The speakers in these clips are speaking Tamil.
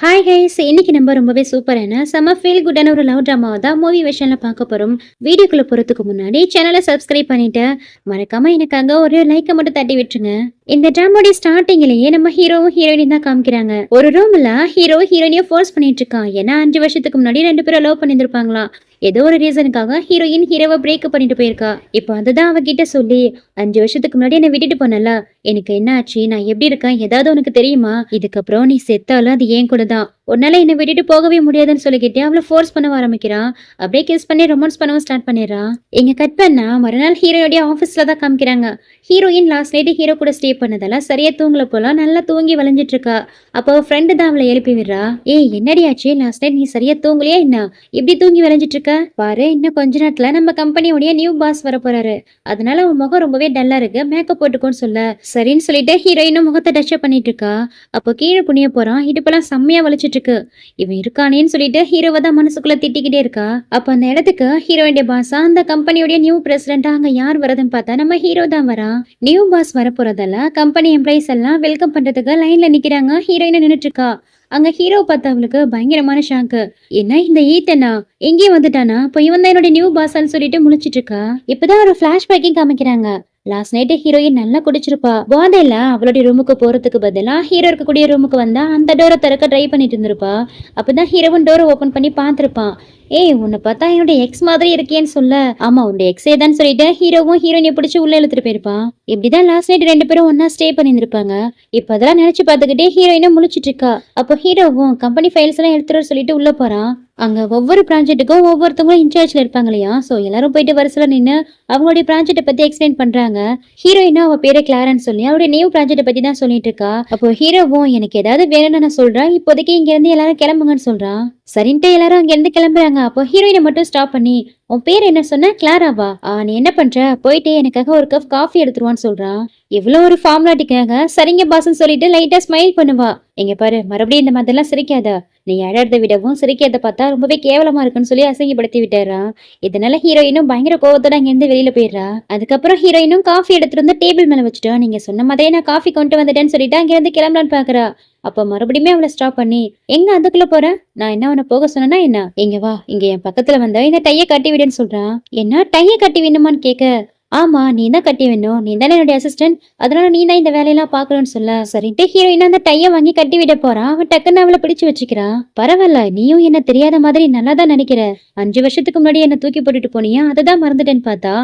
ஹாய் கைஸ், இன்னைக்கு நம்ம ரொம்பவே சூப்பரான செம ஃபீல் குட்டான ஒரு லவ் ட்ராமாவை தான் மூவி வெர்ஷன்ல பார்க்க போறோம். வீடியோக்குள்ள போறதுக்கு முன்னாடி சேனலை சப்ஸ்கிரைப் பண்ணிட்டு மறக்காம எனக்காக ஒரு லைக்கை மட்டும் தட்டி விட்டுருங்க. இந்த ட்ராமாவோட ஸ்டார்டிங்லயே நம்ம ஹீரோவும் ஹீரோயினும் தான் காமிக்கிறாங்க. ஒரு ரூம்ல ஹீரோ ஹீரோயினியை ஃபோர்ஸ் பண்ணிட்டு இருக்கான். ஏன்னா 5 வருஷத்துக்கு முன்னாடி 2 பேரும் லவ் பண்ணியிருந்திருப்பாங்களாம். ஏதோ ஒரு ரீசனுக்காக ஹீரோயின் ஹீரோவை பிரேக்கப் பண்ணிட்டு போயிருக்கா. இப்போ அதுதான் அவகிட்ட சொல்லி 5 வருஷத்துக்கு முன்னாடி என்னை விட்டுட்டு போனல, எனக்கு என்ன ஆச்சு, நான் எப்படி இருக்கேன், ஏதாவது உனக்கு தெரியுமா, இதுக்கப்புறம் நீ செத்தாலும் அது ஏன் கூட தான், உன்னால என்னை விட்டுட்டு போகவே முடியாதுன்னு சொல்லிக்கிட்டே அவளை ஃபோர்ஸ் பண்ண ஆரம்பிக்கிறான். அப்படியே கிஸ் பண்ணி ரொமான்ஸ் பண்ணவும் ஸ்டார்ட் பண்ணிடுறான். இங்க கட் பண்ணா மறுநாள் ஹீரோடைய ஆஃபீஸ்ல தான் காமிக்கிறாங்க. ஹீரோயின் லாஸ்ட் நைட்டு ஹீரோ கூட ஸ்டே பண்ணதால சரியா தூங்கல போல, நல்லா தூங்கி வளைஞ்சிட்டு இருக்கா. அப்போ ஃப்ரெண்டு தான் அவளை எழுப்பி விடுறா. ஏய், என்னடி ஆச்சு, லாஸ்ட் நைட் நீ சரியா தூங்கலையா என்ன, இப்படி தூங்கி வளைஞ்சிட்டு இருக்க பாரு, இன்னும் கொஞ்ச நேரத்துல நம்ம கம்பெனியோடைய நியூ பாஸ் வர போறாரு, அதனால உன் முகம் ரொம்பவே டல்லா இருக்கு, மேக்கப் போட்டுக்கோன்னு சொல்ல சரின்னு சொல்லிட்டு ஹீரோயினும் முகத்தை டச்சப் பண்ணிட்டு இருக்கா. அப்போ கீழே குனிய போறான். இடுப்பெல்லாம் செம்மையா வலிச்சிட்டு இருக்கு. இவன் இருக்கானேன்னு சொல்லிட்டு ஹீரோவை தான் மனசுக்குள்ள திட்டிக்கிட்டே இருக்கா. அப்ப அந்த இடத்துக்கு ஹீரோயினுடைய பாஸா அந்த கம்பெனியோட நியூ பிரசிடென்டா அங்க யார் வரதுன்னு பார்த்தா நம்ம ஹீரோ தான் வரான். நியூ பாஸ் வர போறதால கம்பெனி எம்ப்ளாயிஸ் எல்லாம் வெல்கம் பண்றதுக்கு லைன்ல நிக்கிறாங்க. ஹீரோயின் நின்னுட்டு இருக்கா. அங்க ஹீரோ பார்த்த அவளுக்கு பயங்கரமான ஷாக்கு. என்ன இந்த ஈத்தனா எங்கேயும் வந்துட்டானா, இப்போ இவன் தான் என்னோட நியூ பாஸ்ன்னு சொல்லிட்டு முழிச்சிட்டு இருக்கா. இப்பதான் ஒரு பிளாஷ்பேக்கிங் காமிக்கிறாங்க. லாஸ்ட் நைட்டு ஹீரோயின் நல்லா குடிச்சிருப்பா. போதையில அவளுடைய ரூமுக்கு போறதுக்கு பதிலா ஹீரோ இருக்கக்கூடிய ரூமுக்கு வந்தா அந்த டோரை திறக்க ட்ரை பண்ணிட்டு இருந்திருப்பா. அப்பதான் ஹீரோவும் டோரை ஓபன் பண்ணி பார்த்திருப்பான். ஏய், உன்னை பார்த்தா என்னோட எக்ஸ் மாதிரி இருக்கேன்னு சொல்ல, ஆமா உன்னோட எக்ஸே தான் சொல்லிட்டு ஹீரோவும் ஹீரோயினை பிடிச்சி உள்ள இழுத்துட்டு போயிருப்பான். இப்படிதான் லாஸ்ட் நைட் 2 பேரும் ஒன்னா ஸ்டே பண்ணிருப்பாங்க. இப்ப அதெல்லாம் நினைச்சு பார்த்துக்கிட்டே ஹீரோயினும் முழிச்சிட்டு இருக்கா. அப்போ ஹீரோவும் கம்பெனி ஃபைல்ஸ் எல்லாம் எடுத்துட்டு சொல்லிட்டு உள்ள போறான். அங்க ஒவ்வொரு ப்ராஜெக்ட்டுக்கும் ஒவ்வொருத்தவங்களும் இன்சார்ஜ்ல இருப்பாங்க இல்லையா, சோ எல்லாரும் போயிட்டு வரிசையில நின்று அவங்களுடைய ப்ராஜெக்ட்டை பத்தி எக்ஸ்பிளைன் பண்றாங்க. ஹீரோயினா அவ பேரு கிளாரன்னு சொல்லி அவருடைய நியூ ப்ராஜெக்ட்டை பத்தி தான் சொல்லிட்டு இருக்கா. அப்போ ஹீரோவும் எனக்கு ஏதாவது வேணும்னு நான் சொல்றேன், இப்போதைக்கு இங்க இருந்து எல்லாரும் கிளம்புங்கன்னு சொல்றான். சரின்ட்டு எல்லாரும் அங்க இருந்து கிளம்புறாங்க. அப்போ ஹீரோயினை மட்டும் ஸ்டாப் பண்ணி, உன் பேர் என்ன சொன்ன, கிளாராவா, நீ என்ன பண்ற, போயிட்டு எனக்காக ஒரு கப் காஃபி எடுத்துருவான்னு சொல்றான். இவ்வளவு ஒரு ஃபார்மாலிட்டிக்காக சரிங்க பாஸ்ன்னு சொல்லிட்டு லைட்டா ஸ்மைல் பண்ணுவா. இங்க பாரு, மறுபடியும் இந்த மாதிரிலாம் சிரிக்காத, நீ அழறத விடவும் சிரிக்கிறத பார்த்தா ரொம்பவே கேவலமா இருக்குன்னு சொல்லி அசிங்கப்படுத்தி விட்டுறான். இதனால ஹீரோயினும் பயங்கர கோவத்தோட அங்க இருந்து வெளியில போயிடுறா. அதுக்கப்புறம் ஹீரோயினும் காஃபி எடுத்துட்டு வந்து டேபிள் மேல வச்சுட்டா. நீங்க சொன்ன மாதிரியே நான் காஃபி கொண்டு வந்துட்டேன்னு சொல்லிட்டு அங்க இருந்து கிளம்பலான்னு பாக்குறா. அப்ப மறுபடியுமே அவளை ஸ்டாப் பண்ணி, எங்க அதுக்குள்ள போற, நான் என்ன உன்னை போக சொன்னா என்ன, இங்க வா, இங்க என் பக்கத்துல வந்த இந்த டைய கட்டி விடுன்னு சொல்றான். என்ன டைய கட்டி வேணுமான்னு கேட்க, ஆமா நீ தான் கட்டி வேணும், நீ தானே என்னுடைய அசிஸ்டன்ட், அதனால நீ தான் இந்த வேலையெல்லாம் பாக்கணும்னு சொல்ல சரின்ட்டு ஹீரோயின் அந்த டைய வாங்கி கட்டி விட போறான். அவன் டக்குன்னு அவளை பிடிச்சு வச்சுக்கிறான். பரவாயில்ல, நீயும் என்ன தெரியாத மாதிரி நல்லா தான் நினைக்கிற, 5 வருஷத்துக்கு முன்னாடி என்ன தூக்கி போட்டுட்டு போனியா, அததான் மறந்துட்டேன்னு பார்த்தா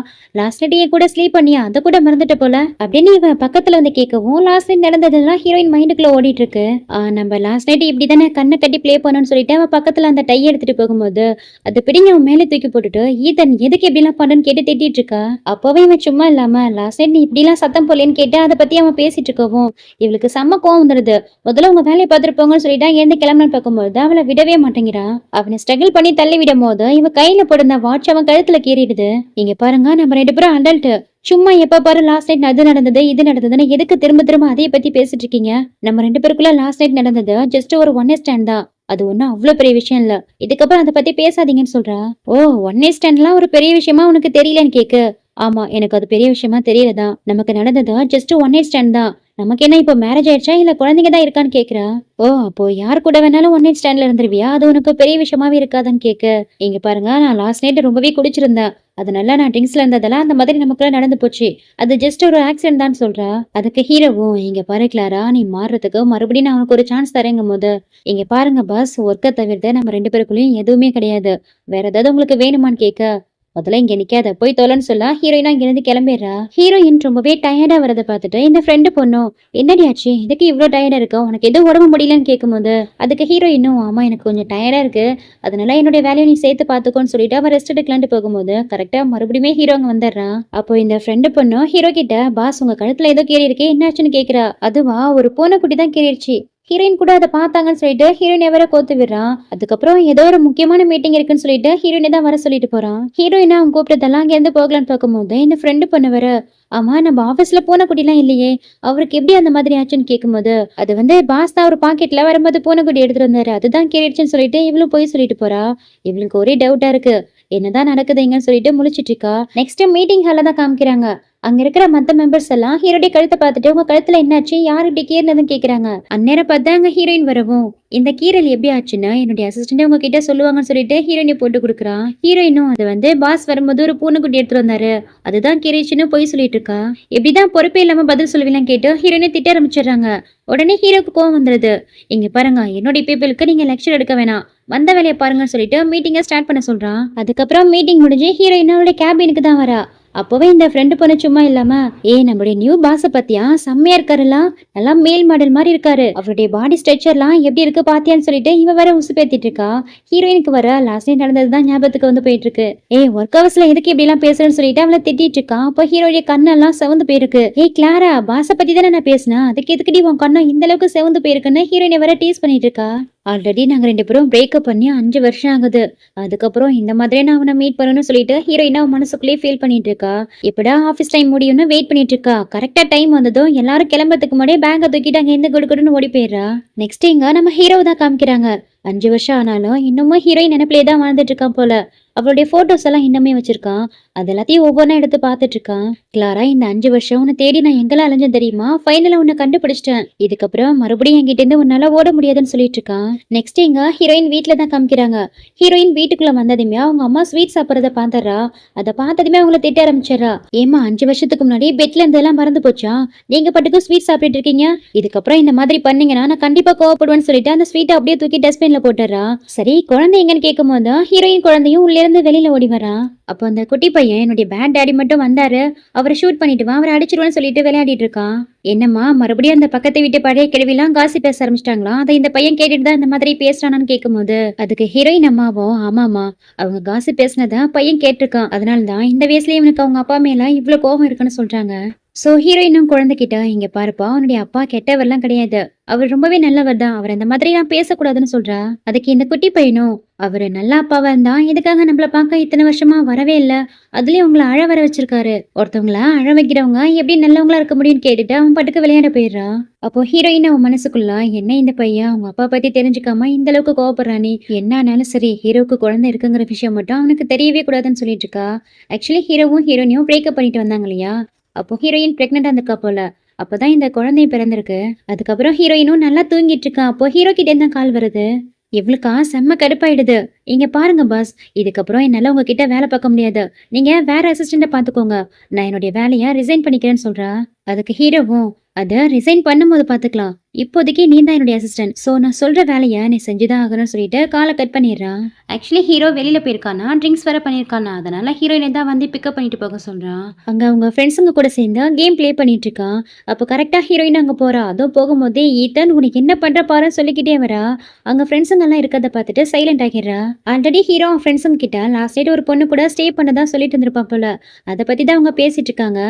லாஸ்ட் நைட் என் கூட ஸ்லீப் பண்ணியா, அதை கூட மறந்துட்ட போல அப்படின்னு இவன் பக்கத்துல வந்து கேட்கவும் லாஸ்ட் நைட் நடந்ததெல்லாம் ஹீரோயின் மைண்டுக்குள்ள ஓடிட்டு இருக்கு. நம்ம லாஸ்ட் நைட் இப்படிதானே கண்ணை கட்டி பிளே பண்ணணும்னு சொல்லிட்டு அவன் பக்கத்துல அந்த டைய எடுத்துட்டு போகும்போது அதை பிடிங்க அவன் மேலே தூக்கி போட்டுட்டு, ஈதன் எதுக்கு இப்படி எல்லாம் பண்ணு கேட்டு திட்டிட்டு இருக்கா. அப்போ இவன் சும்மா இல்லாம லாஸ்ட் நைட் நீ இப்படி எல்லாம் சத்தம் போலேன்னு கேட்டு அதை பத்தி அவன் பேசிட்டு இருக்கவும் இவளுக்கு செம்ம கோவம் வந்துடுது. முதல்ல உங்க வேலையை பார்த்துட்டு போங்கன்னு சொல்லிட்டு இருந்து கிளம்புன்னு பார்க்கும்போது அவளை விடவே மாட்டேங்கிறான். அவனை ஸ்ட்ரகிள் பண்ணி தள்ளி விடும் போது இவன் கையில போடுற வாட்ச் அவன் கழுத்துல கீறிடுது. இங்க பாருங்க, நம்ம 2 பேரும் அடல்ட், சும்மா எப்ப பாரு லாஸ்ட் நைட் அது நடந்தது இது நடந்ததுன்னு எதுக்கு திரும்ப திரும்ப அதைய பத்தி பேசிட்டு இருக்கீங்க, நம்ம 2 பேருக்குள்ள லாஸ்ட் நைட் நடந்தது ஜஸ்ட் ஒரு ஒன் நைட் ஸ்டாண்ட் தான், அது ஒன்னும் அவ்வளவு பெரிய விஷயம் இல்ல, இதுக்கப்புறம் அதை பத்தி பேசாதீங்கன்னு சொல்றா. ஓ, ஒன் நைட் ஸ்டாண்ட்லாம் ஒரு பெரிய விஷயமா உனக்கு தெரியலன்னு கேக்கு. ஆமா, எனக்கு அது பெரிய விஷயமா தெரியலதான், நமக்கு நடந்தது ஜஸ்ட் ஒன் நைட் ஸ்டாண்ட் தான், நமக்கு என்ன இப்போ மேரேஜ் ஆயிடுச்சா இல்ல குழந்தைங்க தான் இருக்கான்னு கேக்குறா. ஓ, அப்போ யார் கூட வேணாலும் ஒன் நைட் ஸ்டாண்ட்ல இருந்துருவியா, அது உனக்கு பெரிய விஷயமாவே இருக்காதான்னு கேட்க, இங்க பாருங்க, நான் லாஸ்ட் நைட் ரொம்பவே குடிச்சிருந்தேன், அதனால நான் ட்ரிங்க்ஸ்ல இருந்ததெல்லாம் அந்த மாதிரி நமக்குள்ள நடந்து போச்சு, அது ஜஸ்ட் ஒரு ஆக்சிடென்ட் தான் சொல்றா. அதுக்கு ஹீரோவும், இங்க பாரு கிளாரா, நீ மாறுறதுக்கு மறுபடியும் நான் உனக்கு ஒரு சான்ஸ் தரேங்கும் போது, இங்க பாருங்க பாஸ், ஒர்க்கை தவிர்த்து நம்ம 2 பேருக்குள்ளயும் எதுவுமே கிடையாது, வேற ஏதாவது உங்களுக்கு வேணுமான்னு கேட்க, முதல்ல இங்க நிக்காத, போய் தொலைன்னு சொல்ல ஹீரோயினா இங்க இருந்து கிளம்பிடுறா. ஹீரோயின் ரொம்பவே டயர்டா வரதை பார்த்துட்டு இந்த ஃப்ரெண்டு பொண்ணும், என்னடி ஆச்சு, இதுக்கு இவ்வளவு டயர்டா இருக்கா, உனக்கு எதுவும் உடம்பு முடியலன்னு கேட்கும்போது அதுக்கு ஹீரோயினும், ஆமா எனக்கு கொஞ்சம் டயர்டா இருக்கு, அதனால என்னுடைய வேலையை நீ சேர்த்து பாத்துக்கோன்னு சொல்லிட்டு அவன் ரெஸ்ட் எடுக்கலான்ட்டு போகும்போது கரெக்டா மறுபடியுமே ஹீரோ அங்க வந்துடுறான். அப்போ இந்த ஃப்ரெண்டு பொண்ணும் ஹீரோ கிட்ட, பாஸ் உங்க கழுத்துல ஏதோ கீறி இருக்கே, என்னாச்சுன்னு கேக்குறா. அதுவா, ஒரு பூனைக்குட்டி தான் கீறிடுச்சு, ஹீரோயின் கூட அதை பார்த்தாங்கன்னு சொல்லிட்டு ஹீரோயின் வேற கோத்து விடுறான். அதுக்கப்புறம் ஏதோ ஒரு முக்கியமான மீட்டிங் இருக்குன்னு சொல்லிட்டு ஹீரோயினை தான் வர சொல்லிட்டு போறான். ஹீரோயினா அவன் கூப்பிட்டதெல்லாம் அங்க இருந்து போகலான்னு பார்க்கும்போது இந்த ஃப்ரெண்டு பண்ண வேற, ஆமா நம்ம ஆபீஸ்ல பூனைக்குட்டிலாம் இல்லையே, அவருக்கு எப்படி அந்த மாதிரி ஆச்சுன்னு கேட்கும்போது, அது பாஸ் தான் ஒரு பாக்கெட்ல வரும்போது பூனைக்குட்டி எடுத்துட்டு வந்தாரு, அதுதான் கேட்டுச்சுன்னு சொல்லிட்டு இவளும் போய் சொல்லிட்டு போறா. இவளுக்கு ஒரே டவுட்டா இருக்கு, என்னதான் நடக்குதுங்கன்னு சொல்லிட்டு முழிச்சிட்டு இருக்கா. நெக்ஸ்ட் மீட்டிங் ஹால்ல தான் காமிக்கிறாங்க. அங்க இருக்கிற மத்த மெம்பர்ஸ் எல்லாம் ஹீரோடைய கழுத்தை பார்த்துட்டு உங்க கழுத்துல என்னாச்சு, யார் இப்படி கீறினதுன்னு கேக்குறாங்க. அந்நேரம் பார்த்தா அங்க ஹீரோயின் வரவும், இந்த கீரல் எப்படி ஆச்சுன்னா என்னுடைய அசிஸ்டன்ட் உங்ககிட்ட சொல்லுவாங்கன்னு சொல்லிட்டு ஹீரோயினை போட்டு கொடுக்குறான். ஹீரோயினும் அது வந்து பாஸ் வரும்போது ஒரு பூனைக்குட்டி எடுத்துட்டு வந்தாரு, அதுதான் கீரிச்சுன்னு போய் சொல்லிட்டு இருக்கா. எப்படிதான் பொறுப்பே இல்லாம பதில் சொல்லுவீங்கன்னு கேட்டு ஹீரோயினை திட்ட ஆரம்பிச்சிடுறாங்க. உடனே ஹீரோக்கு கோவம் வந்துருது. இங்க பாருங்க, என்னுடைய பீப்புளுக்கு நீங்க லெக்சர் எடுக்க வேணாம், வந்த வேலையை பாருங்கன்னு சொல்லிட்டு மீட்டிங்கை ஸ்டார்ட் பண்ண சொல்றான். அதுக்கப்புறம் மீட்டிங் முடிஞ்சு ஹீரோயின் அவளுடைய கேபினுக்கு தான் வரா. அப்பவே இந்த ஃப்ரெண்டு பொண்ணு சும்மா இல்லாம, நம்மளுடைய நியூ பாஸ பத்தியா, செம்மையா இருக்காருல, நல்லா மேல் மாடல் மாதிரி இருக்காரு, அவருடைய பாடி ஸ்ட்ரக்சர்லாம் எப்படி இருக்கு பாத்தியான்னு சொல்லிட்டு இவ வேற உசுப்பேத்திட்டு இருக்கா. ஹீரோயினுக்கு வர லாஸ்ட் நைட் நடந்ததுதான் ஞாபகத்துக்கு வந்து போயிட்டு இருக்கு. ஒர்க் ஹவர்ஸ்ல எதுக்கு இப்படி எல்லாம் பேசுறேன்னு சொல்லிட்டு அவளை திட்டிட்டு இருக்கா. அப்ப ஹீரோடைய கண்ணெல்லாம் செவந்து போயிருக்கு. கிளாரா, பாஸ பத்தி தானே நான் பேசினேன், அதுக்கு எதுக்கடி உன் கண்ணம் இந்த அளவுக்கு செவந்து போயிருக்குன்னு ஹீரோயினை வேற டீஸ் பண்ணிட்டு இருக்கா. ஆல்ரெடி நாங்க 2 பேரும் பிரேக்கப் பண்ணி 5 வருஷம் ஆகுது, அதுக்கப்புறம் இந்த மாதிரியே நான் அவனை மீட் பண்ணணும்னு சொல்லிட்டு ஹீரோயினா மனசுக்குள்ளேயே ஃபீல் பண்ணிட்டு இருக்கா. எப்படா ஆஃபீஸ் டைம் முடியும்னு வெயிட் பண்ணிட்டு இருக்கா. கரெக்டா டைம் வந்ததும் எல்லாரும் கிளம்புறதுக்கு முன்னாடியே பேங்கை தூக்கிட்டு அங்க இருந்து குடுக்குடுன்னு ஓடி போயிடுறா. நெக்ஸ்ட் இங்க நம்ம ஹீரோவை தான் காமிக்கிறாங்க. 5 வருஷம் ஆனாலும் இன்னமும் ஹீரோயின் நினைப்பிலே தான் வாழ்ந்துட்டு இருக்கான் போல. அவளுடைய போட்டோஸ் எல்லாம் இன்னமே வச்சிருக்கான். அது எல்லாத்தையும் ஒவ்வொன்றா எடுத்து பார்த்துட்டு இருக்கான். கிளாரா, இந்த 5 வருஷம் உன்னை தேடி நான் எங்கெல்லாம் அலைஞ்சேன் தெரியுமா, ஃபைனலா உன்னை கண்டுபிடிச்சிட்டேன், இதுக்கப்புறம் மறுபடியும் என்கிட்ட இருந்து உன்னால ஓட முடியாதுன்னு சொல்லிட்டு இருக்கான். நெக்ஸ்ட் இங்க ஹீரோயின் வீட்டுல தான் காமிக்கிறாங்க. ஹீரோயின் வீட்டுக்குள்ள வந்ததுமே அவங்க அம்மா ஸ்வீட் சாப்பிட்றத பாத்துறா. அதை பார்த்ததுமே அவங்கள திட்ட ஆரம்பிச்சிடறா. 5 வருஷத்துக்கு முன்னாடி பெட்ல இருந்தெல்லாம் மறந்து போச்சா, நீங்க பாட்டுக்கும் ஸ்வீட் சாப்பிட்டு இருக்கீங்க, இதுக்கப்புறம் இந்த மாதிரி பண்ணீங்கன்னா நான் கண்டிப்பா கோவப்படுவேன்னு சொல்லிட்டு அந்த ஸ்வீட்டை அப்படியே தூக்கி டஸ்ட்பின்ல போட்டுறா. சரி, குழந்தை எங்கன்னு கேட்கும் போது ஹீரோயின் குழந்தையும் உள்ள இருந்து வெளியில ஓடி வரா. அப்போ அந்த குட்டி பையன், என்னுடைய பேட் டாடி மட்டும் வந்தாரு, அவரை ஷூட் பண்ணிட்டு வா, அவரை அடிச்சிருவான்னு சொல்லிட்டு விளையாடிட்டு இருக்கான். என்னம்மா, மறுபடியும் அந்த பக்கத்தை விட்டு பழைய கிழவிலாம் காசி பேச ஆரம்பிச்சிட்டாங்களா, அதை இந்த பையன் கேட்டுட்டு தான் இந்த மாதிரி பேசுறானான்னு கேட்கும் போது அதுக்கு ஹீரோயின் அம்மாவும், ஆமாமா, அவங்க காசி பேசினதா பையன் கேட்டிருக்கான், அதனாலதான் இந்த வயசுலயே இவனுக்கு அவங்க அப்பா மேல இவ்வளவு கோபம் இருக்குன்னு சொல்றாங்க. சோ ஹீரோயினும் குழந்தைகிட்ட, இங்க பாருப்பா, அவனுடைய அப்பா கெட்டவர்லாம் கிடையாது, அவர் ரொம்பவே நல்லவர் தான், அவர் அந்த மாதிரி நான் பேசக்கூடாதுன்னு சொல்றா. அதுக்கு இந்த குட்டி பையனும், அவரு நல்ல அப்பாவா இருந்தா இதுக்காக நம்மள பார்க்க இத்தனை வருஷமா வரவே இல்ல, அதுலயும் உங்களை அழ வர வச்சிருக்காரு, ஒருத்தவங்கள அழ வைக்கிறவங்க எப்படி நல்லவங்களா இருக்க முடியும்னு கேட்டுட்டு அவன் பாட்டுக்கு விளையாட போயிடுறா. அப்போ ஹீரோயின் அவன் மனசுக்குள்ள, என்ன இந்த பையன் அவங்க அப்பா பத்தி தெரிஞ்சுக்காம இந்த அளவுக்கு கோவப்படுறானே, என்ன ஆனாலும் சரி ஹீரோக்கு குழந்தை இருக்குங்கிற விஷயம் மட்டும் அவனுக்கு தெரியவே கூடாதுன்னு சொல்லிட்டு இருக்கா. ஆக்சுவலி ஹீரோவும் ஹீரோயினையும் பிரேக்கப் பண்ணிட்டு வந்தாங்க இல்லையா, அப்போ ஹீரோயின் பிரெக்னெண்டா இருந்திருக்கா போல, அப்பதான் இந்த குழந்தை பிறந்திருக்கு. அதுக்கப்புறம் ஹீரோயினும் நல்லா தூங்கிட்டு இருக்கா. அப்போ ஹீரோ கிட்ட இருந்தா கால் வருது. இவளுக்கா செம்ம கடுப்பாயிடுது. இங்க பாருங்க பாஸ், இதுக்கப்புறம் என்னால உங்ககிட்ட வேலை பார்க்க முடியாது, நீங்க வேற அசிஸ்டண்ட பாத்துக்கோங்க, நான் என்னுடைய வேலையை ரிசைன் பண்ணிக்கிறேன்னு சொல்றா. அதுக்கு ஹீரோவும், அதை ரிசைன் பண்ணும்போது பாத்துக்கலாம், இப்போதைக்கு நீ தான் என்னுடைய அசிஸ்டன்ட், சோ நான் சொல்ற வேலையை நீ செஞ்சுதான் ஆகணும்னு சொல்லிட்டு காலை கட் பண்ணிடுறான். ஆக்சுவலி ஹீரோ வெளியில போயிருக்கானா, ட்ரிங்க்ஸ் வேற பண்ணிருக்கானா, அதனால ஹீரோயினை தான் வந்து பிக்கப் பண்ணிட்டு போக சொல்றான். அங்க அவங்க ஃப்ரெண்ட்ஸுங்க கூட சேர்ந்து கேம் பிளே பண்ணிட்டு இருக்கான். அப்போ கரெக்டா ஹீரோயின் அங்க போறா. அதுவும் போகும்போதே ஈத்தன் உனக்கு என்ன பண்ற பாருன்னு சொல்லிக்கிட்டே வரா. அங்க ஃப்ரெண்ட்ஸுங்க எல்லாம் இருக்கிறத பார்த்துட்டு சைலண்ட் ஆகிடுறா. ஆல்ரெடி ஹீரோ அவன் ஃப்ரெண்ட்ஸுங்க கிட்ட லாஸ்ட் நைட் ஒரு பொண்ணு கூட ஸ்டே பண்ணதான் சொல்லிட்டு இருந்திருப்பான் போல, அதை பத்தி தான் அவங்க பேசிட்டு இருக்காங்க.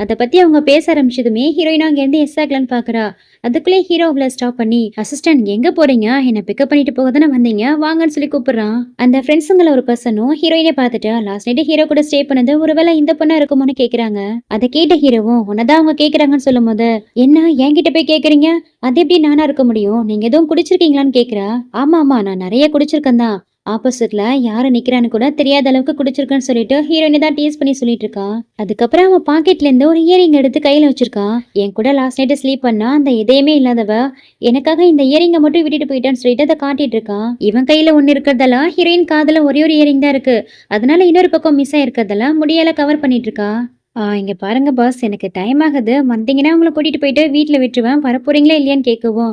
அதை பத்தி அவங்க பேச ஆரம்பிச்சதுமே ஹீரோயின் அங்க இருந்து எஸ் ஆகலான்னு பாக்குறா. அதுக்குள்ளே ஹீரோ அவளை ஸ்டாப் பண்ணி, அசிஸ்டன்ட் எங்க போறீங்க, என்ன பிக்கப் பண்ணிட்டு போக தானே வந்தீங்க, வாங்கன்னு சொல்லி கூப்பிடுறான். அந்த ஃப்ரெண்ட்ஸுங்களை ஒரு பர்சனும் ஹீரோயினை பார்த்துட்டு லாஸ்ட் நைட் ஹீரோ கூட ஸ்டே பண்ணது ஒருவேளை இந்த பொண்ணா இருக்குமோன்னு கேக்குறாங்க. அதை கேட்ட ஹீரோவும், உன்னதான் அவங்க கேக்குறாங்கன்னு சொல்லும் போது, என்ன என்கிட்ட போய் கேக்குறீங்க, அது எப்படி நானா இருக்க முடியும், நீங்க எதுவும் குடிச்சிருக்கீங்களான்னு கேக்குறா. ஆமா ஆமா, நான் நிறைய குடிச்சிருக்கேன் தான், ஆப்போசிட்ல யாரு நிக்கிறான்னு கூட தெரியாத அளவுக்கு குடிச்சிருக்கான்னு சொல்லிட்டு ஹீரோயினை தான் டீஸ் பண்ணி சொல்லிட்டு இருக்கா. அதுக்கப்புறம் அவன் பாக்கெட்ல இருந்து ஒரு இயரிங் எடுத்து கையில வச்சிருக்கான். என் கூட லாஸ்ட் நைட் ஸ்லீப் பண்ணா அந்த இதயமே இல்லாதவ எனக்காக இந்த இயரிங்கை மட்டும் விட்டுட்டு போயிட்டான்னு சொல்லிட்டு அதை காட்டிட்டு இருக்கான். இவன் கையில ஒண்ணு இருக்கிறதெல்லாம் ஹீரோயின் காதுல ஒரே ஒரு இயரிங் தான் இருக்கு, அதனால இன்னொரு பக்கம் மிஸ் ஆயிருக்கிறதெல்லாம் முடியால கவர் பண்ணிட்டு இருக்கா. இங்க பாருங்க பாஸ், எனக்கு டைம் ஆகுது, வந்தீங்கன்னா உங்களை கூட்டிட்டு போயிட்டு வீட்டுல விட்டுருவேன், வரப்போறீங்களா இல்லையான்னு கேட்கவும்,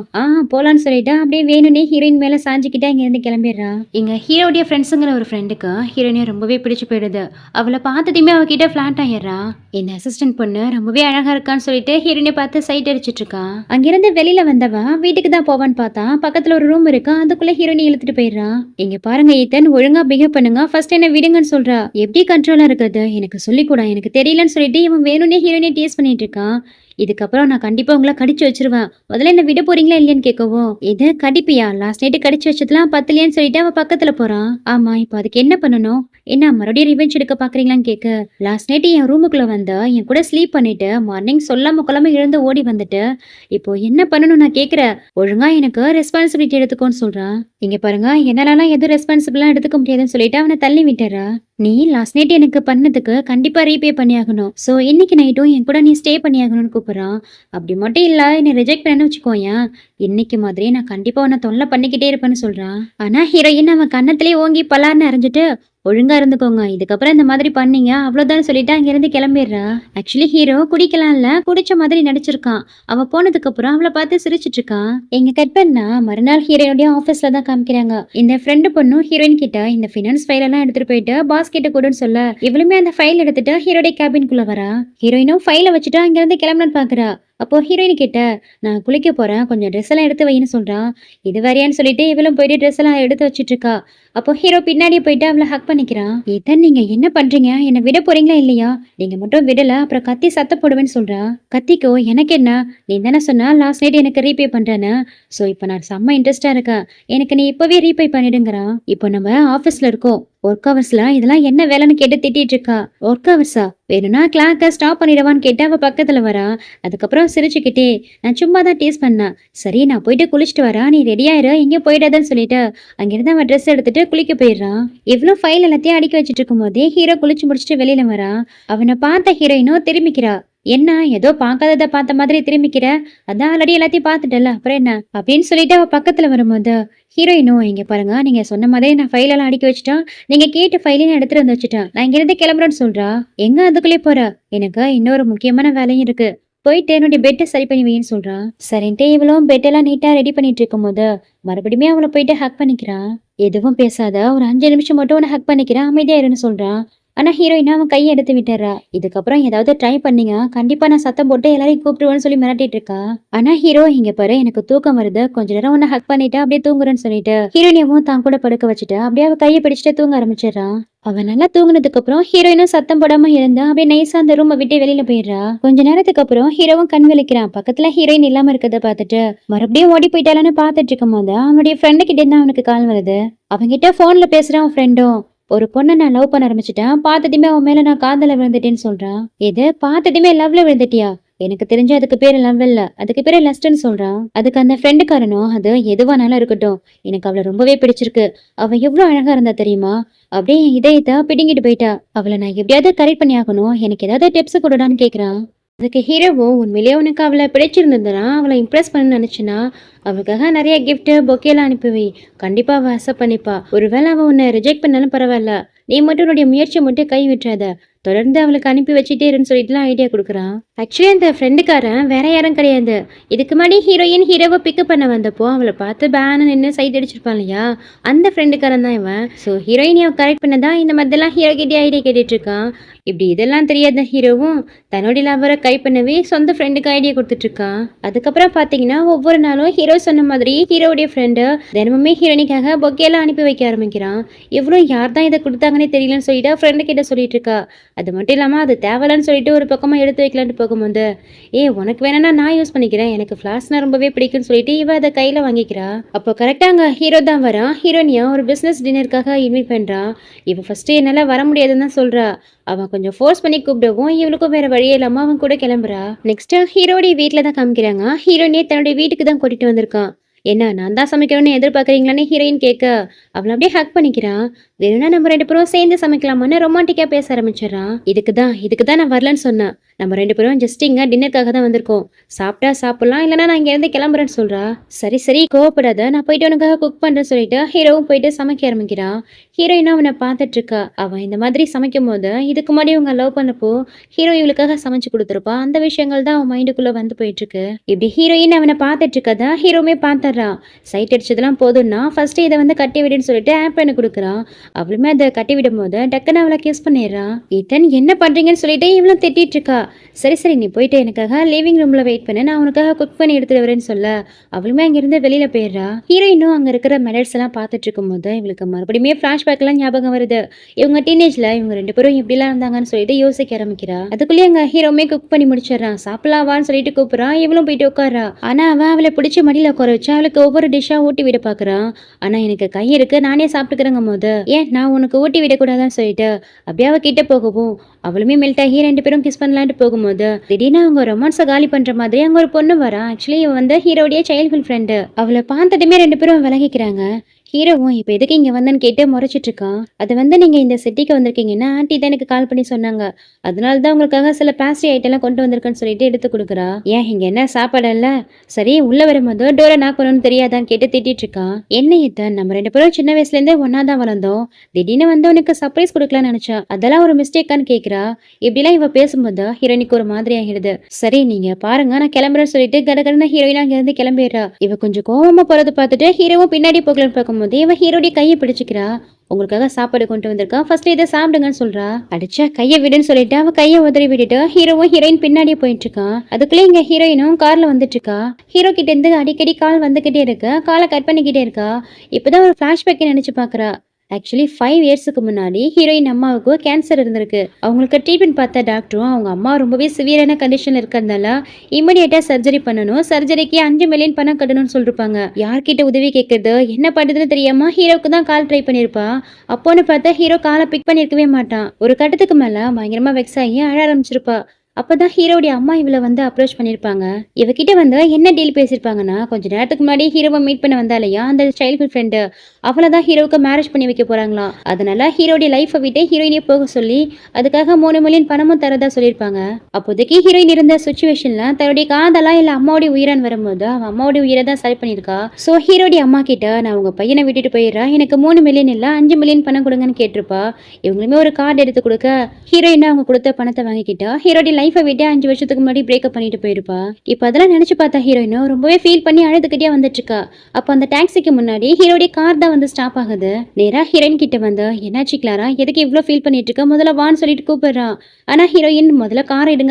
போலான்னு சொல்லிட்டு அப்படியே வேணும்னே ஹீரோயின் மேல சாஞ்சிக்கிட்டா இங்க இருந்து கிளம்பிடுறா. இங்க ஹீரோடைய ஃப்ரெண்ட்ஸுங்கிற ஒரு ஃப்ரெண்டுக்கு ஹீரோயினை ரொம்பவே பிடிச்சு போயிடுது. அவளை பார்த்ததுமே அவகிட்ட பிளாட் ஆயிடுறா. இந்த அசிஸ்டன்ட் பொண்ணு ரொம்பவே அழகா இருக்கான்னு சொல்லிட்டு ஹீரோயினை பார்த்து சைட் அடிச்சிட்டு இருக்கா. அங்கிருந்து வெளியில வந்தவன் வீட்டுக்கு தான் போவான்னு பார்த்தா பக்கத்துல ஒரு ரூம் இருக்கு, அதுக்குள்ள ஹீரோயினை இழுத்துட்டு போயிடுறா. இங்க பாருங்க ஈத்தன், ஒழுங்கா பிஹேவ் பண்ணுங்க, ஃபர்ஸ்ட் என்ன விடுங்கன்னு சொல்றா. எப்படி கண்ட்ரோலா இருக்குது எனக்கு சொல்லிக்கூடா, எனக்கு தெரியலன்னு சொல்லிட்டு இவன் வேணும்னே ஹீரோயினை டீஸ் பண்ணிட்டு இருக்கான். இதுக்கப்புறம் நான் கண்டிப்பா உங்களை கடிச்சு வச்சிருவேன். முதல்ல என்ன விட போறீங்களா இல்லையான்னு கேட்கவும், எது கடிப்பியா? லாஸ்ட் நைட்டு கடிச்சு வச்சதுலாம் பத்தலையேன்னு சொல்லிட்டு அவ பக்கத்துல போறான். ஆமா, இப்போ அதுக்கு என்ன பண்ணணும்? என்ன மறுபடியும் ரிவெஞ்ச் எடுக்க பாக்குறீங்களான்னு கேட்க, லாஸ்ட் நைட்டு என் ரூமுக்குள்ள வந்தா என் கூட ஸ்லீப் பண்ணிட்டு மார்னிங் சொல்லாம கொள்ளாம எழுந்து ஓடி வந்துட்டு இப்போ என்ன பண்ணணும் நான் கேக்குறேன். ஒழுங்கா எனக்கு ரெஸ்பான்சிபிலிட்டி எடுத்துக்கோன்னு சொல்றான். இங்க பாருங்க, என்னாலலாம் எதுவும் ரெஸ்பான்சிபிளா எடுத்துக்க முடியாதுன்னு சொல்லிட்டு அவனை தள்ளி விட்டுறா. நீ லாஸ்ட் நைட் எனக்கு பண்ணதுக்கு கண்டிப்பா ரீபே பண்ணியாகணும். சோ இன்னைக்கு நைட்டும் என் கூட நீ ஸ்டே பண்ணியாகணும்னு கூப்பிடுறான். அப்படி மட்டும் இல்ல என்னை ரிஜெக்ட் பண்ணு வச்சுக்கோயேன், இன்னைக்கு மாதிரி நான் கண்டிப்பா உன்னை தொல்லை பண்ணிக்கிட்டே இருப்பேன்னு சொல்றான். ஆனா ஹீரோயின் அவன் கன்னத்திலே ஓங்கி பலார்னு அரைஞ்சிட்டு, ஒழுங்கா இருந்துக்கோங்க, இதுக்கப்புறம் இந்த மாதிரி பண்ணீங்க அவ்வளவுதான் சொல்லிட்டு அங்கிருந்து கிளம்பிடுறா. ஆக்சுவலி ஹீரோ குடிக்கலாம்ல, குடிச்ச மாதிரி நடிச்சிருக்கான். அவ போனதுக்கு அப்புறம் அவளை பார்த்து சிரிச்சிட்டு இருக்கான். எங்க கட் பண்ணா மறுநாள் ஹீரோனுடைய ஆபீஸ்ல தான் காமிக்கிறாங்க. இந்த ஃப்ரெண்டு பொண்ணும் ஹீரோயின் கிட்ட இந்த ஃபினான்ஸ் ஃபைல் எல்லாம் எடுத்துட்டு போயிட்டு பாஸ் கிட்ட கூடன்னு சொல்ல, இவளுமே அந்த ஃபைல் எடுத்துட்டு ஹீரோடைய கேபின்குள்ள வரா. ஹீரோயினும் ஃபைலை வச்சுட்டு அங்கிருந்து கிளம்பணும்னு பாக்குறா. அப்போ ஹீரோயின் கிட்ட, நான் குளிக்க போறேன், கொஞ்சம் ட்ரெஸ் எல்லாம் எடுத்து வைன்னு சொல்றான். இது வேறையான்னு சொல்லிட்டு இவளும் போயிட்டு ட்ரெஸ் எல்லாம் எடுத்து வச்சிட்டு இருக்கா. அப்போ ஹீரோ பின்னாடியே போயிட்டு அவளை ஹக் பண்ணிக்கிறான். இதான் நீங்க என்ன பண்றீங்க? என்ன விட போறீங்களா இல்லையா? நீங்க மட்டும் விடல அப்புறம் கத்தி சத்த போடுவேன்னு சொல்றா. கத்திக்கோ, எனக்கு என்ன? நீ தானே சொன்னா லாஸ்ட் நைட் எனக்கு ரீபே பண்றேன்னு. சோ இப்போ நான் செம்ம இன்ட்ரெஸ்டா இருக்கேன், எனக்கு நீ இப்பவே ரீபே பண்ணிடுங்கிறான். இப்போ நம்ம ஆபீஸ்ல இருக்கோம், ஒர்க் ஹவர்ஸ்ல இதெல்லாம் என்ன வேலைன்னு கேட்டு திட்டிட்டு இருக்கா. ஒர்க் ஹவர்ஸா? வேணும்னா கிளாக்க ஸ்டாப் பண்ணிடுவான்னு கேட்டு அவ பக்கத்துல வரா. அதுக்கப்புறம் சிரிச்சுக்கிட்டே, நான் சும்மா தான் டேஸ்ட் பண்ணேன், சரி நான் போயிட்டு குளிச்சுட்டு வரா, நீ ரெடியாயிரு, எங்கே போயிடாதன்னு சொல்லிட்டு அங்கிருந்து அவன் ட்ரெஸ் எடுத்துட்டு குளிக்க போயிடுறான். இவ்வளோ ஃபைல் எல்லாத்தையும் அடிக்க வச்சுட்டு இருக்கும் போதே ஹீரோ குளிச்சு முடிச்சுட்டு வெளியில வரா. அவனை பார்த்த ஹீரோயினும் திரும்பிக்கிறா. என்ன ஏதோ பார்க்காததை பார்த்த மாதிரி திரும்பிக்கிற? அதான் ஆல்ரெடி எல்லாத்தையும் பார்த்துட்டல, அப்புறம் என்ன அப்படின்னு சொல்லிட்டு அவ பக்கத்துல வரும்போது ஹீரோயினும், இங்க பாருங்க, நீங்க சொன்ன மாதிரி நான் ஃபைல் எல்லாம் அடிக்க வச்சுட்டேன், நீங்க கேட்ட ஃபைலையும் எடுத்துட்டு வந்து வச்சுட்டேன், நான் இங்க இருந்து கிளம்புறேன்னு சொல்றா. எங்க அதுக்குள்ளே போற? எனக்கு இன்னொரு முக்கியமான வேலையும் இருக்கு, போயிட்டு என்னுடைய பெட்டை சரி பண்ணி வைன்னு சொல்றான். சரின்ட்டு இவளும் பெட்டெல்லாம் நீட்டா ரெடி பண்ணிட்டு இருக்கும் போது மறுபடியுமே அவளை போயிட்டு ஹக் பண்ணிக்கிறான். எதுவும் பேசாத, ஒரு 5 நிமிஷம் மட்டும் உன்னை ஹக் பண்ணிக்கிறேன், அமைதியா இருன்னு சொல்றான். ஆனா ஹீரோயினா அவன் கையை எடுத்து விட்டுறா. இதுக்கப்புறம் ஏதாவது ட்ரை பண்ணீங்க கண்டிப்பா நான் சத்தம் போட்டு எல்லாரையும் கூப்பிடுவேன்னு சொல்லி மிரட்டிட்டு இருக்கா. ஆனா ஹீரோ, இங்க பாரு, எனக்கு தூக்கம் வருது, கொஞ்ச நேரம் உன்னை ஹக் பண்ணிட்டு அப்படியே தூங்குறேன்னு சொல்லிட்டு ஹீரோயினியவும் தான் கூட படுக்க வச்சுட்டு அப்படியே அவ கையை பிடிச்சிட்டு தூங்க ஆரம்பிச்சிடறான். அவன் நல்லா தூங்குனதுக்கு அப்புறம் ஹீரோயினும் சத்தம் போடாம இருந்தா அப்படியே நைஸா அந்த ரூமை விட்டு வெளியில போயிடுறா. கொஞ்ச நேரத்துக்கு அப்புறம் ஹீரோவும் கண் விழிக்கிறான். பக்கத்துல ஹீரோயின் இல்லாம இருக்கத பார்த்துட்டு மறுபடியும் ஓடி போயிட்டாலான்னு பார்த்துட்டு இருக்கும் போது அவனுடைய ஃப்ரெண்டு கிட்ட இருந்து அவனுக்கு கால் வருது. அவன்கிட்ட போன்ல பேசுறான் அவன் ஃப்ரெண்டும். ஒரு பொண்ணை நான் லவ் பண்ண ஆரம்பிச்சிட்டேன், பார்த்ததுமே அவன் மேல நான் காதல விழுந்துட்டேன்னு சொல்றான். எது பார்த்ததுமே லவ்ல விழுந்துட்டியா? எனக்கு தெரிஞ்சு அதுக்கு பேரு லவ் இல்ல, அதுக்கு பேரு லஸ்ட்ன்னு சொல்றான். அதுக்கு அந்த ஃப்ரெண்டுக்காரனும், அது எதுவானாலும் இருக்கட்டும், எனக்கு அவளை ரொம்பவே பிடிச்சிருக்கு, அவ எவ்வளவு அழகா இருந்தா தெரியுமா, அப்படியே என் இதயத்தை பிடுங்கிட்டு போயிட்டா, அவளை நான் எப்படியாவது கரெக்ட் பண்ணி ஆகணும், எனக்கு ஏதாவது டிப்ஸ் கொடுடான்னு கேக்குறான். அதுக்கு ஹீரோவும், உண்மையிலேயே உனக்கு அவளை பிடிச்சிருந்ததுன்னா, அவளை இம்ப்ரெஸ் பண்ண நினைச்சுன்னா அவளுக்காக நிறைய கிஃப்ட் பொக்கேலாம் அனுப்பி வை, கண்டிப்பா அவ அக்செப்ட் பண்ணிப்பா. ஒருவேளை அவ உன்னை ரிஜெக்ட் பண்ணாலும் பரவாயில்ல, நீ மட்டும் உன்னுடைய முயற்சியை மட்டும் கை விட்டுறாத, தொடர்ந்து அவளுக்கு அனுப்பி வச்சுட்டே இருன்னு சொல்லிட்டுலாம் ஐடியா கொடுக்குறான். ஆக்சுவலி அந்த ஃப்ரெண்டுக்காரன் வேற யாரும் கிடையாது. இதுக்கு முன்னாடி ஹீரோயின் ஹீரோவை பிக்கப் பண்ண வந்தப்போ அவளை பார்த்து பேனு நின்று சைட் அடிச்சிருப்பான் இல்லையா, அந்த ஃப்ரெண்டுக்காரன் தான் இவன். ஸோ ஹீரோயினியை கரெக்ட் பண்ணதான் இந்த மாதிரிலாம் ஹீரோ கிட்டே ஐடியா கேட்டுட்டு இருக்கான். இப்படி இதெல்லாம் தெரியாத ஹீரோவும் தன்னுடைய லவரை கை பண்ணவே சொந்த ஃப்ரெண்டுக்கு ஐடியா கொடுத்துட்டு இருக்கான். அதுக்கப்புறம் பார்த்தீங்கன்னா ஒவ்வொரு நாளும் ஹீரோ சொன்ன மாதிரி ஹீரோடைய ஃப்ரெண்டு தினமுமே ஹீரோனிக்காக பொக்கேலாம் அனுப்பி வைக்க ஆரம்பிக்கிறான். இவ்வளோ யார் தான் இதை கொடுத்தாங்கன்னே தெரியலன்னு சொல்லிட்டு ஃப்ரெண்டு கிட்ட சொல்லிட்டு இருக்கா. அது மட்டும் இல்லாமல் அது தேவலன்னு சொல்லிட்டு ஒரு பக்கமாக எடுத்து வைக்கலான்ட்டு போகும்போது, உனக்கு வேணும்னா நான் யூஸ் பண்ணிக்கிறேன், எனக்கு ஃப்ளாஷ்னா ரொம்பவே பிடிக்கும்னு சொல்லிட்டு இவ அதை கையில் வாங்கிக்கிறா. அப்போ கரெக்டாக அங்கே ஹீரோ தான் வரான். ஹீரோனியா ஒரு பிஸ்னஸ் டின்னருக்காக இன்வைட் பண்ணுறான். இவ ஃபர்ஸ்ட்டு என்னால் வர முடியாதுன்னு தான் சொல்கிறா. அவன் கொஞ்சம் ஃபோர்ஸ் பண்ணி கூப்பிடவும் இவளுக்கும் வேற வழியே இல்லாமல் அவன் கூட கிளம்புறா. நெக்ஸ்ட் ஹீரோடைய வீட்டில் தான் காமிக்கிறாங்க. ஹீரோனியே தன்னுடைய வீட்டுக்கு தான் கூட்டிட்டு வந்திருக்கான். என்ன நான் தான் சமைக்கணும்னு எதிர்பார்க்குறீங்களான்னு ஹீரோயின் கேட்க அவளை அப்படியே ஹக் பண்ணிக்கிறான். வேணும்னா நம்ம 2 பேரும் சேர்ந்து சமைக்கலாமான்னு ரொமான்டிக்கா பேச ஆரம்பிச்சிடறான். இதுக்கு தான் நான் வரலன்னு சொன்னேன், நம்ம 2 பேரும் ஜஸ்ட் இங்க டின்னருக்காக தான் வந்திருக்கோம், சாப்பிட்டா சாப்பிடலாம், இல்லைன்னா நான் இங்க இருந்து கிளம்புறேன்னு சொல்றா. சரி சரி கோவப்படாத, நான் போயிட்டு உனக்காக குக் பண்றேன்னு சொல்லிட்டு ஹீரோவும் போயிட்டு சமைக்க ஆரம்பிக்கிறான். ஹீரோயினும் அவனை பார்த்துட்டு இருக்கா. அவன் இந்த மாதிரி சமைக்கும் போது இதுக்கு முன்னாடி அவங்க லவ் பண்ணப்போ ஹீரோ இவளுக்காக சமைச்சு கொடுத்துருப்பா. அந்த விஷயங்கள் தான் அவன் மைண்டுக்குள்ள வந்து போயிட்டு இருக்கு. இப்படி ஹீரோயின் அவனை பார்த்துட்டு இருக்கதா ஹீரோவுமே பார்த்துடுறான். சைட் அடிச்சதெல்லாம் போதும்னா ஃபர்ஸ்ட் இதை வந்து கட்டி விடுன்னு சொல்லிட்டு ஆப் பண்ணி கொடுக்குறான். அவளுமே அதை கட்டி விடும் போது டக்குன்னு அவளை கிஸ் பண்ணிடுறான். ஈத்தன் என்ன பண்றீங்கன்னு சொல்லிட்டு இவளும் திட்டிட்டு இருக்கா. சரி சரி நீ போயிட்டு எனக்காக லிவிங் ரூம்ல வெயிட் பண்ணு, நான் உனக்காக குக் பண்ணி எடுத்துட்டு வரேன்னு சொல்ல அவளுமே அங்கிருந்து வெளியில போயிடுறா. ஹீரோயினும் அங்க இருக்கிற மெடல்ஸ் எல்லாம் பார்த்துட்டு இருக்கும் போது இவளுக்கு மறுபடியுமே பிளாஷ்பேக் எல்லாம் ஞாபகம் வருது. இவங்க டீனேஜ்ல இவங்க 2 பேரும் எப்படிலாம் இருந்தாங்கன்னு சொல்லிட்டு யோசிக்க ஆரம்பிக்கிறா. அதுக்குள்ளேயே அங்க ஹீரோமே குக் பண்ணி முடிச்சிடறான். சாப்பிடலாவான்னு சொல்லிட்டு கூப்பிடுறான். இவளும் போயிட்டு உட்கார்றா. ஆனா அவளை பிடிச்ச மடியில உட்கார வச்சு அவளுக்கு ஒவ்வொரு டிஷ்ஷா ஊட்டி விட பாக்குறான். ஆனா எனக்கு கை இருக்கு, நானே சாப்பிட்டுக்கிறேங்க போது ஏன் நான் உனக்கு ஊட்டி விடக்கூடாதான்னு சொல்லிட்டு அப்படியே அவ கிட்ட போகவும் அவளுமே மெல்ட் ஆகி 2 பேரும் கிஸ் பண்ணலான்ட்டு போகும்போது திடீர்னு அவங்க ரொமான்ஸை காலி பண்ற மாதிரி அங்க ஒரு பொண்ணு வரா. ஆக்சுவலி இவ வந்து ஹீரோடைய சைல்ட்ஹுட் ஃப்ரெண்டு. அவளை பார்த்ததுமே 2 பேரும் விலகிக்கிறாங்க. ஹீரோவும் இப்ப எதுக்கு இங்க வந்தேன்னு கேட்டு முறைச்சிட்டு இருக்கான். அது வந்து நீங்க இந்த சிட்டிக்கு வந்திருக்கீங்கன்னா ஆன்ட்டி தான் எனக்கு கால் பண்ணி சொன்னாங்க, அதனாலதான் உங்களுக்காக சில பேஸ்ட்ரி ஐட்டம் எல்லாம் கொண்டு வந்திருக்கேன்னு சொல்லிட்டு எடுத்து கொடுக்குறா. ஏன் இங்க என்ன சாப்பாடு இல்ல? சரி உள்ள வரும்போது டோரை நாக் பண்ணணும்னு தெரியாதான்னு கேட்டு திட்டிட்டு இருக்கான். என்ன இத்தன் நம்ம 2 பேரும் சின்ன வயசுல இருந்தே ஒன்னாதான் வளர்ந்தோம், திடீர்னு வந்து உனக்கு சர்ப்ரைஸ் கொடுக்கலாம்னு நினைச்சா, அதெல்லாம் ஒரு மிஸ்டேக்கான்னு கேக்குறா. இப்படிலாம் இவ பேசும்போது ஹீரோயினுக்கு ஒரு மாதிரி ஆகிடுது. சரி நீங்க பாருங்க நான் கிளம்புறேன்னு சொல்லிட்டு கடகடன ஹீரோயினா அங்க இருந்து கிளம்பிடுறா. இவ கொஞ்சம் கோவமா போறது பார்த்துட்டு ஹீரோவும் பின்னாடி போகலன்னு பார்க்கும்போது இவ ஹீரோடைய கையை பிடிச்சிக்கிறா. உங்களுக்காக சாப்பாடு கொண்டு வந்திருக்கா, ஃபர்ஸ்ட் இதை சாப்பிடுங்கன்னு சொல்றா. அடிச்சா கையை விடுன்னு சொல்லிட்டு அவ கையை உதறி விட்டுட்டு ஹீரோவும் ஹீரோயின் பின்னாடியே போயிட்டு இருக்கான். அதுக்குள்ளே இங்க ஹீரோயினும் கார்ல வந்துட்டு இருக்கா. ஹீரோ கிட்ட இருந்து அடிக்கடி கால் வந்துகிட்டே இருக்கு. காலை கட் பண்ணிக்கிட்டே இருக்கா. இப்பதான் ஒரு பிளாஷ்பேக் நினைச்சு பாக்குறா. ஆக்சுவலி 5 இயர்ஸுக்கு முன்னாடி ஹீரோயின் அம்மாவுக்கு கேன்சர் இருந்திருக்கு. அவங்களுக்கு ட்ரீட்மெண்ட் பார்த்த டாக்டரும் அவங்க அம்மா ரொம்பவே சிவியரான கண்டிஷன்ல இருக்கிறதுனால இமிடியேட்டா சர்ஜரி பண்ணணும், சர்ஜரிக்கு 5 மில்லியன் பணம் கட்டணும்னு சொல்லிருப்பாங்க. யார்கிட்ட உதவி கேட்கறது என்ன பண்றதுன்னு தெரியாம ஹீரோக்கு தான் கால் ட்ரை பண்ணிருப்பா. அப்போன்னு பார்த்தா ஹீரோ காலை பிக் பண்ணிருக்கவே மாட்டான். ஒரு கட்டத்துக்கு மேல பயங்கரமா வெக்ஸ் ஆகி அழ ஆரம்பிச்சிருப்பா. அப்பதான் ஹீரோடைய அம்மா இவளை வந்து அப்ரோச் பண்ணிருப்பாங்க. இவகிட்ட வந்து என்ன டீல் பேசிருப்பாங்கன்னா, கொஞ்ச நேரத்துக்கு முன்னாடி ஹீரோவை மீட் பண்ண வந்தாலையா அந்த சைல்ட்ஹுட் ஃப்ரெண்டு, அவளதான் ஹீரோவுக்கு மேரேஜ் பண்ணி வைக்க போறாங்களாம். அதனால ஹீரோடைய லைஃபை விட்டு ஹீரோயினே போக சொல்லி அதுக்காக 3 மில்லியன் பணமும் தரதா சொல்லியிருப்பாங்க. அப்போதைக்கு ஹீரோயின் இருந்த சுச்சுவேஷன்ல தன்னுடைய காதலா இல்ல அம்மாவுடைய உயிரான்னு வரும்போது அவன் அம்மாவுடைய உயிரை தான் செலக்ட் பண்ணிருக்கா. சோ ஹீரோடைய அம்மா கிட்ட நான் உங்க பையனை விட்டுட்டு போயிடுறேன், எனக்கு 3 மில்லியன் இல்ல 5 மில்லியன் பணம் கொடுங்கன்னு கேட்டிருப்பா. இவங்களுமே ஒரு கார்டு எடுத்து கொடுக்க ஹீரோயின் அவங்க கொடுத்த பணத்தை வாங்கிக்கிட்டா. ஹீரோடைய லைஃபை விட்டு 5 வருஷத்துக்கு முன்னாடி பிரேக்கப் பண்ணிட்டு போயிருப்பா. இப்ப அதெல்லாம் நினைச்சு பார்த்தா ஹீரோயினும் ரொம்பவே ஃபீல் பண்ணி அழுதுகிட்டே வந்துட்டு இருக்கா. அப்ப அந்த டாக்ஸிக்கு முன்னாடி ஹீரோடைய கார் தான் வந்து ஸ்டாப் ஆகுது. நேரா ஹீரோயின் கிட்ட வந்து என்னாச்சு கிளாரா, எதுக்கு இவ்வளவு ஃபீல் பண்ணிட்டு இருக்க, முதல்ல வான்னு சொல்லிட்டு கூப்பிடுறான். ஆனா ஹீரோயின் முதல்ல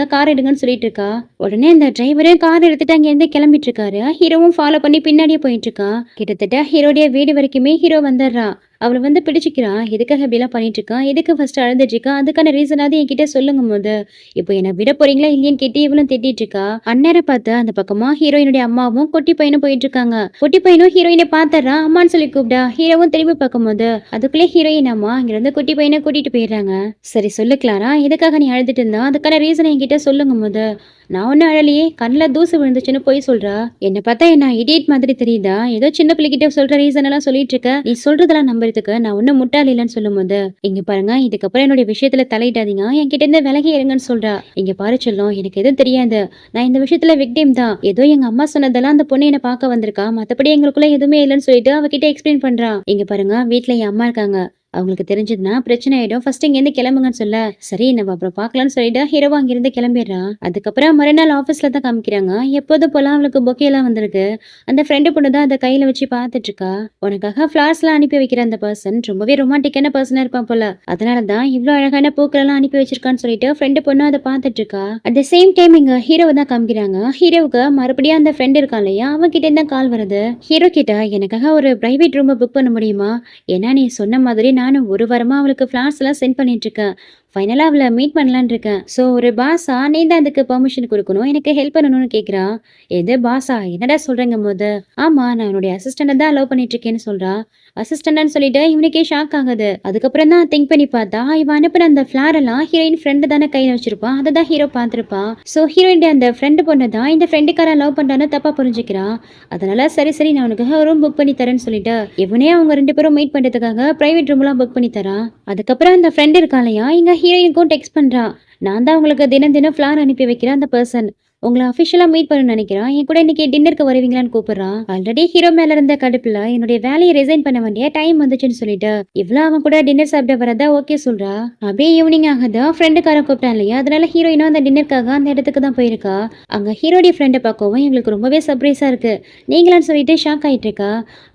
கார் எடுங்கன்னு சொல்லிட்டு இருக்கா. உடனே அந்த டிரைவரே கார் எடுத்துட்டு அங்க இருந்து கிளம்பிட்டு இருக்காரு. ஹீரோவும் ஃபாலோ பண்ணி பின்னாடியே போயிட்டு இருக்கா. கிட்டத்தட்ட ஹீரோடைய வீடு வரைக்குமே ஹீரோ வந்துடுறா. அவளை வந்து பிடிச்சிக்கிறான். எதுக்காக இப்படிலாம் பண்ணிட்டு இருக்கான், எதுக்கு ஃபர்ஸ்ட் அழுதுட்டு இருக்கான், அதுக்கான ரீசனாவது என்கிட்ட சொல்லுங்க போது. இப்போ என்ன விட போறீங்களா இல்லையான்னு கேட்டு இவளும் திட்டிட்டு இருக்கா. அந்நேரம் பார்த்து அந்த பக்கமா ஹீரோயினுடைய அம்மாவும் குட்டி பையனும் போயிட்டு இருக்காங்க. குட்டி பையனும் ஹீரோயினை பாத்துறான். அம்மான்னு சொல்லி கூப்பிடா. ஹீரோவும் திரும்பி பார்க்கும்போது அதுக்குள்ளே ஹீரோயின் அம்மா இங்க இருந்து குட்டி பையனை கூட்டிட்டு போயிடுறாங்க. சரி சொல்லு கிளாரா, எதுக்காக நீ அழுதுட்டு இருந்தா, அதுக்கான ரீசனை என்கிட்ட சொல்லுங்க போது. நான் ஒன்னும் அழலையே, கண்ணில் தூசு விழுந்துச்சுன்னு போய் சொல்றா. என்ன பார்த்தா என்ன இடியட் மாதிரி தெரியுதா, ஏதோ சின்ன பிள்ளைகிட்ட சொல்ற ரீசன் எல்லாம் சொல்லிட்டு இருக்க, நீ சொல்றதெல்லாம் நம்புறதுக்கு நான் ஒன்னும் முட்டாள் இல்லைன்னு சொல்லும் போது இங்க பாருங்க இதுக்கப்புறம் என்னுடைய விஷயத்துல தலையிடாதீங்க, என்கிட்ட இருந்து விலகி இருங்கன்னு சொல்றா. இங்க பாரு சொல்லும், எனக்கு எதுவும் தெரியாது, நான் இந்த விஷயத்துல விக்டிம் தான், ஏதோ எங்க அம்மா சொன்னதெல்லாம் அந்த பொண்ணு என்ன பார்க்க வந்திருக்கா, மத்தபடி எங்களுக்குள்ள எதுவுமே இல்லைன்னு சொல்லிட்டு அவகிட்ட எக்ஸ்பிளைன் பண்றா. இங்க பாருங்க வீட்டுல என் அம்மா இருக்காங்க, அவங்களுக்கு தெரிஞ்சதுன்னா பிரச்சனை ஆயிடும், ஃபர்ஸ்ட் இங்க இருந்து கிளம்புங்கன்னு சொல்ல சரி நம்ம அப்புறம் பாக்கலாம்னு சொல்லிட்டு ஹீரோவா அங்கிருந்து கிளம்பிடுறான். அதுக்கப்புறம் மறுநாள் ஆபீஸ்ல தான் காமிக்கிறாங்க. எப்போதும் போல அவளுக்கு பொக்கே எல்லாம் வந்திருக்கு. அந்த ஃப்ரெண்டு பொண்ணு தான் அதை கையில வச்சு பாத்துட்டு இருக்கா. உனக்காக ஃபிளார்ஸ் எல்லாம் அனுப்பி வைக்கிற அந்த பர்சன் ரொம்பவே ரொமான்டிக்கான பர்சனா இருப்பான் போல, அதனாலதான் இவ்வளவு அழகான பூக்கள் எல்லாம் அனுப்பி வச்சிருக்கான்னு சொல்லிட்டு ஃப்ரெண்டு பொண்ணு அதை பாத்துட்டு இருக்கா. அட் த சேம் டைம் இங்க ஹீரோவை தான் காமிக்கிறாங்க. ஹீரோவுக்கு மறுபடியும் அந்த ஃப்ரெண்ட் இருக்கான் இல்லையா, அவன் கிட்ட இருந்தா கால் வருது. ஹீரோ கிட்ட எனக்காக ஒரு பிரைவேட் ரூம் புக் பண்ண முடியுமா, ஏன்னா நீ சொன்ன மாதிரி நானும் ஒரு வாரமா அவளுக்கு ஃபிளார்ஸ் எல்லாம் சென்ட் பண்ணிட்டு இருக்கேன், ஃபைனலா அவளை மீட் பண்ணலான்னு இருக்கேன், ஸோ ஒரு பாஸா நீ தான் அதுக்கு பெர்மிஷன் கொடுக்கணும், எனக்கு ஹெல்ப் பண்ணணும்னு கேட்குறா. எது பாஸா, என்னடா சொல்றேங்க போது. ஆமா நான் என்னுடைய அசிஸ்டண்டை தான் லவ் பண்ணிட்டு இருக்கேன்னு சொல்றா. அசிஸ்டன்ட்னு சொல்லிட்டு இவனுக்கே ஷாக் ஆகுது. அதுக்கப்புறம் தான் திங்க் பண்ணி பார்த்தா இவன் அனுப்பின அந்த ஃபிளார் எல்லாம் ஹீரோயின் ஃப்ரெண்டு தானே கையில வச்சிருப்பான், அதை தான் ஹீரோ பார்த்திருப்பான். ஸோ ஹீரோயின் அந்த ஃப்ரெண்டு பொண்ணு தான் இந்த ஃப்ரெண்டுக்கார லவ் பண்றான்னு தப்பா புரிஞ்சுக்கிறான். அதனால சரி சரி நான் உனக்காக ரூம் புக் பண்ணி தரேன்னு சொல்லிட்டு இவனே அவங்க 2 பேரும் மீட் பண்றதுக்காக பிரைவேட் ரூம் எல்லாம் புக் பண்ணி தரான். அதுக்கப்புறம் அந்த ஃப்ரெண்ட் இருக்காலையா இங்க ஹீரோயினுக்கும் டெக்ஸ்ட் பண்றா. நான் தான் உங்களுக்கு தினம் தினம் ஃபிளார் அனுப்பி வைக்கிறேன் அந்த பர்சன், உங்களை அஃபிஷியலா மீட் பண்ணணும்னு நினைக்கிறான். என் கூட இன்னைக்கு டின்னருக்கு வருவீங்களான்னு கூப்பிடுறான். ஆல்ரெடி ஹீரோ மேல இருந்த கடுப்புல என்னுடைய வேலையை ரிசைன் பண்ண வேண்டிய டைம் வந்துச்சுன்னு சொல்லிட்டு இவ்வளவு அவன் கூட டின்னர் சாப்பிட வரதா ஓகே சொல்றா. அப்படியே ஈவினிங் ஆகுதா ஃப்ரெண்டுக்காரன் கூப்பிட்டான் இல்லையா, அதனால ஹீரோயினும் அந்த டின்னருக்காக அந்த இடத்துக்கு தான் போயிருக்கா. அங்க ஹீரோடைய ஃப்ரெண்டை பார்க்கவும் எங்களுக்கு ரொம்பவே சர்ப்ரைஸா இருக்கு. நீங்களான்னு சொல்லிட்டு ஷாக் ஆயிட்டு இருக்கா.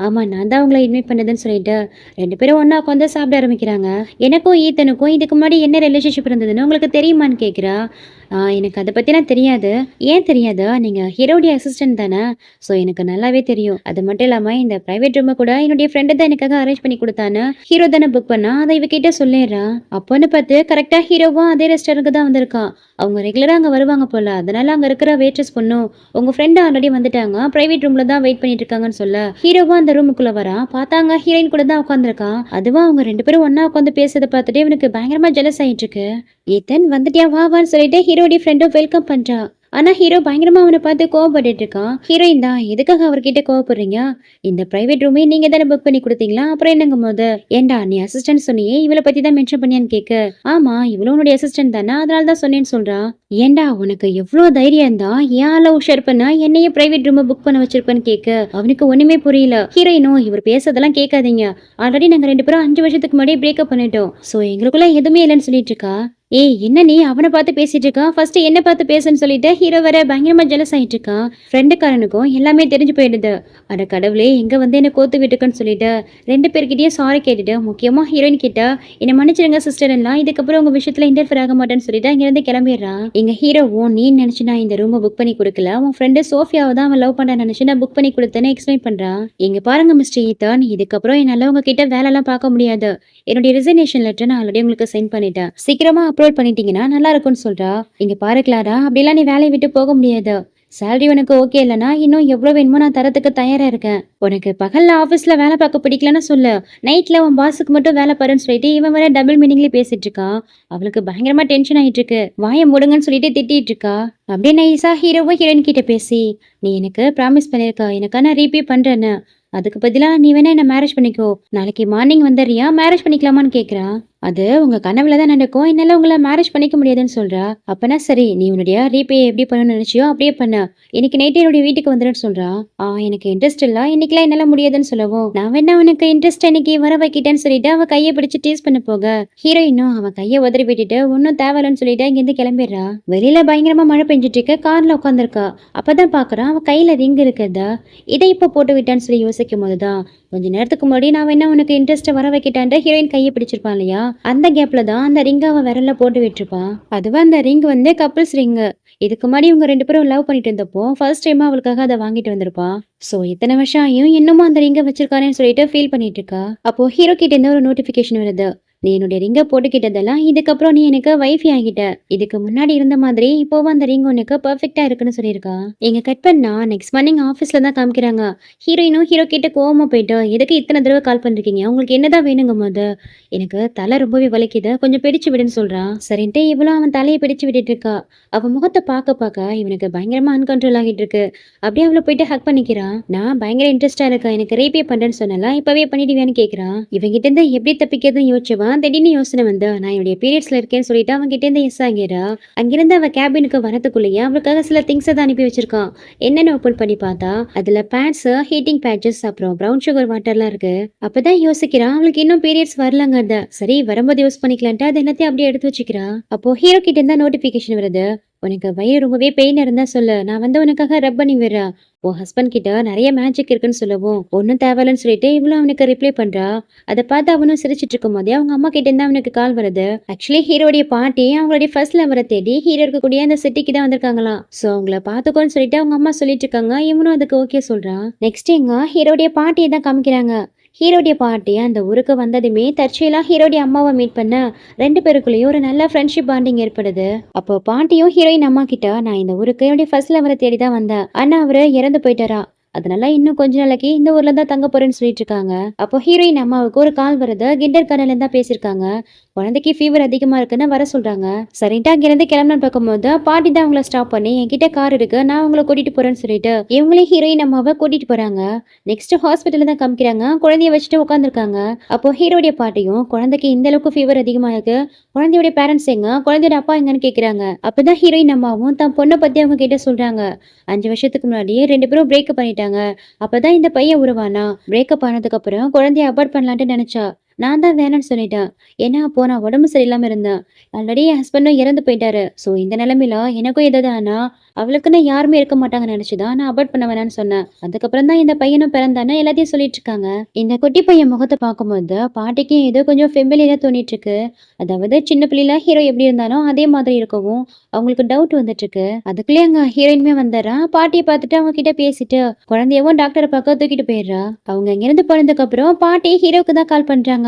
ஆமா, நான் தான் உங்களை இன்வைட் பண்ணதுன்னு சொல்லிட்டு 2 பேரும் ஒண்ணா உட்காந்து சாப்பிட ஆரம்பிக்கிறாங்க. எனக்கும் ஈத்தனுக்கும் இதுக்கு முன்னாடி என்ன ரிலேஷன்ஷிப் இருந்ததுன்னு உங்களுக்கு தெரியுமான்னு கேக்குறா. எனக்கு அதை பற்றிலாம் தெரியாது. ஏன் தெரியாதா? நீங்கள் ஹீரோடைய அசிஸ்டன்ட் தானே? ஸோ எனக்கு நல்லாவே தெரியும். அது மட்டும் இல்லாமல் இந்த ப்ரைவேட் ரூமை கூட என்னுடைய ஃப்ரெண்டு தான் எனக்காக அரேஞ்ச் பண்ணி கொடுத்தான்னு ஹீரோ தானே புக் பண்ணா, அதை இவகிட்ட சொல்லிடுறான். அப்போன்னு பார்த்து கரெக்டாக ஹீரோவும் அதே ரெஸ்டாரண்ட்டுக்கு தான் வந்திருக்கான். அவங்க ரெகுலராக அங்கே வருவாங்க போல. அதனால அங்கே இருக்கிற வெயிட்ரஸ் பொண்ணும் உங்கள் ஃப்ரெண்டு ஆல்ரெடி வந்துட்டாங்க, ப்ரைவேட் ரூமில் தான் வெயிட் பண்ணிட்டு இருக்காங்கன்னு சொல்ல ஹீரோவும் அந்த ரூமுக்குள்ளே வரான். பார்த்தாங்க ஹீரோயின் கூட தான் உட்காந்துருக்கான். அதுவும் அவங்க 2 பேரும் ஒன்றா உட்காந்து பேசுறதை பார்த்துட்டு இவனுக்கு பயங்கரமாக ஜெலஸ் ஆகிட்டு இருக்கு. ஏத்தன் வந்துட்டியா வா வான்னு சொல்லிட்டு ஹீரோடைய ஃப்ரெண்டும் வெல்கம் பண்றா. ஆனா ஹீரோ பயங்கரமா அவனை பார்த்து கோவப்பட்டு இருக்கான். ஹீரோயின் தான் எதுக்காக அவர்கிட்ட கோவப்படுறீங்க? இந்த பிரைவேட் ரூமே நீங்க தானே புக் பண்ணி கொடுத்தீங்களா, அப்புறம் என்னங்கும் போது ஏண்டா நீ அசிஸ்டன்ட் சொன்னியே, இவளை பத்தி தான் மென்ஷன் பண்ணியான்னு கேட்க, ஆமா இவளும் உன்னுடைய அசிஸ்டன்ட் தானே, அதனால தான் சொன்னேன்னு சொல்றா. ஏண்டா உனக்கு எவ்வளவு தைரியம் இருந்தா ஏன் ஆள உஷார் பண்ணா என்னையே பிரைவேட் ரூம் புக் பண்ண வச்சிருப்பேன்னு கேட்க அவனுக்கு ஒண்ணுமே புரியல. ஹீரோயினும் இவர் பேசுறதெல்லாம் கேட்காதீங்க, ஆல்ரெடி நாங்க 2 பேரும் 5 வருஷத்துக்கு முன்னாடி பிரேக்கப் பண்ணிட்டோம், சோ எங்களுக்குள்ள எதுவுமே இல்லைன்னு சொல்லிட்டு இருக்கா. ஏய் என்ன நீ அவனை பார்த்து பேசிட்டு இருக்கான், ஃபர்ஸ்ட் என்ன பார்த்து பேசுன்னு சொல்லிட்டு ஹீரோ வேற பயங்கரமா ஜெலஸ் ஆயிட்டு இருக்கான். ஃப்ரெண்டுக்காரனுக்கும் எல்லாமே தெரிஞ்சு போயிடுது. அட கடவுளே எங்க வந்து என்ன கோத்து விட்டுருக்குன்னு சொல்லிட்டு 2 பேர்கிட்டயும் சாரி கேட்டுட்டு முக்கியமா ஹீரோயின் கிட்ட என்ன மன்னிச்சிருங்க சிஸ்டர் எல்லாம், இதுக்கப்புறம் உங்க விஷயத்துல இன்டர்ஃபியர் ஆக மாட்டேன்னு சொல்லிட்டு அங்கிருந்து கிளம்பிடுறான். எங்க ஹீரோவும் நீ நினைச்சு நான் இந்த ரூமை புக் பண்ணி கொடுக்கல, உன் ஃப்ரெண்டு சோஃபியாவை தான் அவன் லவ் பண்ண நினைச்சு நான் புக் பண்ணி கொடுத்தேன்னு எக்ஸ்பிளைன் பண்றான். இங்க பாருங்க மிஸ்டர் ஈத்தன், இதுக்கப்புறம் என்னால உங்ககிட்ட வேலைலாம் பார்க்க முடியாது. என்னுடைய ரிசைனேஷன் லெட்டர் நான் ஆல்ரெடி உங்களுக்கு சென்ட் பண்ணிட்டேன், சீக்கிரமா அப்லோட் பண்ணிட்டீங்கன்னா நல்லா இருக்கும்னு சொல்றா. இங்க பாரு கிளாரா, அப்படிலாம் நீ வேலையை விட்டு போக முடியாது. சேலரி உனக்கு ஓகே இல்லைன்னா இன்னும் எவ்வளவு வேணுமோ நான் தரத்துக்கு தயாரா இருக்கேன். உனக்கு பகல்ல ஆபீஸ்ல வேலை பார்க்க பிடிக்கலன்னு சொல்லு, நைட்ல உன் பாஸுக்கு மட்டும் வேலை பாருன்னு சொல்லிட்டு இவன் வேற டபுள் மீனிங்லயே பேசிட்டு இருக்கா. அவளுக்கு பயங்கரமா டென்ஷன் ஆயிட்டு இருக்கு. வாயை முடுங்கன்னு சொல்லிட்டு திட்டிட்டு இருக்கா. அப்படியே நைஸா ஹீரோவும் ஹீரோயின் கிட்ட பேசி, நீ எனக்கு ப்ராமிஸ் பண்ணிருக்கா எனக்கான ரீபே பண்றேன்னு, அதுக்கு பதிலா நீ வேணா என்ன மேரேஜ் பண்ணிக்கோ, நாளைக்கு மார்னிங் வந்துடுறியா, மேரேஜ் பண்ணிக்கலாமான்னு கேக்குறா. அது உங்க கனவுல தான் நடக்கும், என்னால உங்களை மேரேஜ் பண்ணிக்க முடியாதுன்னு சொல்றா. அப்பனா சரி, நீ உன்னுடைய ரீபே எப்படி பண்ணணும்னு நினைச்சியோ அப்படியே பண்ண, இன்னைக்கு நைட்டு என்னுடைய வீட்டுக்கு வந்துடுன்னு சொல்றா. எனக்கு இன்ட்ரெஸ்ட் இல்ல, இன்னைக்குலாம் என்னால முடியாதுன்னு சொல்லவும், நான் வேணா உனக்கு இன்ட்ரெஸ்ட் இன்னைக்கு வர வைக்கிட்டேன்னு சொல்லிட்டு அவ கையை பிடிச்சு டீஸ் பண்ண போக ஹீரோயினும் அவன் கையை உதறி விட்டுட்டு ஒன்னும் தேவையில்லன்னு சொல்லிட்டு இங்கிருந்து கிளம்பிடுறா. வெளியில பயங்கரமா மழை பெஞ்சிட்டு இருக்க, கார்ல உட்காந்துருக்கா. அப்பதான் பாக்குறான் அவன் கையில ரிங் இருக்குதா. இதை இப்ப போட்டு விட்டான்னு சொல்லி யோசிக்கும் போதுதான் கொஞ்ச நேரத்துக்கு முன்னாடி நான் வேணா உனக்கு இன்ட்ரெஸ்ட் வர வைக்கிட்டான்ட்டு ஹீரோயின் கையை பிடிச்சிருப்பான் இல்லையா, அந்த கேப்ல தான் அந்த ரிங்க அவன் விரல்ல போட்டு விட்டுருப்பான். அதுவா அந்த ரிங் வந்து கப்பிள்ஸ் ரிங்கு. இதுக்கு முன்னாடி இவங்க 2 பேரும் லவ் பண்ணிட்டு இருந்தப்போ ஃபர்ஸ்ட் டைமா அவளுக்காக அதை வாங்கிட்டு வந்திருப்பான். சோ இத்தனை வருஷம் ஆயும் இன்னமும் அந்த ரிங்க வச்சிருக்கானேன்னு சொல்லிட்டு ஃபீல் பண்ணிட்டு இருக்கா. அப்போ ஹீரோ கிட்ட இருந்து ஒரு நோட்டிபிகேஷன் வருது, நீ என்னுடைய ரிங்க போட்டுக்கிட்டதெல்லாம் இதுக்கப்புறம் நீ எனக்கு வைஃபி ஆகிட்ட, இதுக்கு முன்னாடி இருந்த மாதிரி இப்போவும் அந்த ரிங் உனக்கு பெர்ஃபெக்டா இருக்குன்னு சொல்லியிருக்கா. இங்க கட் பண்ணா நெக்ஸ்ட் மார்னிங் ஆஃபீஸ்ல தான் காமிக்கிறாங்க. ஹீரோயினும் ஹீரோ கிட்ட கோவமா போயிட்டு, எதுக்கு இத்தனை தடவை கால் பண்ணிருக்கீங்க, உங்களுக்கு என்னதான் வேணுங்கும் போது, எனக்கு தலை ரொம்பவே வலிக்குது, கொஞ்சம் பிடிச்சு விடுன்னு சொல்றான். சரின்ட்டு இவ்வளவு அவன் தலையை பிடிச்சு விட்டுட்டு இருக்கா. அவன் முகத்தை பார்க்க இவனுக்கு பயங்கரமா அன்கண்ட்ரோல் ஆகிட்டு இருக்கு. அப்படியே அவளை போயிட்டு ஹக் பண்ணிக்கிறான். நான் பயங்கர இன்ட்ரெஸ்டா இருக்கேன், எனக்கு ரீபே பண்றேன்னு சொன்னல, இப்பவே பண்ணிடுவேன்னு கேக்குறான். இவங்கிட்ட இருந்து எப்படி தப்பிக்கிறதுன்னு யோசிச்சவன் திடீர்னு யோசனை வந்து நான் என்னுடைய பீரியட்ஸ்ல இருக்கேன்னு சொல்லிட்டு அவங்க கிட்ட இருந்து எஸ் ஆகிறா. அங்கிருந்து அவ கேபினுக்கு வரதுக்குள்ளேயே அவளுக்காக சில திங்ஸ் தான் அனுப்பி வச்சிருக்கான். என்னன்னு ஓபன் பண்ணி பார்த்தா அதுல பேட்ஸ், ஹீட்டிங் பேட்சஸ், அப்புறம் ப்ரௌன் சுகர் வாட்டர்லாம் இருக்கு. அப்பதான் யோசிக்கிறான் அவளுக்கு இன்னும் பீரியட்ஸ் வரலங்கிறத. சரி வரும்போது யூஸ் பண்ணிக்கலான்ட்டு அது எல்லாத்தையும் அப்படியே எடுத்து வச்சுக்கிறா. அப்போ ஹீரோ கிட்ட இருந்தா நோட்டிபிகேஷன் வருது, உனக்கு வயிறு ரொம்பவே பெயின் இருந்தா சொல்லு, நான் வந்து உனக்காக ரப் பண்ணி விடுறேன். உன் ஹஸ்பண்ட் கிட்ட நிறைய மேஜிக் இருக்குன்னு சொல்லவும் ஒன்னும் தேவையில்லன்னு சொல்லிட்டு இவ்வளவு அவனுக்கு ரிப்ளை பண்றா. அதை பார்த்து அவனும் சிரிச்சிட்டு இருக்கும் போதே அவங்க அம்மா கிட்ட இருந்து அவனுக்கு கால் வருது. ஆக்சுவலி ஹீரோடைய பாட்டி அவங்களுடைய ஃபர்ஸ்ட் லவரை தேடி ஹீரோ இருக்கக்கூடிய அந்த சிட்டிக்கு தான் வந்திருக்காங்களாம். சோ அவங்கள பாத்துக்கோன்னு சொல்லிட்டு அவங்க அம்மா சொல்லிட்டு இருக்காங்க. இவனும் அதுக்கு ஓகே சொல்றான். நெக்ஸ்ட் எங்க ஹீரோடைய பாட்டியை தான் காமிக்கிறாங்க. ஹீரோடைய பாட்டி அந்த ஊருக்கு வந்ததுமே தற்செயலா ஹீரோடைய அம்மாவை மீட் பண்ண 2 பேருக்குள்ளேயும் ஒரு நல்ல ஃப்ரெண்ட்ஷிப் பாண்டிங் ஏற்படுது. அப்போ பாட்டியும் ஹீரோயின் அம்மா கிட்ட, நான் இந்த ஊருக்கு என்னுடைய ஃபர்ஸ்ட் லவரை தேடி தான் வந்தேன், ஆனா அவரு இறந்து போயிட்டாரா, அதனால இன்னும் கொஞ்ச நாளைக்கு இந்த ஊர்ல தான் தங்க போறேன்னு சொல்லிட்டு இருக்காங்க. அப்போ ஹீரோயின் அம்மாவுக்கு ஒரு கால் வருது. கிண்டர் கடல தான் பேசியிருக்காங்க. குழந்தைக்கு ஃபீவர் அதிகமா இருக்குன்னு வர சொல்றாங்க. சரின்ட்டு அங்கிருந்து கிளம்பணும்னு பார்க்கும்போது பாட்டி தான் அவங்கள ஸ்டாப் பண்ணி என்கிட்ட கார் இருக்கு, நான் உங்களை கூட்டிட்டு போறேன்னு சொல்லிட்டு இவங்களே ஹீரோயின் அம்மாவை கூட்டிட்டு போறாங்க. நெக்ஸ்ட் ஹாஸ்பிட்டல்ல தான் காமிக்கிறாங்க. குழந்தைய வச்சுட்டு உட்காந்துருக்காங்க. அப்போ ஹீரோடைய பாட்டியும் குழந்தைக்கு இந்த அளவுக்கு ஃபீவர் அதிகமா இருக்கு, குழந்தையோட பேரண்ட்ஸ் எங்க, குழந்தையோட அப்பா எங்கன்னு கேக்குறாங்க. அப்பதான் ஹீரோயின் அம்மாவும் தன் பொண்ணை பத்தி அவங்க கிட்ட சொல்றாங்க. 5 வருஷத்துக்கு முன்னாடியே 2 பேரும் பிரேக்கப் பண்ணிட்டாங்க. அப்பதான் இந்த பையன் உருவானா. பிரேக்கப் ஆனதுக்கு அப்புறம் குழந்தைய அபார்ட் பண்ணலான்ட்டு நினைச்சா. நான் தான் வேணான்னு சொல்லிட்டேன். ஏன்னா அப்போ நான் உடம்பு சரியில்லாம இருந்தேன். ஆல்ரெடி என் ஹஸ்பண்டும் இறந்து போயிட்டாரு. ஸோ இந்த நிலைமையில எனக்கும் ஏதாவது ஆனா அவளுக்குன்னு யாருமே இருக்க மாட்டாங்கன்னு நினைச்சுதான் நான் அபார்ட் பண்ண வேணாம்னு சொன்னேன். அதுக்கப்புறம் தான் இந்த பையனும் பிறந்தானே எல்லாத்தையும் சொல்லிட்டு இருக்காங்க. இந்த குட்டி பையன் முகத்தை பார்க்கும்போது பாட்டிக்கு ஏதோ கொஞ்சம் ஃபெமிலியரா தோணிட்டு இருக்கு. அதாவது சின்ன பிள்ளைல ஹீரோ எப்படி இருந்தாலும் அதே மாதிரி இருக்கவும் அவங்களுக்கு டவுட் வந்துட்டு இருக்கு. அதுக்குள்ளே அங்க ஹீரோயினுமே வந்துடுறா. பாட்டியை பார்த்துட்டு அவங்க கிட்ட பேசிட்டு குழந்தையவும் டாக்டரை பார்க்க தூக்கிட்டு போயிடுறா. அவங்க இங்கிருந்து போனதுக்கு அப்புறம் பாட்டி ஹீரோக்கு தான் கால் பண்றாங்க.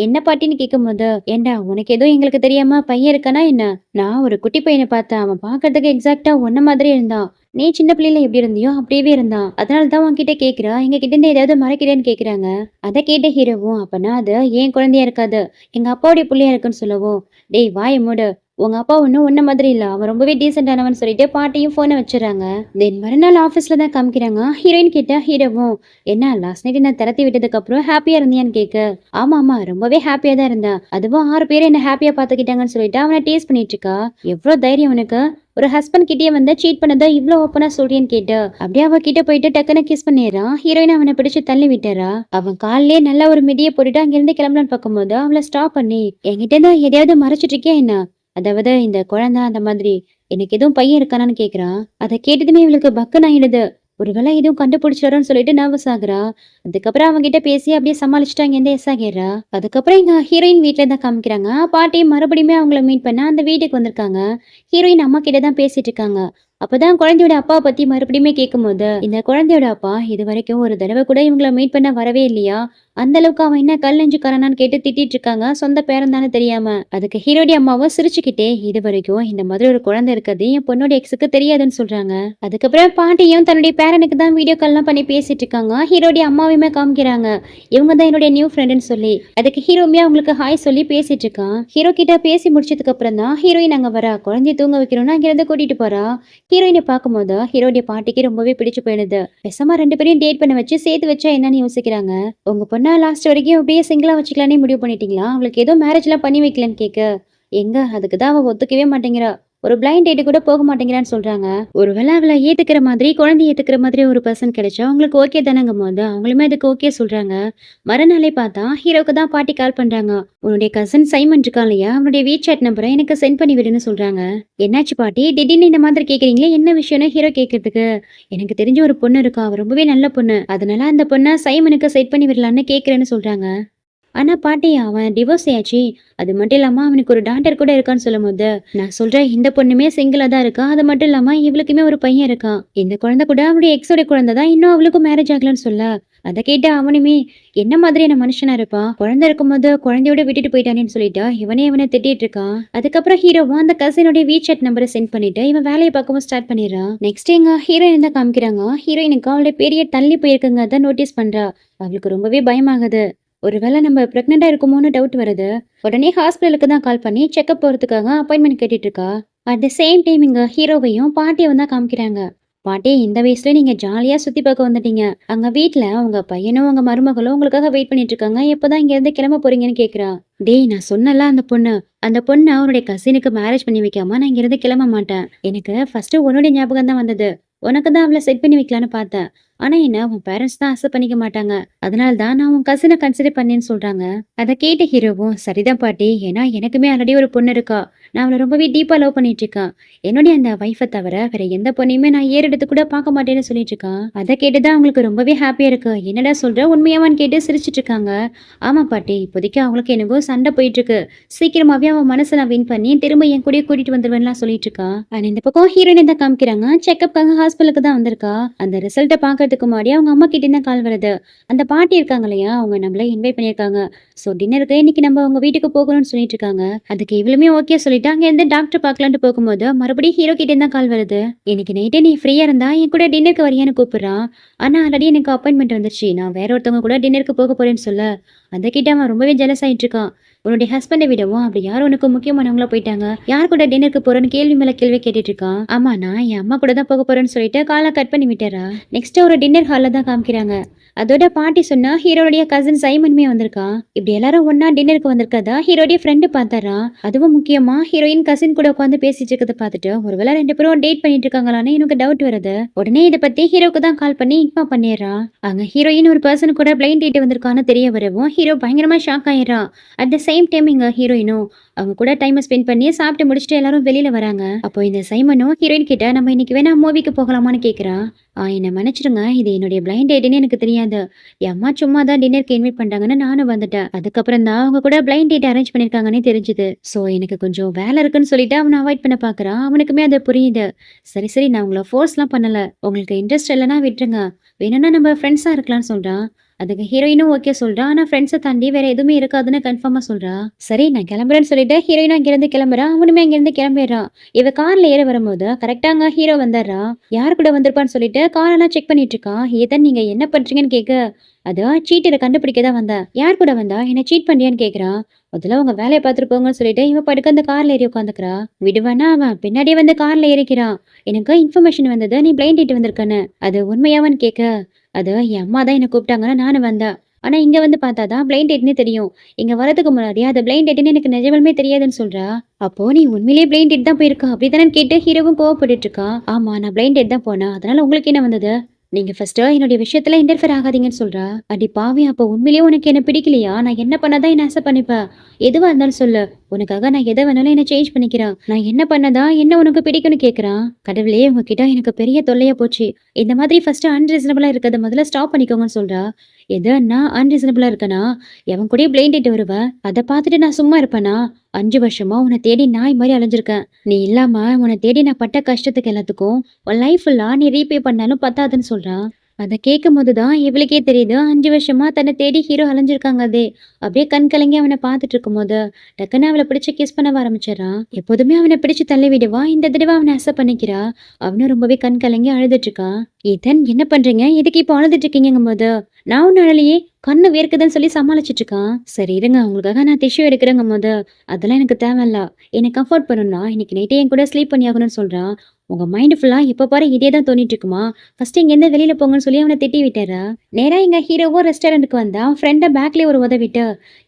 என்ன பாட்டின்னு கேட்கும்போது, ஏண்டா உனக்கு எதுவும் எங்களுக்கு தெரியாம பையன் இருக்கானா என்ன? நான் ஒரு குட்டி பையனை பார்த்தேன். அவன் பார்க்கறதுக்கு எக்ஸாக்டா உன்ன மாதிரி இருந்தான். நீ சின்ன பிள்ளைல எப்படி இருந்தியோ அப்படியே இருந்தான். அதனால தான் உன்கிட்ட கேக்குறா. எங்க கிட்ட இருந்து ஏதாவது மறைக்கிறேன்னு கேக்குறாங்க. அதை கேட்ட ஹீரோவும் அப்பனா அது ஏன் குழந்தையா இருக்காது, எங்க அப்பாவுடைய புள்ளையா இருக்குன்னு சொல்லவும், டேய் வாய மூடு, உங்க அப்பா ஒன்னும் உன்ன மாதிரி இல்ல, அவன் ரொம்பவே டீசென்டானவன் சொல்லிட்டு பாட்டியும் போனை வச்சிடறாங்க. தென் மறுநாள் ஆபீஸ்ல தான் காமிக்கிறாங்க. ஹீரோயின் கிட்ட ஹீரோவும், என்ன லாஸ்ட் நைட் நான் திரத்தி விட்டதுக்கு அப்புறம் ஹாப்பியா இருந்தியான்னு கேட்க, ஆமா ஆமா ரொம்பவே ஹாப்பியா தான் இருந்தேன், அதுவும் 6 பேர் என்ன ஹாப்பியா பாத்துக்கிட்டாங்கன்னு சொல்லிட்டு அவனை டேஸ்ட் பண்ணிட்டு இருக்கா. எவ்வளவு தைரியம் உனக்கு, ஒரு ஹஸ்பண்ட் கிட்டே வந்து சீட் பண்ணதா இவ்ளோ ஓப்பனா சொல்றேன்னு கேட்டு அப்படியே அவ கிட்ட போயிட்டு டக்குன்னு கிஸ் பண்ணிடுறான். ஹீரோயின் அவனை பிடிச்சு தள்ளி விட்டுறா. அவன் காலிலே நல்லா ஒரு மிதியை போட்டுட்டு அங்கிருந்து கிளம்பலான்னு பார்க்கும்போது அவளை ஸ்டாப் பண்ணி, என்கிட்ட இருந்து எதையாவது மறைச்சிட்டு இருக்கியா என்ன, அதாவது இந்த குழந்தை அந்த மாதிரி எனக்கு எதுவும் பையன் இருக்கானான்னு கேக்குறான். அதை கேட்டதுமே இவளுக்கு பக்குன்னு ஆயிடுது. ஒருவேளை எதுவும் கண்டுபிடிச்சிடறோன்னு சொல்லிட்டு நர்வஸ் ஆகுறா. அதுக்கப்புறம் அவங்க கிட்ட பேசி அப்படியே சமாளிச்சுட்டு அங்க இருந்து எஸ் ஆகிடுறா. அதுக்கப்புறம் எங்க ஹீரோயின் வீட்டுல தான் காமிக்கிறாங்க. பாட்டி மறுபடியுமே அவங்கள மீட் பண்ண அந்த வீட்டுக்கு வந்திருக்காங்க. ஹீரோயின் அம்மா கிட்ட தான் பேசிட்டு இருக்காங்க. அப்பதான் குழந்தையோட அப்பாவை பத்தி மறுபடியுமே கேட்கும்போது, இந்த குழந்தையோட அப்பா இது வரைக்கும் ஒரு தடவை கூட இவங்கள மீட் பண்ண வரவே இல்லையா, அந்த அளவுக்கு அவன் என்ன கல் நெஞ்சுக்காரனான்னு கேட்டு திட்டிட்டு இருக்காங்க. சொந்த பேரன் தானே தெரியாம. அதுக்கு ஹீரோடி அம்மாவும் சிரிச்சுக்கிட்டே, இது வரைக்கும் இந்த மாதிரி ஒரு குழந்தை இருக்கிறது என் பொண்ணோட எக்ஸுக்கு தெரியாதுன்னு சொல்றாங்க. அதுக்கப்புறம் பாட்டியும் தன்னுடைய பேரனுக்கு தான் வீடியோ கால்லாம் பண்ணி பேசிட்டு இருக்காங்க. ஹீரோடி அம்மாவையுமே காமிக்கிறாங்க. இவங்க தான் என்னுடைய நியூ ஃப்ரெண்டுன்னு சொல்லி. அதுக்கு ஹீரோமே அவங்களுக்கு ஹாய் சொல்லி பேசிட்டு இருக்கான். ஹீரோ கிட்ட பேசி முடிச்சதுக்கு அப்புறம் தான் ஹீரோயின் அங்க வரா. குழந்தைய தூங்க வைக்கணும்னு அங்கிருந்து கூட்டிட்டு போறா. ஹீரோயினை பார்க்கும்போது ஹீரோடைய பாட்டிக்கு ரொம்பவே பிடிச்சு போயிடுது. பெசமா 2 பேரையும் டேட் பண்ண வச்சு சேர்த்து வச்சா என்னன்னு யோசிக்கிறாங்க. உங்க பொண்ணா லாஸ்ட் வரைக்கும் அப்படியே சிங்கிளா வச்சுக்கலானே முடிவு பண்ணிட்டீங்களா, அவங்களுக்கு ஏதோ மேரேஜ் எல்லாம் பண்ணி வைக்கலன்னு கேட்க, எங்க அதுக்கு தான் அவ ஒத்துக்கவே மாட்டேங்கிறா, ஒரு பிளைண்ட் டேட்டு கூட போக மாட்டேங்கிறான்னு சொல்றாங்க. ஒருவேளை அவளை ஏத்துக்கிற மாதிரி குழந்தை ஏத்துக்கிற மாதிரி ஒரு பர்சன் கிடைச்சா அவங்களுக்கு ஓகே தானேங்கும் போது அவங்களுமே அதுக்கு ஓகே சொல்றாங்க. மறுநாளே பார்த்தா ஹீரோக்கு தான் பாட்டி கால் பண்றாங்க. உன்னுடைய கசன் சைமன் இருக்கான் இல்லையா, அவனுடைய வீட்சாட் நம்பரை எனக்கு சென்ட் பண்ணி விடுன்னு சொல்றாங்க. என்னாச்சு பாட்டி திடீர்னு இந்த மாதிரி கேக்குறீங்களே, என்ன விஷயம்னு ஹீரோ கேட்கறதுக்கு, எனக்கு தெரிஞ்ச ஒரு பொண்ணு இருக்கா, அவ ரொம்பவே நல்ல பொண்ணு, அதனால அந்த பொண்ணை சைமனுக்கு செட் பண்ணி விடலான்னு கேக்குறேன்னு சொல்றாங்க. ஆனா பாட்டி அவன் டிவோர்ஸ் ஆயாச்சு, அது மட்டும் இல்லாம அவனுக்கு ஒரு டாட்டர் கூட இருக்கான்னு சொல்லும் போது, நான் சொல்றேன் இந்த பொண்ணுமே சிங்கிளா தான் இருக்கா, அது மட்டும் இல்லாம இவளுக்குமே ஒரு பையன் இருக்கான், இந்த குழந்தை கூட அவனுடைய எக்ஸோட குழந்தை தான், இன்னும் அவளுக்கும் மேரேஜ் ஆகலன்னு சொல்ல, அதை கேட்டு அவனுமே என்ன மாதிரியான மனுஷனா இருப்பான், குழந்தை இருக்கும்போது குழந்தையோட விட்டுட்டு போயிட்டானேன்னு சொல்லிட்டா இவனை திட்டிட்டு இருக்கான். அதுக்கப்புறம் ஹீரோவும் அந்த கசினுடைய வீட்சாட் நம்பரை சென்ட் பண்ணிட்டு இவன் வேலையை பார்க்கவும் ஸ்டார்ட் பண்ணிடுறான். நெக்ஸ்ட் எங்க ஹீரோயின் தான் காமிக்கிறாங்க. ஹீரோயினுக்கு அவளுடைய பெரிய தள்ளி போயிருக்குங்க, அதை நோட்டீஸ் பண்றா. அவளுக்கு ரொம்பவே பயமாகுது. ஒருவேளை நம்ம பிரெக்னெண்டா இருக்குமோன்னு டவுட் வருது. உடனே ஹாஸ்பிட்டலுக்கு தான் கால் பண்ணி செக்அப் போறதுக்காக அப்பாயின்மெண்ட் கேட்டுட்டு இருக்கா. அட் த சேம் டைம் இங்க ஹீரோவையும் பாட்டியை தான் காமிக்கிறாங்க. பாட்டி இந்த வயசுல நீங்க ஜாலியா சுத்தி பார்க்க வந்துட்டீங்க, அங்க வீட்டுல உங்க பையனும் உங்க மருமகளும் உங்களுக்காக வெயிட் பண்ணிட்டு இருக்காங்க, எப்பதான் இங்க இருந்து கிளம்ப போறீங்கன்னு கேக்குறா. டேய் நான் சொன்னல, அந்த பொண்ணு அவனுடைய கசினுக்கு மேரேஜ் பண்ணி வைக்காம நான் இங்க இருந்து கிளம்ப மாட்டேன். எனக்கு ஃபர்ஸ்ட் உன்னுடைய ஞாபகம் தான் வந்தது, உனக்கு தான் அவளை செட் பண்ணி வைக்கலான்னு பார்த்தேன். ஆனா என்ன உன் பேரண்ட்ஸ் தான் அக்செப்ட் பண்ணிக்க மாட்டாங்க, அதனால தான் நான் உன் கசினை கன்சிடர் பண்ணேன்னு சொல்றாங்க. அதை கேட்ட ஹீரோவும் சரிதான் பாட்டி, ஏன்னா எனக்குமே ஆல்ரெடி ஒரு பொண்ணு இருக்கா, நான் அவளை ரொம்பவே டீப்பா லவ் பண்ணிட்டு இருக்கேன், என்னுடைய அந்த வைஃபை தவிர வேற எந்த பொண்ணையுமே நான் ஏறெடுத்து கூட பார்க்க மாட்டேன்னு சொல்லிட்டு இருக்கான். அதை கேட்டுதான் அவங்களுக்கு ரொம்பவே ஹாப்பியா இருக்கு. என்னடா சொல்ற, உண்மையாவான்னு கேட்டு சிரிச்சிட்டு இருக்காங்க. ஆமா பாட்டி, இப்போதைக்கு அவங்களுக்கு எனக்கும் சண்டை போயிட்டு இருக்கு, சீக்கிரமாவே அவன் மனசை நான் வின் பண்ணி திரும்ப என் கூடயே கூட்டிட்டு வந்துருவேன்லாம் சொல்லிட்டு இருக்கா. ஆனா இந்த பக்கம் ஹீரோயின் தான் காமிக்கிறாங்க. செக்அப்காக ஹாஸ்பிட்டலுக்கு தான் வந்திருக்கா. அந்த ரிசல்ட்டை பார்க்க பாக்குறதுக்கு முன்னாடி அவங்க அம்மா கிட்ட தான் கால் வருது. அந்த பாட்டி இருக்காங்க இல்லையா, அவங்க நம்மள இன்வைட் பண்ணியிருக்காங்க. ஸோ டின்னருக்கு இன்னைக்கு நம்ம அவங்க வீட்டுக்கு போகணும்னு சொல்லிட்டு இருக்காங்க. அதுக்கு இவளுமே ஓகே சொல்லிட்டு அங்க இருந்து டாக்டர் பார்க்கலான்ட்டு போகும்போது மறுபடியும் ஹீரோ கிட்ட தான் கால் வருது. இன்னைக்கு நைட்டே நீ ஃப்ரீயா இருந்தா என் கூட டின்னருக்கு வரியான்னு கூப்பிடுறான். ஆனா ஆல்ரெடி எனக்கு அப்பாயின்மெண்ட் வந்துருச்சு, நான் வேற ஒருத்தவங்க கூட டின்னருக்கு போக போறேன்னு சொல்ல அதை கிட்ட அவன் ரொம்பவே ஜெலஸ் ஆயிட்டு இருக்கான். உன்னுடைய ஹஸ்பண்டை விடவும் அப்படி யாரும் உனக்கு முக்கியமானவங்களா போயிட்டாங்க, யார் கூட டின்னருக்கு போறேன்னு கேள்வி மேல கேள்வி கேட்டுட்டு இருக்கான். ஆமா, நான் என் அம்மா கூட தான் போக போறேன்னு சொல்லிட்டு காலை கட் பண்ணி விட்டாரா. நெக்ஸ்ட் ஒரு டின்னர் ஹால்ல தான் காமிக்கிறாங்க. அதோட பாட்டி சொன்னா ஹீரோடைய கசின் சைமனுமே வந்திருக்கான். இப்படி எல்லாரும் ஒன்னா டின்னருக்கு வந்திருக்கதா ஹீரோடைய ஃப்ரெண்டு பார்த்தாரா. அதுவும் முக்கியமா ஹீரோயின் கசின் கூட உட்காந்து பேசிட்டு இருக்கதை பார்த்துட்டு ஒருவேளை ரெண்டு பேரும் டேட் பண்ணிட்டு இருக்காங்களான்னு எனக்கு டவுட் வருது. உடனே இதை பத்தி ஹீரோக்கு தான் கால் பண்ணி இன்ஃபார்ம் பண்ணிடுறான். அங்க ஹீரோயின் ஒரு பர்சன் கூட பிளைண்ட் டேட் வந்திருக்கான்னு தெரிய வரவும் ஹீரோ பயங்கரமா ஷாக் ஆயிடுறான். அட் த சேம் டைம் இங்க ஹீரோயினும் அவங்க கூட டைம் ஸ்பெண்ட் பண்ணி சாப்பிட்டு முடிச்சுட்டு எல்லாரும் வெளியில வராங்க. அப்போ இந்த சைமனும் ஹீரோயின் கிட்ட நம்ம இன்னைக்கு வேணா மூவிக்கு போகலாமான்னு கேக்குறான். என்னை மன்னிச்சிடுங்க, இது என்னுடைய பிளைண்ட் டேட்னு எனக்கு தெரியாது, என் அம்மா சும்மா தான் டின்னருக்கு இன்வைட் பண்றாங்கன்னு நானும் வந்துட்டேன். அதுக்கப்புறம் தான் அவங்க கூட பிளைண்ட் டேட் அரேஞ்ச் பண்ணிருக்காங்கன்னு தெரிஞ்சுது. ஸோ எனக்கு கொஞ்சம் வேலை இருக்குன்னு சொல்லிட்டு அவனை அவாய்ட் பண்ண பாக்குறான். அவனுக்குமே அது புரியுது. சரி சரி, நான் உங்களை ஃபோர்ஸ்லாம் பண்ணல, உங்களுக்கு இன்ட்ரெஸ்ட் இல்லைன்னா விட்டுருங்க, வேணும்னா நம்ம ஃப்ரெண்ட்ஸா இருக்கலாம்னு சொல்றான். அதுக்கு ஹீரோயினும் ஓகே சொல்றா. ஆனா ஃப்ரெண்ட்ஸை தாண்டி வேற எதுவுமே இருக்காதுன்னு கன்ஃபார்மா சொல்றா. சரி நான் கிளம்புறேன்னு சொல்லிட்டு ஹீரோயினும் அங்கிருந்து கிளம்புறா. அவனுமே அங்கிருந்து கிளம்பிடுறான். இவ கார்ல ஏற வரும்போது கரெக்டா அங்க ஹீரோ வந்துடுறா. யார் கூட வந்திருப்பான்னு சொல்லிட்டு காரெல்லாம் செக் பண்ணிட்டு இருக்கான். ஏதன் நீங்க என்ன பண்றீங்கன்னு கேட்க, அதான் சீட்டரை கண்டுபிடிக்க தான் வந்தேன், யார் கூட வந்தா, என்ன சீட் பண்றியான்னு கேக்குறான். அதுல உங்க வேலையை பார்த்துட்டு போங்கன்னு சொல்லிட்டு இவன் படுக்க அந்த கார்ல ஏறி உட்காந்துக்கிறா. விடுவானா அவன் பின்னாடியே வந்து கார்ல ஏறிக்கிறான். எனக்கு இன்ஃபர்மேஷன் வந்தது நீ பிளைண்ட் டேட் வந்திருக்கன்னு, அது உண்மையாவான்னு கேட்க, அது என் அம்மா தான் என்ன கூப்பிட்டாங்கன்னு நானும் வந்தேன், ஆனா இங்க வந்து பார்த்தாதான் பிளைண்ட் டேட்னு தெரியும், இங்க வரதுக்கு முன்னாடி அது பிளைண்ட் டேட்னு எனக்கு நிஜமாலுமே தெரியாதுன்னு சொல்றா. அப்போ நீ உண்மையிலேயே பிளைண்ட் டேட் தான் போயிருக்கா அப்படித்தானே கேட்டு ஹீரோவும் கோவப்பட்டு இருக்கா. ஆமா நான் பிளைண்ட் டேட் தான் போனேன், அதனால உங்களுக்கு என்ன வந்தது, நீங்க ஃபர்ஸ்ட் என்னுடைய விஷயத்துல இன்டர்ஃபியர் ஆகாதீங்கன்னு சொல்றா. அடி பாவி, அப்போ உண்மையிலேயே உனக்கு என்ன பிடிக்கலையா, நான் என்ன பண்ணாதான் என்ன ஆசை பண்ணிப்பேன், எதுவா இருந்தாலும் சொல்லு, உனக்காக நான் எதை வேணாலும் என்ன சேஞ்ச் பண்ணிக்கிறேன், நான் என்ன பண்ணதா என்ன உனக்கு பிடிக்கும்னு கேக்குறான். கடவுளே உங்ககிட்ட எனக்கு பெரிய தொல்லையா போச்சு, இந்த மாதிரி ஃபர்ஸ்ட் அன்ரீசனபிளா இருக்கிறத முதல்ல ஸ்டாப் பண்ணிக்கோங்கன்னு சொல்றா. எதுன்னா அன்ரீசனபிளா இருக்கனா, எவன் கூட பிளைண்ட் டேட் வருவ, அதை பார்த்துட்டு நான் சும்மா இருப்பேனா, 5 வருஷமா உன்னை தேடி நாய் மாதிரி அலைஞ்சிருக்கேன், நீ இல்லாம உன்னை தேடி நான் பட்ட கஷ்டத்துக்கு எல்லாத்துக்கும் உன் லைஃப் ஃபுல்லா நீ ரீபே பண்ணாலும் பத்தாதுன்னு சொல்றான். அதை கேட்கும் போதுதான் இவளுக்கே தெரியுது 5 வருஷமா தன்னை தேடி ஹீரோ அலைஞ்சிருக்காங்க. அதே அப்படியே கண் கலங்கி அவனை பார்த்துட்டு இருக்கும் போது டக்குன்னு அவளை பிடிச்சு கிஸ் பண்ண ஆரம்பிச்சிடறான். எப்போதுமே அவனை பிடிச்சு தள்ளி விடுவா, இந்த தடவை அவனை அசை பண்ணிக்கிறா. அவனும் ரொம்பவே கண் கலங்கி அழுதுட்டு இருக்கான். இதன் என்ன பண்றீங்க, எதுக்கு இப்போ அழுதுட்டு இருக்கீங்கும் போது, நான் ஒன்னும் அழலையே, கண்ணு வேர்க்குதுன்னு சொல்லி சமாளிச்சிட்டு இருக்கான். சரி இருங்க உங்களுக்காக நான் டிஷ்யூ எடுக்கிறேங்கும் போது, அதெல்லாம் எனக்கு தேவையில்ல, என்னை கம்ஃபர்ட் பண்ணணும்னா இன்னைக்கு நைட்டே என் கூட ஸ்லீப் பண்ணி ஆகணும்னு சொல்றான். உங்க மைண்ட் ஃபுல்லா எப்ப பாரு இதே தான் தோணிட்டு இருக்குமா, ஃபர்ஸ்ட் இங்க இருந்து வெளியில போங்கன்னு சொல்லி அவனை திட்டி விட்டாரா. நேரா எங்க ஹீரோவும் ரெஸ்டாரண்ட்டுக்கு வந்தா ஃப்ரெண்ட பேக்லயே ஒரு உதவிட்டு,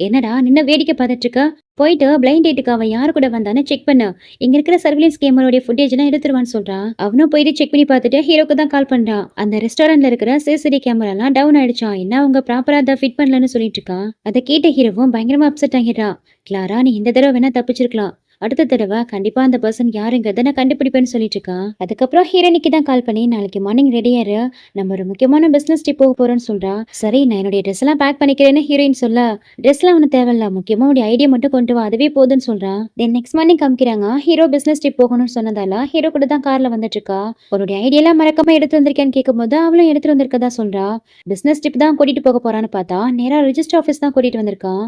என்னடா நின்ன வேடிக்கை பார்த்துட்டு இருக்க, போயிட்டு பிளைண்ட் டேட்டுக்கு அவன் யாரு கூட வந்தான்னு செக் பண்ணு, இங்க இருக்கிற சர்வீலன்ஸ் கேமரோட ஃபுட்டேஜ் எல்லாம் எடுத்துருவான்னு சொல்றான். அவனும் போயிட்டு செக் பண்ணி பார்த்துட்டு ஹீரோக்கு தான் கால் பண்றான். அந்த ரெஸ்டாரண்ட்ல இருக்கிற சிசிடிவி கேமரா எல்லாம் டவுன் ஆயிடுச்சான், என்ன அவங்க ப்ராப்பரா அதை ஃபிட் பண்ணலன்னு சொல்லிட்டு இருக்கான். அதை கேட்ட ஹீரோவும் பயங்கரமா அப்செட் ஆகிடுறான். கிளாரா நீ இந்த தடவை வேணா தப்பிச்சிருக்கலாம், அடுத்த தடவை கண்டிப்பா அந்த பர்சன் யாருங்கிறத நான் கண்டுபிடிப்பேன்னு சொல்லிட்டு இருக்கான். அதுக்கப்புறம் ஹீரோனிக்கு தான் கால் பண்ணி நாளைக்கு மார்னிங் ரெடியாரு, நம்ம ஒரு முக்கியமான பிசினஸ் ட்ரிப் போக போறோம்னு சொல்றா. சரி நான் என்னுடைய ட்ரெஸ் எல்லாம் பேக் பண்ணிக்கிறேன்னு ஹீரோயின் சொல்ல, ட்ரெஸ் எல்லாம் ஒன்னும் தேவையில்ல, முக்கியமா உடைய ஐடியா மட்டும் கொண்டு வா, அதுவே போதுன்னு சொல்றான். தென் நெக்ஸ்ட் மார்னிங் காமிக்கிறாங்க. ஹீரோ பிசினஸ் ட்ரிப் போகணும்னு சொன்னதால ஹீரோ கூட தான் கார்ல வந்துட்டு இருக்கா. உன்னுடைய ஐடியா எல்லாம் மறக்காம எடுத்து வந்திருக்கேன்னு கேட்கும் போது அவளும் எடுத்துட்டு வந்திருக்கதா சொல்றா. பிசினஸ் ட்ரிப் தான் கூட்டிட்டு போக போறான்னு பார்த்தா நேரா ரிஜிஸ்டர் ஆஃபீஸ் தான் கூட்டிட்டு வந்திருக்கான்.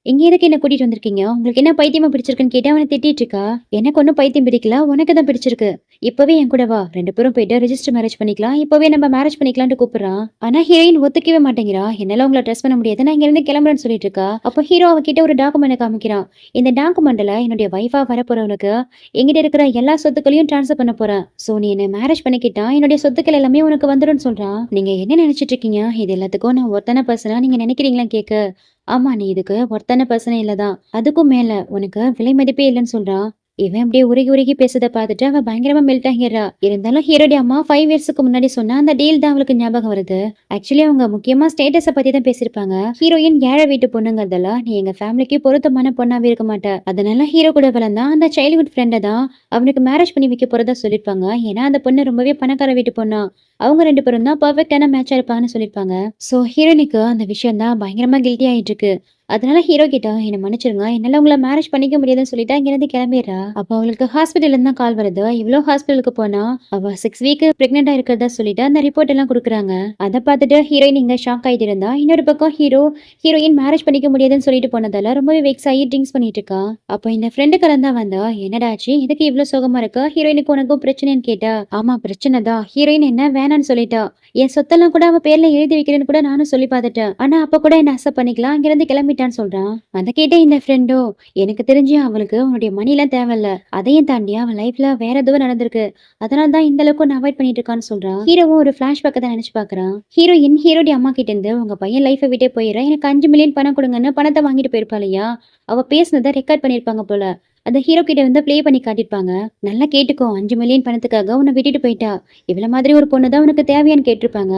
இங்க எதுக்கு என்ன கூட்டிட்டு வந்திருக்கீங்க, உங்களுக்கு என்ன பைத்தியமா பிடிச்சிருக்குன்னு கேட்டு அவனை திட்டிட்டு இருக்கா. எனக்கு ஒன்னும் பைத்தியம் பிடிக்கல, உனக்கு தான் பிடிச்சிருக்கு, இப்பவே என் கூட வா, 2 பேரும் போயிட்டு ரெஜிஸ்டர் மேரேஜ் பண்ணிக்கலாம், இப்பவே நம்ம மேரேஜ் பண்ணிக்கலாம்னு கூப்பிடுறான். ஆனா ஹீரோயின் ஒத்துக்கவே மாட்டேங்கிறா. என்னால உங்களை ட்ரெஸ் பண்ண முடியாது, நான் இங்க இருந்து கிளம்புறேன்னு சொல்லிட்டு இருக்கா. அப்போ ஹீரோ அவகிட்ட ஒரு டாக்குமெண்ட் காமிக்கிறான். இந்த டாக்குமெண்ட்ல என்னுடைய வைஃபா வரப்போறவனுக்கு எங்கிட்ட இருக்கிற எல்லா சொத்துக்களையும் டிரான்ஸ்ஃபர் பண்ண போறேன், சோ நீ என்ன மேரேஜ் பண்ணிக்கிட்டா என்னுடைய சொத்துக்கள் எல்லாமே உனக்கு வந்துடும் சொல்றான். நீங்க என்ன நினைச்சிட்டு இருக்கீங்க, இது எல்லாத்துக்கும் நான் ஒருத்தன பர்சனா நீங்க நினைக்கிறீங்களா கேட்க, ஆமா நீ இதுக்கு ஒருத்தான பர்சனே இல்லதான், அதுக்கும் மேல உனக்கு விலை மதிப்பே இல்லைன்னு சொல்றான். இவன் அப்படியே உருகி உருகி பேசுறத பார்த்துட்டு அவ பயங்கரமா மெல்ட் ஆகிறா. இருந்தாலும் ஹீரோடைய அம்மா 5 இயர்ஸ்க்கு முன்னாடி சொன்ன அந்த டீல் தான் அவளுக்கு ஞாபகம் வருது. ஆக்சுவலி அவங்க முக்கியமா ஸ்டேட்டஸ பத்தி தான் பேசிருப்பாங்க. ஹீரோயின் ஏழை வீட்டு பொண்ணுங்கிறதுல நீ எங்க ஃபேமிலிக்கு பொருத்தமான பொண்ணாவே இருக்க மாட்ட, அதனால ஹீரோ கூட வளர்ந்தா அந்த சைல்ட்ஹுட் ஃப்ரெண்ட தான் அவனுக்கு மேரேஜ் பண்ணி வைக்க போறதா சொல்லிருப்பாங்க. ஏன்னா அந்த பொண்ணு ரொம்பவே பணக்கார வீட்டு பொண்ணா, அவங்க 2 பேரும் தான் பெர்ஃபெக்ட்டான மேட்சா இருப்பாங்கன்னு சொல்லியிருப்பாங்க. ஸோ ஹீரோயினுக்கு அந்த விஷயம் தான் பயங்கரமா கில்ட்டி ஆயிட்டு இருக்கு. அதனால ஹீரோ கிட்ட என்ன மன்னிச்சிருங்க. என்னால உங்கள மேரேஜ் பண்ணிக்க முடியாதுன்னு சொல்லிட்டு அங்கிருந்து கிளம்பிடுறா. அப்போ அவளுக்கு ஹாஸ்பிட்டல்ல இருந்து தான் கால் வருது. இவ்ளோ ஹாஸ்பிட்டலுக்கு போனா அவ 6 வீக் பிரெக்னென்ட்டா இருக்கிறதா சொல்லிட்டு அந்த ரிப்போர்ட் எல்லாம் குடுக்குறாங்க. அத பார்த்துட்டு ஹீரோயின் இங்க ஷாக் ஆயிட்டு இருந்தா. இன்னொரு பக்கம் ஹீரோயின் மேரேஜ் பண்ணிக்க முடியாதுன்னு சொல்லிட்டு போனதால ரொம்பவே வெக்ஸ் ஆகி ட்ரிங்க்ஸ் பண்ணிட்டு இருக்கா. அப்போ இந்த ஃப்ரெண்டுக்காரன் தான் வந்தா. என்னடா ஆச்சு? எதுக்கு இவ்ளோ சோகமா இருக்க? ஹீரோயினுக்கு உனக்கும் பிரச்சனைன்னு கேட்டா. ஆமா பிரச்சனை தான். ஹீரோயின் என்ன வேணான்னு சொல்லிட்டா. என் சொத்தெல்லாம் கூட அவ பேர்ல எழுதி வைக்கிறேன்னு கூட நானும் சொல்லி பார்த்துட்டேன். ஆனா அப்ப கூட என்ன அக்செப்ட் பண்ணிக்கலாம். அங்கிருந்து கிளம்பிட்டான்னு சொல்றான். அத கேட்ட இந்த ஃப்ரெண்டோ, எனக்கு தெரிஞ்சு அவளுக்கு உன்னுடைய மணிலாம் தேவையில்ல. அதையும் தாண்டி அவன் லைஃப்ல வேற ஏதோ நடந்திருக்கு. அதனால தான் இந்த அளவுக்கு ஒன்னு அவாய்ட் பண்ணிட்டு இருக்கான்னு சொல்றான். ஹீரோவும் ஒரு ஃபிளாஷ்பேக்கை தான் நினைச்சு பாக்குறான். ஹீரோடைய அம்மா கிட்ட இருந்து உங்க பையன் லைஃபை விட்டே போயிடுற, எனக்கு 5 மில்லியன் பணம் கொடுங்கன்னு பணத்தை வாங்கிட்டு போயிருப்பா இல்லையா? அவ பேசுனதை ரெக்கார்ட் பண்ணிருப்பாங்க போல. அந்த ஹீரோ கிட்ட வந்து ப்ளே பண்ணி காட்டியிருப்பாங்க. நல்லா கேட்டுக்கோ, 5 மில்லியன் பணத்துக்காக உன்னை விட்டுட்டு போயிட்டா. இவ்வளவு மாதிரி ஒரு பொண்ணு தான் உனக்கு தேவையான்னு கேட்டிருப்பாங்க.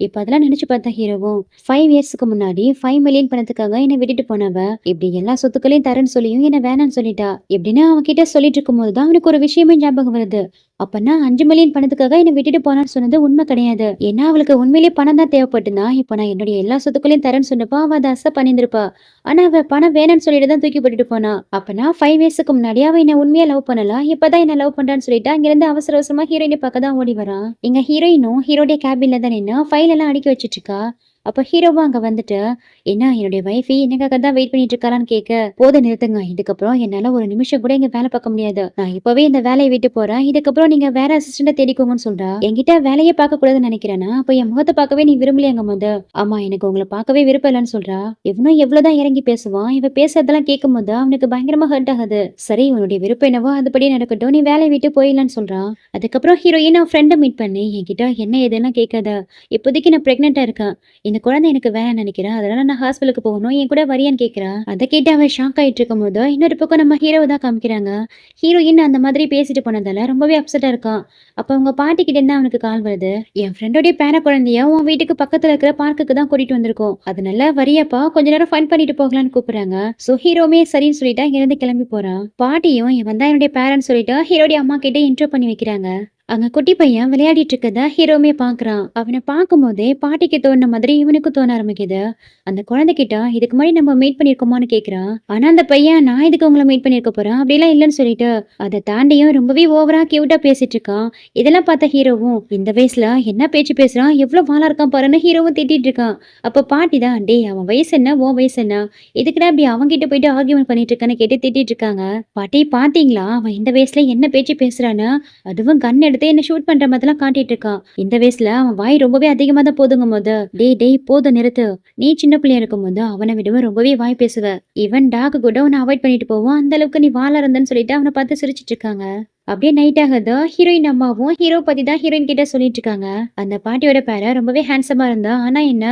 இப்ப அதெல்லாம் நினைச்சு பார்த்தா ஹீரோவும் 5 இயர்ஸ்க்கு முன்னாடி 5 மில்லியன் பணத்துக்காக என்னை விட்டுட்டு போனவ இப்படி எல்லா சொத்துக்களையும் தரேன்னு சொல்லியும் என்ன வேணான்னு சொல்லிட்டா. எப்படின்னா அவன் கிட்ட சொல்லிட்டு இருக்கும் போதுதான் அவனுக்கு ஒரு விஷயமே ஞாபகம் வருது. அப்பனா 5 மில்லியன் பணத்துக்காக என்ன விட்டுட்டு போனான்னு சொன்னது உண்மை கிடையாது. ஏன்னா அவளுக்கு உண்மையிலேயே பணம் தான் தேவைப்பட்டுனா இப்ப நான் என்னுடைய எல்லா சொத்துக்களையும் தரேன்னு சொன்னப்போ அவ அதை அக்செப்ட் பண்ணியிருந்திருப்பா. ஆனா அவ பணம் வேணும்னு சொல்லிட்டு தான் தூக்கி போட்டுட்டு போனா. அப்பனா 5 இயர்ஸ்க்கு முன்னாடி அவ என்ன உண்மையா லவ் பண்ணல, இப்பதான் என்ன லவ் பண்றான்னு சொல்லிட்டு அங்கிருந்து அவசர அவசரமா ஹீரோயினை பார்க்க தான் ஓடி வரான். இங்க ஹீரோயினும் ஹீரோடைய கேபின்ல தான் நின்னு ஃபைல் எல்லாம் அடுக்கி வச்சிட்டு இருக்கா. அப்ப ஹீரோவும் அங்க வந்துட்டு, என்ன என்னுடைய வைஃபி எனக்காக தான் வெயிட் பண்ணிட்டு இருக்காரான்னு கேட்க, போதும் நிறுத்துங்க. இதுக்கப்புறம் என்னால ஒரு நிமிஷம் கூட இங்க வேலை பார்க்க முடியாது. நான் இப்பவே இந்த வேலையை விட்டு போறேன். இதுக்கப்புறம் நீங்க வேற அசிஸ்டன்ட தேடிக்கோங்கன்னு சொல்றா. என்கிட்ட வேலையே பார்க்க கூடாதுன்னு நினைக்கிறேன்னா அப்ப என் முகத்தை பார்க்கவே நீ விரும்பலையாங்க போது. ஆமா எனக்கு உங்களை பார்க்கவே விருப்பம் இல்லைன்னு சொல்றா. இவனும் எவ்வளவுதான் இறங்கி பேசுவான். இவ பேசுறதெல்லாம் கேட்கும் போது அவனுக்கு பயங்கரமா ஹர்ட் ஆகுது. சரி உன்னுடைய விருப்பம் என்னவோ அதுபடி நடக்கட்டும், நீ வேலையை விட்டு போயிடலான்னு சொல்றான். அதுக்கப்புறம் ஹீரோயின் அவன் ஃப்ரெண்டை மீட் பண்ணி என்கிட்ட என்ன ஏதுன்னா கேட்காத. இப்போதைக்கு நான் பிரெக்னெண்டா இருக்கேன். இந்த குழந்தை எனக்கு வேணாம்னு நினைக்கிறேன். அதனால நான் ஹாஸ்பிட்டலுக்கு போகணும். என் கூட வரியான்னு கேட்கிறா. அதை கேட்டு அவன் ஷாக் ஆயிட்டு இருக்கும் போது இன்னொரு பக்கம் நம்ம ஹீரோவை தான் காமிக்கிறாங்க. ஹீரோயின் அந்த மாதிரி பேசிட்டு போனதால ரொம்பவே அப்செட்டா இருக்கான். அப்ப அவங்க பாட்டி கிட்ட இருந்து அவனுக்கு கால் வருது. என் ஃப்ரெண்டோடைய பேர குழந்தைய உன் வீட்டுக்கு பக்கத்துல இருக்கிற பார்க்குக்கு தான் கூட்டிட்டு வந்திருக்கோம். அதனால வரியாப்பா கொஞ்ச நேரம் ஃபன் பண்ணிட்டு போகலான்னு கூப்பிடுறாங்க. சோ ஹீரோமே சரின்னு சொல்லிட்டா இங்கிருந்து கிளம்பி போறான். பாட்டியும் இவன் தான் என்னுடைய பேரன்னு சொல்லிட்டு ஹீரோடைய அம்மா கிட்ட இன்ட்ரோ பண்ணி வைக்கிறாங்க. அங்க குட்டி பையன் விளையாடிட்டு இருக்கத ஹீரோமே பாக்குறான். அவனை பார்க்கும் போதே பாட்டிக்கு தோணுன மாதிரி இவனுக்கு தோண ஆரம்பிக்குது. அந்த குழந்தைகிட்ட இதுக்கு முன்னாடி நம்ம மீட் பண்ணிருக்கோமான்னு கேக்குறான். ஆனா அந்த பையன் நான் இதுக்கு உங்களை மீட் பண்ணிருக்க போறேன் அப்படிலாம் இல்லைன்னு சொல்லிட்டு அதை தாண்டியும் ரொம்பவே ஓவரா கியூட்டா பேசிட்டு இருக்கான். இதெல்லாம் பார்த்த ஹீரோவும் இந்த வயசுல என்ன பேச்சு பேசுறான், எவ்வளவு வாழா இருக்கான் பாருன்னு ஹீரோவும் திட்டிட்டு இருக்கான். அப்ப பாட்டி தான், டேய் அவன் வயசு என்ன உன் வயசு என்ன, இதுக்குடா அப்படி அவன்கிட்ட போயிட்டு ஆர்கியூமெண்ட் பண்ணிட்டு இருக்கான்னு கேட்டு திட்டிட்டு இருக்காங்க. பாட்டி பாத்தீங்களா அவன் இந்த வயசுல என்ன பேச்சு பேசுறான்னு, அதுவும் கண் எடுத்து என்ன ஷூட் பண்ற மாதிரிலாம் காட்டிட்டு இருக்கான். இந்த வயசுல அவன் வாய் ரொம்பவே அதிகமா தான் போதுங்கும் போது, டேய் போதும் நிறுத்து. நீ சின்ன பிள்ளையா இருக்கும் போது அவனை விடவும் ரொம்பவே வாய் பேசுவ. இவன் டாக் கூட உன்னை அவாய்ட் பண்ணிட்டு போவான். அந்த அளவுக்கு நீ வாழ இருந்தன்னு சொல்லிட்டு அவனை பார்த்து சிரிச்சிட்டு இருக்காங்க. அப்படியே நைட் ஆகுது. ஹீரோயின் அம்மாவும் ஹீரோ பத்தி தான் ஹீரோயின் கிட்ட சொல்லிட்டு இருக்காங்க. அந்த பாட்டியோட பேர ரொம்பவே ஹேண்ட்ஸமா இருந்தா. ஆனா என்ன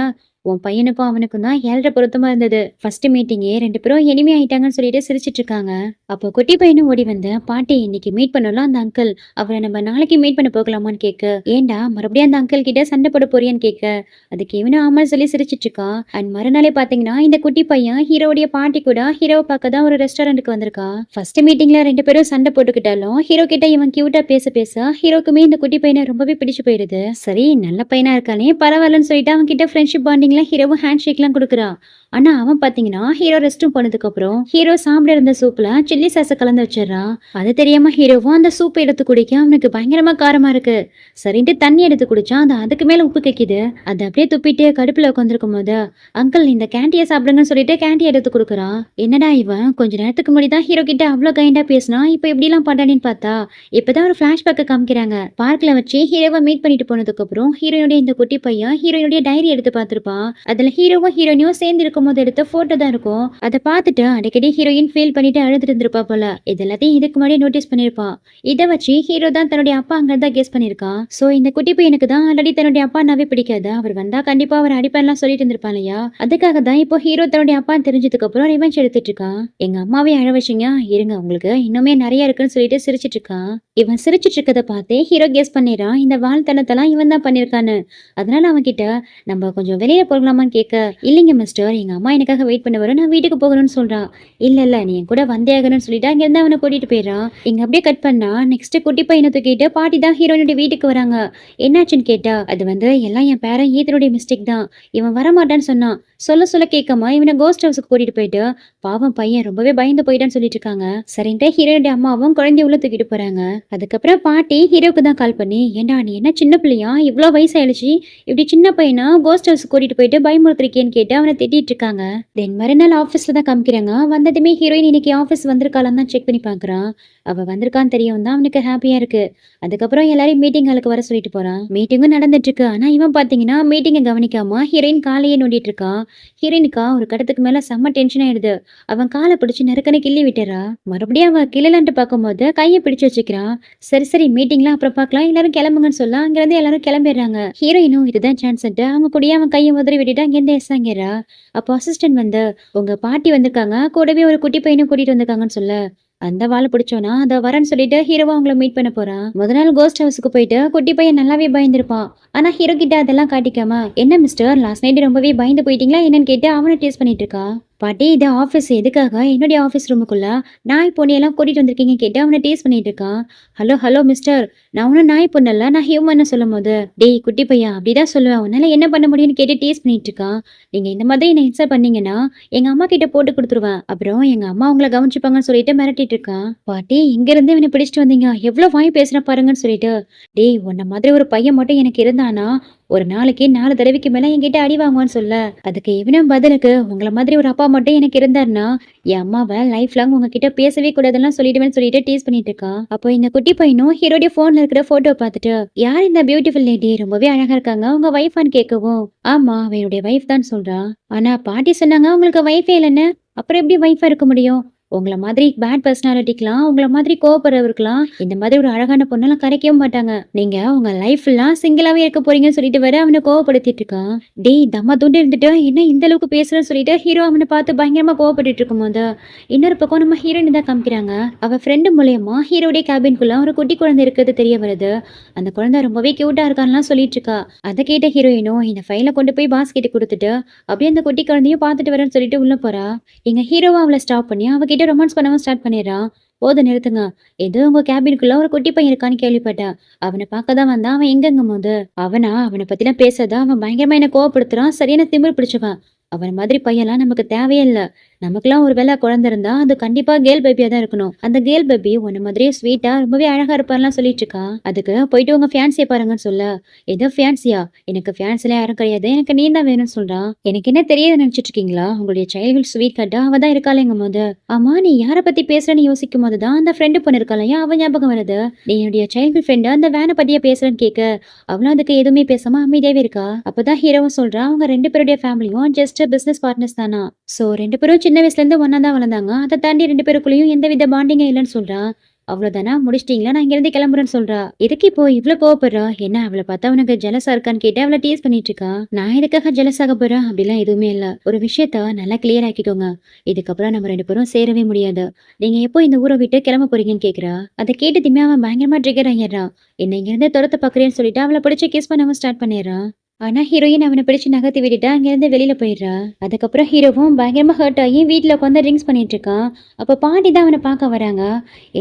உன் பையனுக்கும் அவனுக்கும் தான் 7.5 பொருத்தமா இருந்தது. ஃபர்ஸ்ட் மீட்டிங்கே 2 பேரும் எனிமே ஆயிட்டாங்கன்னு சொல்லிட்டு சிரிச்சிட்டு இருக்காங்க. அப்போ குட்டி பையனும் ஓடி வந்து, பாட்டி இன்னைக்கு மீட் பண்ணலாம் அந்த அங்கிள், அவரை நம்ம நாளைக்கு மீட் பண்ண போகலாமான்னு கேட்க, ஏண்டா மறுபடியும் அந்த அங்கிள் கிட்ட சண்டை போட போறியான்னு கேட்க, அதுக்கு இவனும் ஆமான்னு சொல்லி சிரிச்சிட்டு இருக்கான். அண்ட் மறுநாளே பாத்தீங்கன்னா இந்த குட்டி பையன் ஹீரோடைய பாட்டி கூட ஹீரோவை பார்க்க தான் ஒரு ரெஸ்டாரண்ட்டுக்கு வந்திருக்கான். ஃபர்ஸ்ட் மீட்டிங்ல 2 பேரும் சண்டை போட்டுக்கிட்டாலும் ஹீரோ கிட்ட இவன் கியூட்டா பேச ஹீரோக்குமே இந்த குட்டி பையனை ரொம்பவே பிடிச்சு போயிருது. சரி நல்ல பையனா இருக்கானே பரவாயில்லன்னு சொல்லிட்டு அவன் கிட்ட ஃப்ரெண்ட்ஷிப் பாண்டிங் ஹீரோவும் ஹேண்ட் ஷேக்லாம் கொடுக்குறான். ஆனா அவன் பாத்தீங்கன்னா ஹீரோ ரெஸ்ட் ரூம் போனதுக்கு அப்புறம் ஹீரோ சாப்பிட இருந்த சூப்ல சில்லி சாஸ கலந்து வச்சிடறான். அது தெரியாம ஹீரோவும் அந்த சூப் எடுத்து குடிக்க அவனுக்கு பயங்கரமா காரமா இருக்கு. சரின்ட்டு தண்ணி எடுத்து குடிச்சான். அது அதுக்கு மேல உப்பு கேக்குது. அது அப்படியே துப்பிட்டு கடுப்புல உட்காந்துருக்கும் போது, அங்கிள் இந்த கேண்டியை சாப்பிடுங்கன்னு சொல்லிட்டு கேண்டி எடுத்து கொடுக்குறான். என்னடா இவன் கொஞ்ச நேரத்துக்கு முன்னாடி தான் ஹீரோ கிட்ட அவ்வளவு கைண்டா பேசினா, இப்ப எப்படி எல்லாம் பண்றானு பார்த்தா இப்பதான் ஒரு பிளாஷ்பேக்க காமிக்கிறாங்க. பார்க்ல வச்சு ஹீரோவை மீட் பண்ணிட்டு போனதுக்கு அப்புறம் ஹீரோனுடைய இந்த குட்டி பையன் ஹீரோனுடைய டைரி எடுத்து பார்த்திருப்பான். அதுல ஹீரோவும் ஹீரோனியும் சேர்ந்து இருக்கும் போது எடுத்த போட்டோ தான் இருக்கும். அதை பார்த்துட்டு அடிக்கடி ஹீரோயின் ஃபீல் பண்ணிட்டு அழுதுட்டு இருந்திருப்பா போல. இது எல்லாத்தையும் இதுக்கு முன்னாடி நோட்டீஸ் பண்ணிருப்பான். இதை வச்சு ஹீரோ தான் தன்னுடைய அப்பா அங்கதான் கெஸ் பண்ணிருக்கான். சோ இந்த குட்டி பையனுக்கு தான் ஆல்ரெடி தன்னுடைய அப்பா அண்ணாவே பிடிக்காது. அவர் வந்தா கண்டிப்பா அவர் அடிப்பெல்லாம் சொல்லிட்டு இருந்திருப்பான் இல்லையா? அதுக்காக தான் இப்போ ஹீரோ தன்னுடைய அப்பா தெரிஞ்சதுக்கு அப்புறம் ரிவெஞ்ச் எடுத்துட்டு இருக்கான். எங்க அம்மாவே அழ வச்சிங்க, இருங்க உங்களுக்கு இன்னுமே நிறைய இருக்குன்னு சொல்லிட்டு சிரிச்சிட்டு இருக்கான். இவன் சிரிச்சிட்டு இருக்கதை பார்த்தே ஹீரோ கெஸ் பண்ணிடுறான் இந்த வாழ்த்தனத்தெல்லாம் இவன் தான் பண்ணிருக்கான்னு. அதனால அவன் கிட்ட நம்ம கொஞ்சம் வெளியில போகலாமான்னு கேட்க, இல்லைங்க மிஸ்டர் எங்க எங்க அம்மா எனக்காக வெயிட் பண்ண வரும், நான் வீட்டுக்கு போகணும்னு சொல்றான். இல்ல நீ என் கூட வந்தே ஆகணும்னு சொல்லிட்டு அங்கிருந்து அவனை கூட்டிட்டு போயிடுறான். இங்க அப்படியே கட் பண்ணா நெக்ஸ்ட் குட்டி பையனை தூக்கிட்டு பாட்டி தான் ஹீரோயினுடைய வீட்டுக்கு வராங்க. என்னாச்சுன்னு கேட்டா அது வந்து எல்லாம் என் பேரன் ஈத்தனுடைய மிஸ்டேக் தான், இவன் வரமாட்டான்னு சொன்னான். சொல்ல சொல்ல கேட்காம இவனை கோஸ்ட் ஹவுஸ்க்கு கூட்டிட்டு போயிட்டு பாவம் பையன் ரொம்பவே பயந்து போயிட்டான்னு சொல்லிட்டு இருக்காங்க. சரின்ட்டு ஹீரோயினுடைய அம்மாவும் குழந்தைய உள்ள தூக்கிட்டு போறாங்க. அதுக்கப்புறம் பாட்டி ஹீரோக்கு தான் கால் பண்ணி, ஏண்டா நீ என்ன சின்ன பிள்ளையா, இவ்வளோ வயசாயிடுச்சு, இப்படி சின்ன பையனா கோஸ்ட் ஹவுஸ் கூட்டிட்டு போயிட்டு பயமுறுத்திருக்கேன்னு கேட்டு அவனை திட்டிட்டு இருக்காங்க. தென் மறுநாள் ஆஃபீஸ்ல தான் காமிக்கிறாங்க. வந்ததுமே ஹீரோயின் இன்னைக்கு ஆஃபீஸ் வந்திருக்காளான்னு தான் செக் பண்ணி பாக்குறான். அவ வந்திருக்கான்னு தெரியவும் தான் அவனுக்கு ஹாப்பியா இருக்கு. அதுக்கப்புறம் எல்லாரையும் மீட்டிங் ஹாலுக்கு வர சொல்லிட்டு போறான். மீட்டிங்கும் நடந்துட்டு இருக்கு. ஆனா இவன் பாத்தீங்கன்னா மீட்டிங்கை கவனிக்காம ஹீரோயின் காலையே நோண்டிட்டு இருக்கான். ஹீரோயினுக்கா ஒரு கட்டத்துக்கு மேல செம்ம டென்ஷன் ஆயிடுது. அவன் காலை பிடிச்சு நெருக்கன்னு கிள்ளி விட்டுறா. மறுபடியும் அவ கிளலன்ட்டு பார்க்கும்போது கையை பிடிச்சு வச்சுக்கிறான். சரி மீட்டிங்லாம் அப்புறம் பார்க்கலாம், எல்லாரும் கிளம்புங்கன்னு சொல்ல அங்கிருந்து எல்லாரும் கிளம்பிடுறாங்க. ஹீரோயினும் இதுதான் சான்ஸ்ட்டு அவங்க கூடயே அவன் கையை உதறி விட்டுட்டு அங்கிருந்து எஸ்ஸாங்கிறா. அப்போ அசிஸ்டன்ட் வந்து, உங்க பாட்டி வந்திருக்காங்க, கூடவே ஒரு குட்டி பையனும் கூட்டிட்டு வந்திருக்காங்கன்னு சொல்ல அந்த வாழை பிடிச்சோன்னா அதை வரேன்னு சொல்லிட்டு ஹீரோவா அவங்கள மீட் பண்ண போறான். முத நாள் கோஸ்ட் ஹவுஸுக்கு போயிட்டு குட்டி பையன் நல்லாவே பயந்துருப்பான். ஆனா ஹீரோ கிட்ட அதெல்லாம் காட்டிக்காம, என்ன மிஸ்டர் லாஸ்ட் நைட் ரொம்பவே பயந்து போயிட்டீங்களா என்னன்னு கேட்டு அவனை டேஸ்ட் பண்ணிட்டு இருக்கா. பாட்டி இது ஆஃபீஸ், எதுக்காக என்னுடைய ஆஃபீஸ் ரூமுக்குள்ள நாய் பொண்ணையெல்லாம் கூட்டிட்டு வந்திருக்கீங்க கேட்டு அவனை டேஸ்ட் பண்ணிட்டு இருக்கான். ஹலோ மிஸ்டர், நான் ஒன்னும் நாய் பொண்ணல்ல, நான் ஹியூமன் சொல்லும் போது, டேய் குட்டி பையா அப்படிதான் சொல்லுவேன், உன்னால என்ன பண்ண முடியும்னு கேட்டு டேஸ்ட் பண்ணிட்டு இருக்கான். நீங்க இந்த மாதிரி என்ன இன்சல்ட் பண்ணீங்கன்னா எங்க அம்மா கிட்ட போட்டு கொடுத்துருவேன், அப்புறம் எங்க அம்மா உங்களை கவனிச்சுப்பாங்கன்னு சொல்லிட்டு மிரட்டிட்டு இருக்கான். பாட்டி இங்க இருந்து இவனை பிடிச்சிட்டு வந்தீங்க, எவ்வளவு வாய் பேசுற பாருங்கன்னு சொல்லிட்டு, டேய் உன்ன மாதிரி ஒரு பையன் மட்டும் எனக்கு இருந்தானா ஒரு நாளைக்கு 4 தடவைக்கு மேல என்கிட்ட அடி வாங்குவான்னு சொல்ல, அதுக்கு இவனும் பதிலுக்கு, உங்களை மாதிரி ஒரு அப்பா மட்டும் எனக்கு இருந்தாருன்னா என் அம்மாவை லைஃப் லாங் உங்ககிட்ட பேசவே கூடாதுன்னு சொல்லிடுவேன்னு சொல்லிட்டு டீஸ் பண்ணிட்டு இருக்கான். அப்போ இந்த குட்டி பையனும் ஹீரோடைய போன்ல இருக்கிற போட்டோ பார்த்துட்டு, யார் இந்த பியூட்டிஃபுல் லேடி, ரொம்பவே அழகா இருக்காங்க, உங்க வைஃபான்னு கேட்கவும், ஆமா அவனுடைய வைஃப் தான் சொல்றான். ஆனா பாட்டி சொன்னாங்க உங்களுக்கு வைஃபே இல்லைன்னு, அப்புறம் எப்படி வைஃபா இருக்க முடியும், உங்களை மாதிரி பேட் பர்சனாலிட்டிக்கலாம், உங்களை மாதிரி கோவப்படுறவருக்கலாம் இந்த மாதிரி ஒரு அழகான பொண்ணெல்லாம் கிடைக்கவும் மாட்டாங்க, நீங்க உங்க லைஃப் எல்லாம் சிங்கிளாவே இருக்க போறீங்கன்னு சொல்லிட்டு வர அவனை கோவப்படுத்திட்டு இருக்கான். டேய் தம்மா துண்டு இருந்துட்டு என்ன இந்த அளவுக்கு பேசுறேன்னு சொல்லிட்டு ஹீரோ அவனை பார்த்து பயங்கரமா கோவப்பட்டு இருக்கும் போது இன்னொரு பக்கம் நம்ம ஹீரோயின் தான் காமிக்கிறாங்க. அவ ஃப்ரெண்டு மூலியமா ஹீரோடைய கேபின்குள்ள ஒரு குட்டி குழந்தை இருக்கிறது தெரிய வருது. அந்த குழந்தை ரொம்பவே கியூட்டா இருக்கான்லாம் சொல்லிட்டு இருக்கா. அதை கேட்ட ஹீரோயினும் இந்த ஃபைலை கொண்டு போய் பாஸ் கிட்ட கொடுத்துட்டு அப்படியே அந்த குட்டி குழந்தையும் பார்த்துட்டு வரேன்னு சொல்லிட்டு உள்ள போறா. எங்க ஹீரோவா அவளை ஸ்டாப் பண்ணி அவகிட்ட ரொமான்ஸ் பண்ணவும் ஸ்டார்ட் பண்ணிடுறான். போது நிறுத்துங்க, ஏதோ உங்க கேபினுக்குள்ள ஒரு குட்டி பையன் இருக்கான்னு கேள்விப்பட்டேன், அவனை பார்க்க தான் வந்தா, அவன் எங்கங்கும் போது அவனை பத்திலாம் பேசாதான் அவன் பயங்கரமா என்ன கோவப்படுத்துறான், சரியான திமிரு பிடிச்சவன், அவன் மாதிரி பையன்லாம் நமக்கு தேவையே இல்லை, நமக்குலாம் ஒரு வேளை குழந்தை இருந்தா அது கண்டிப்பா கேர்ள் பேபியா தான் இருக்கணும், அந்த கேர்ள் பேபி உன்ன மாதிரியே ஸ்வீட்டா ரொம்பவே அழகா இருப்பான்லாம் சொல்லிட்டு இருக்கா. அதுக்கு போயிட்டு உங்க ஃபேன்சியை பாருங்கன்னு சொல்ல, ஏதோ ஃபேன்சியா, எனக்கு ஃபேன்சில யாரும் கிடையாது, எனக்கு நீ தான் வேணும்னு சொல்றான். எனக்கு என்ன தெரியாது நினைச்சிட்டு இருக்கீங்களா, உங்களுடைய சைல்ட்ஹுட் ஸ்வீட் கட்டா அவ தான் இருக்காளேங்கும் போது, ஆமா நீ யாரை பத்தி பேசுறேன்னு யோசிக்கும் போதுதான் அந்த ஃப்ரெண்டு பொண்ணு இருக்காளையா அவன் ஞாபகம் வருது. நீ என்னுடைய சைல்ட்ஹுட் ஃப்ரெண்டு அந்த வேனை பத்தியா பேசுறேன்னு கேட்க அவளும் அதுக்கு எதுவுமே பேசாம அமைதியாவே இருக்கா. அப்பதான் ஹீரோவும் சொல்றான், அவங்க 2 பேருடைய ஃபேமிலியும் ஜஸ்ட் பிசினஸ் பார்ட்னர்ஸ் தானா, சோ 2 பேரும் சின்ன வயசுல இருந்து ஒன்னா தான் வளர்ந்தாங்க, அதை தாண்டி 2 பேருக்குள்ளேயும் எந்த வித பாண்டிங்க இல்லைன்னு சொல்றான். அவ்வளவுதானா, முடிச்சிட்டீங்களா, நான் இங்கிருந்து கிளம்புறேன்னு சொல்றா. இதுக்கு இப்போ இவ்வளவு கோவப்படுறா, என்ன அவளை பார்த்தா அவனுக்கு ஜெலஸா இருக்கான்னு கேட்டு அவளை டீஸ் பண்ணிட்டு இருக்கா. நான் எதுக்காக ஜெலஸ் ஆக போறேன் அப்படிலாம் எதுவுமே இல்ல, ஒரு விஷயத்த நல்லா கிளியர் ஆக்கிக்கோங்க, இதுக்கப்புறம் நம்ம 2 பேரும் சேரவே முடியாது, நீங்க எப்போ இந்த ஊரை விட்டு கிளம்ப போறீங்கன்னு கேக்குறா. அதை கேட்டதுமே அவன் பயங்கரமா ட்ரிகர் ஆயிடுறான். என்ன இங்கிருந்து துரத்த பாக்குறேன்னு சொல்லிட்டு அவளை பிடிச்சி கிஸ் பண்ணவும் ஸ்டார்ட் பண்ணிடுறான். ஆனா ஹீரோயின் அவனை பிடிச்சு நகர்த்தி விட்டுட்டு அங்கிருந்து வெளியில போயிடுறா. அதுக்கப்புறம் ஹீரோவும் பயங்கரமா ஹர்ட் ஆகி வீட்டுல உட்காந்து ட்ரிங்க்ஸ் பண்ணிட்டு இருக்கான். அப்ப பாட்டி தான் அவனை பார்க்க வராங்க.